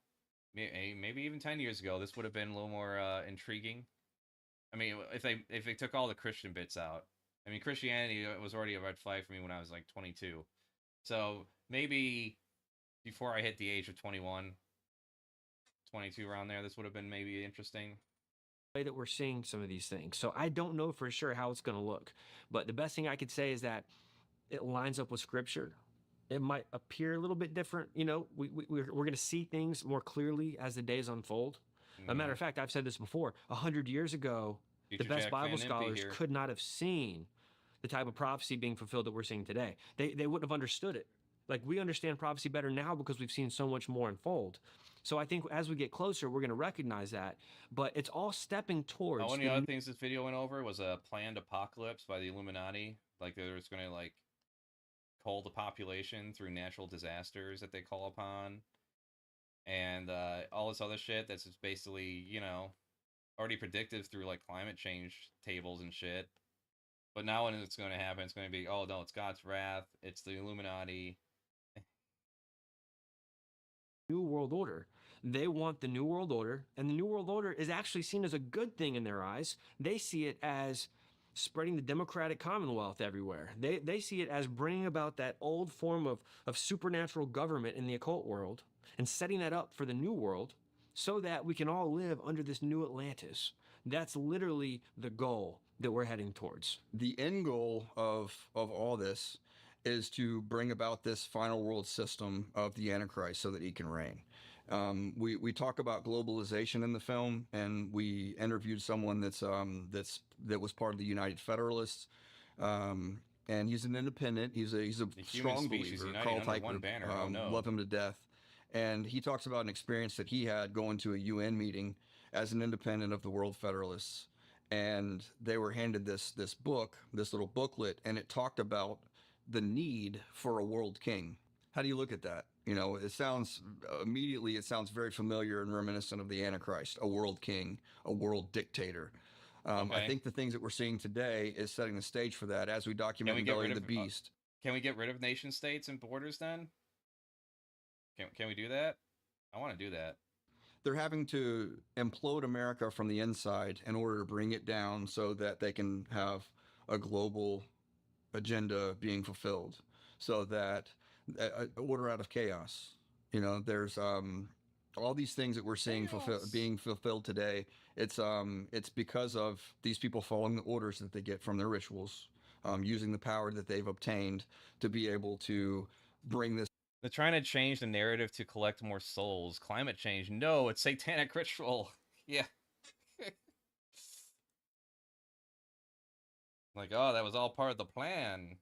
maybe even 10 years ago, this would have been a little more intriguing. I mean, if they took all the Christian bits out. I mean, Christianity was already a red flag for me when I was like 22. So maybe before I hit the age of 21, 22 around there, this would have been maybe interesting. Way that we're seeing some of these things. So I don't know for sure how it's going to look. But the best thing I could say is that it lines up with Scripture. It might appear a little bit different. You know, we're going to see things more clearly as the days unfold. A matter of fact, I've said this before. 100 years ago, the best Bible scholars could not have seen the type of prophecy being fulfilled that we're seeing today. They wouldn't have understood it. Like, we understand prophecy better now because we've seen so much more unfold. So I think as we get closer, we're going to recognize that. But it's all stepping towards. One of the other things this video went over was a planned apocalypse by the Illuminati. Like, there was going to, like, cull the population through natural disasters that they call upon. And all this other shit that's just basically, you know, already predicted through, like, climate change tables and shit. But now when it's going to happen, it's going to be, oh, no, it's God's wrath. It's the Illuminati. New World Order. They want the New World Order, and the New World Order is actually seen as a good thing in their eyes. They see it as spreading the democratic commonwealth everywhere. They see it as bringing about that old form of supernatural government in the occult world and setting that up for the New World so that we can all live under this new Atlantis. That's literally the goal that we're heading towards. The end goal of all this is to bring about this final world system of the Antichrist so that he can reign. We talk about globalization in the film, and we interviewed someone that was part of the United Federalists, and he's an independent. He's a strong believer. Carl Teichmann, love him to death, and he talks about an experience that he had going to a UN meeting as an independent of the World Federalists. and they were handed this book, this little booklet, and it talked about the need for a world king. How do you look at that? You know, it sounds immediately, it sounds very familiar and reminiscent of the Antichrist, a world king, a world dictator. I Okay. think the things that we're seeing today is setting the stage for that as we document in Belly of the Beast. Can we get rid of nation states and borders then? Can we do that? I want to do that. They're having to implode America from the inside in order to bring it down so that they can have a global agenda being fulfilled, so that order out of chaos. You know, there's all these things that we're seeing being fulfilled today. It's because of these people following the orders that they get from their rituals, using the power that they've obtained to be able to bring this. They're trying to change the narrative to collect more souls. Climate change, no, it's satanic ritual. Yeah. Like, oh, that was all part of the plan.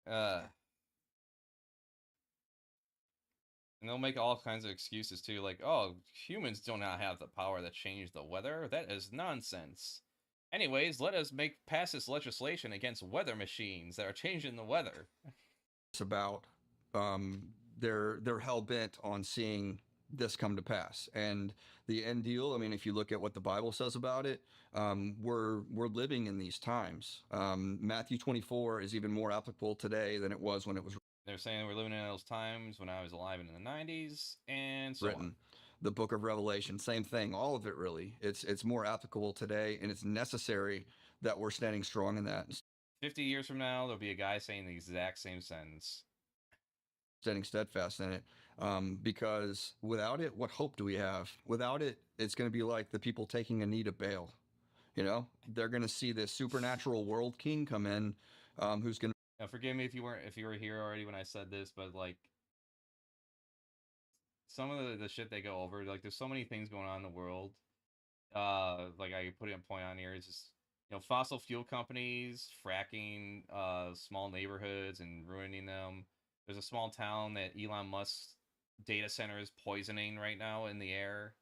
And they'll make all kinds of excuses too, like, oh, humans do not have the power to change the weather. That is nonsense. Anyways, let us pass this legislation against weather machines that are changing the weather. It's about they're hell bent on seeing this come to pass, and the end deal. I mean, if you look at what the Bible says about it, we're living in these times. Matthew 24 is even more applicable today than it was when it was. They're saying we're living in those times when I was alive in the 90s, and so written. On. The book of Revelation, same thing. All of it really. It's more applicable today, and it's necessary that we're standing strong in that. 50 years from now, there'll be a guy saying the exact same sentence. Standing steadfast in it, because without it, what hope do we have? Without it, it's going to be like the people taking a knee to Baal. You know, they're going to see this supernatural world king come in, who's going to. Now, forgive me if you were here already when I said this, but like some of the shit they go over, like there's so many things going on in the world. Like I put a point on here, is just, you know, fossil fuel companies fracking small neighborhoods and ruining them. There's a small town that Elon Musk's data center is poisoning right now in the air.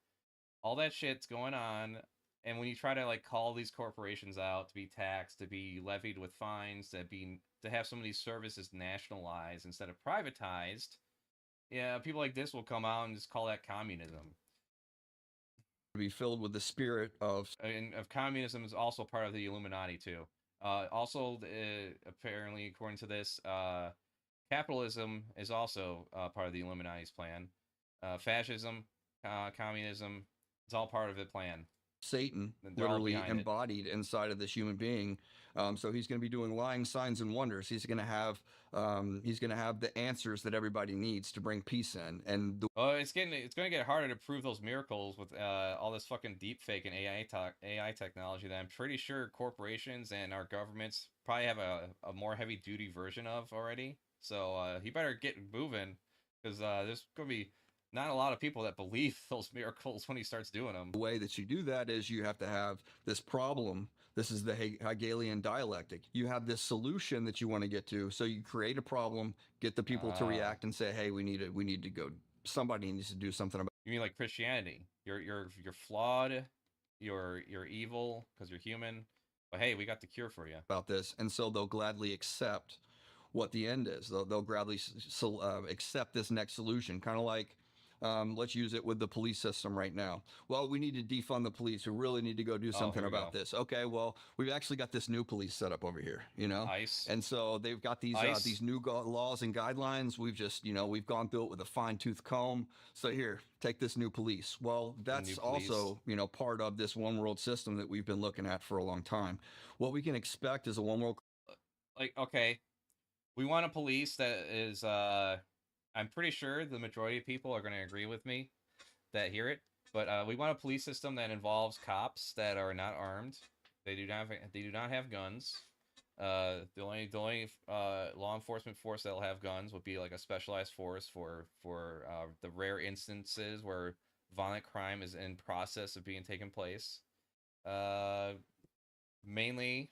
All that shit's going on, and when you try to like call these corporations out to be taxed, to be levied with fines, to have some of these services nationalized instead of privatized, yeah, people like this will come out and just call that communism. Be filled with the spirit of communism is also part of the Illuminati too. Also, apparently, according to this, capitalism is also part of the Illuminati's plan. Fascism, communism, it's all part of the plan. Satan, literally embodied inside of this human being. So he's going to be doing lying signs and wonders. He's going to have the answers that everybody needs to bring peace in. And it's going to get harder to prove those miracles with all this fucking deep fake and AI technology that I'm pretty sure corporations and our governments probably have a more heavy duty version of already. So he better get moving, because there's going to be not a lot of people that believe those miracles when he starts doing them. The way that you do that is you have to have this problem. This is the Hegelian dialectic. You have this solution that you want to get to. So you create a problem, get the people to react and say, hey, we need to go. Somebody needs to do something about it. You mean like Christianity? You're flawed, you're evil because you're human, but hey, we got the cure for you. About this. And so they'll gladly accept what the end is. They'll gladly accept this next solution, kind of like, let's use it with the police system right now. Well, we need to defund the police. We really need to go do something about this. Okay, well, we've actually got this new police set up over here, you know? ICE. And so they've got these new laws and guidelines. We've just, we've gone through it with a fine-tooth comb. So here, take this new police. Well, that's also, part of this one world system that we've been looking at for a long time. What we can expect is a one world. Like, okay, we want a police that is, I'm pretty sure the majority of people are going to agree with me that hear it, but we want a police system that involves cops that are not armed. They do not have guns. The only law enforcement force that'll have guns would be like a specialized force for the rare instances where violent crime is in process of being taken place. Mainly,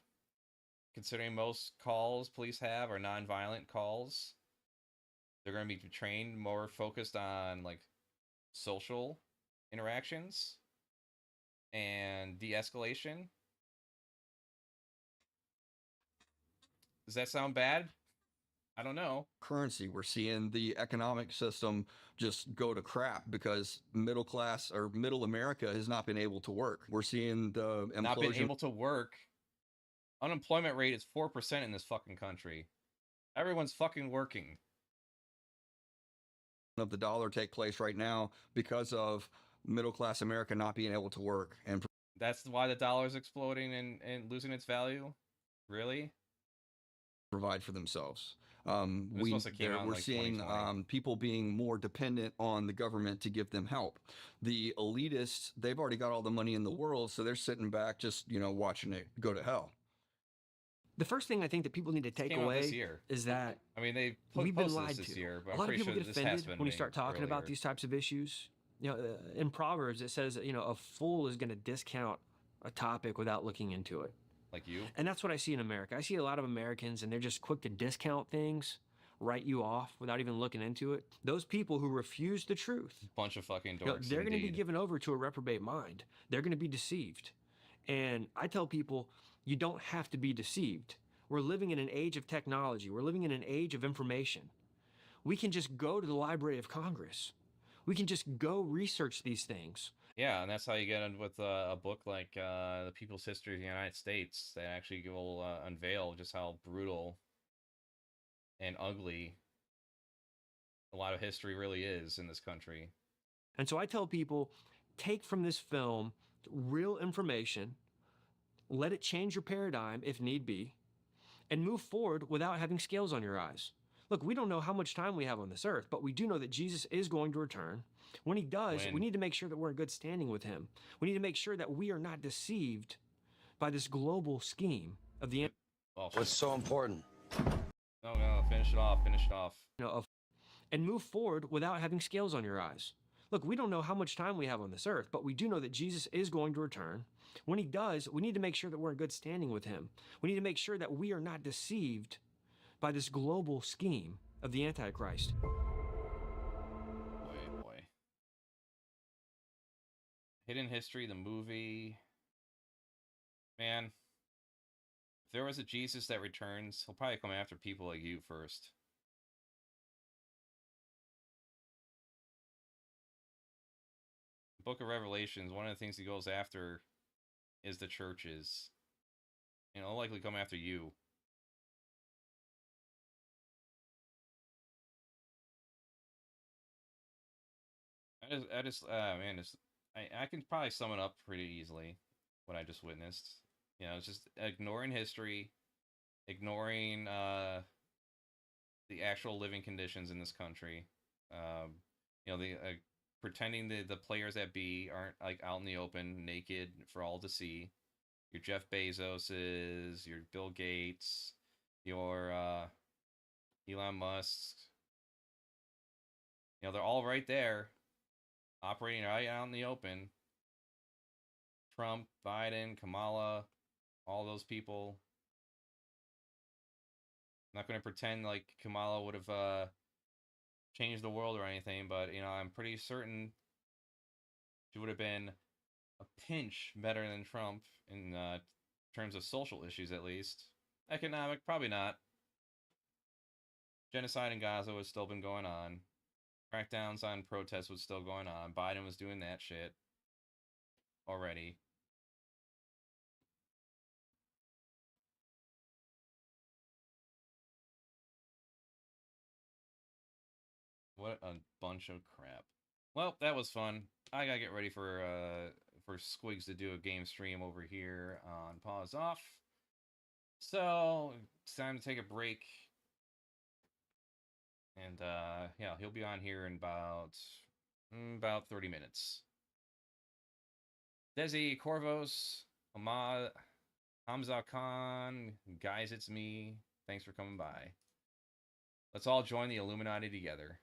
considering most calls police have are non-violent calls, they're going to be trained more focused on like social interactions. and de-escalation. Does that sound bad? I don't know. Currency. We're seeing the economic system just go to crap because middle class or middle America has not been able to work. We're seeing the implosion. Not been able to work. Unemployment rate is 4% in this fucking country. Everyone's fucking working. Of the dollar take place right now because of middle class America not being able to work, and that's why the dollar is exploding and losing its value. Really? Provide for themselves. We're like seeing people being more dependent on the government to give them help. The elitists, they've already got all the money in the world, so they're sitting back just, watching it go to hell. The first thing I think that people need to take away is that we've been lied this to. Year, but a lot of people get offended when we start talking about these types of issues. In Proverbs, it says, a fool is going to discount a topic without looking into it. Like you? And that's what I see in America. I see a lot of Americans, and they're just quick to discount things, write you off without even looking into it. Those people who refuse the truth, bunch of fucking dorks. They're going to be given over to a reprobate mind. They're going to be deceived. And I tell people, you don't have to be deceived. We're living in an age of technology. We're living in an age of information. We can just go to the Library of Congress. We can just go research these things. Yeah, and that's how you get in with a book like The People's History of the United States. They actually will unveil just how brutal and ugly a lot of history really is in this country. And so I tell people, take from this film real information, let it change your paradigm if need be, and move forward without having scales on your eyes. Look, we don't know how much time we have on this earth, but we do know that Jesus is going to return. When he does, we need to make sure that we're in good standing with him. We need to make sure that we are not deceived by this global scheme of the... What's so important? No, finish it off. And move forward without having scales on your eyes. Look, we don't know how much time we have on this earth, but we do know that Jesus is going to return. When he does, we need to make sure that we're in good standing with him. We need to make sure that we are not deceived by this global scheme of the Antichrist. Boy. Hidden History, the movie. Man, if there was a Jesus that returns, he'll probably come after people like you first. Book of Revelations, one of the things he goes after is the churches. He'll likely come after you. I can probably sum it up pretty easily, what I just witnessed. It's just ignoring history, ignoring the actual living conditions in this country. Pretending the players that be aren't like out in the open, naked for all to see. Your Jeff Bezoses, your Bill Gates, your Elon Musk. They're all right there, operating right out in the open. Trump, Biden, Kamala, all those people. I'm not going to pretend like Kamala would have changed the world or anything, but I'm pretty certain she would have been a pinch better than Trump in terms of social issues, at least. Economic, probably not. Genocide in Gaza was still been going on. Crackdowns on protests was still going on. Biden was doing that shit already. What a bunch of crap. Well, that was fun. I gotta get ready for Squigs to do a game stream over here on Pause Off. So it's time to take a break. And yeah, he'll be on here in about 30 minutes. Desi, Corvos, Ahmad, Hamza Khan, guys, it's me. Thanks for coming by. Let's all join the Illuminati together.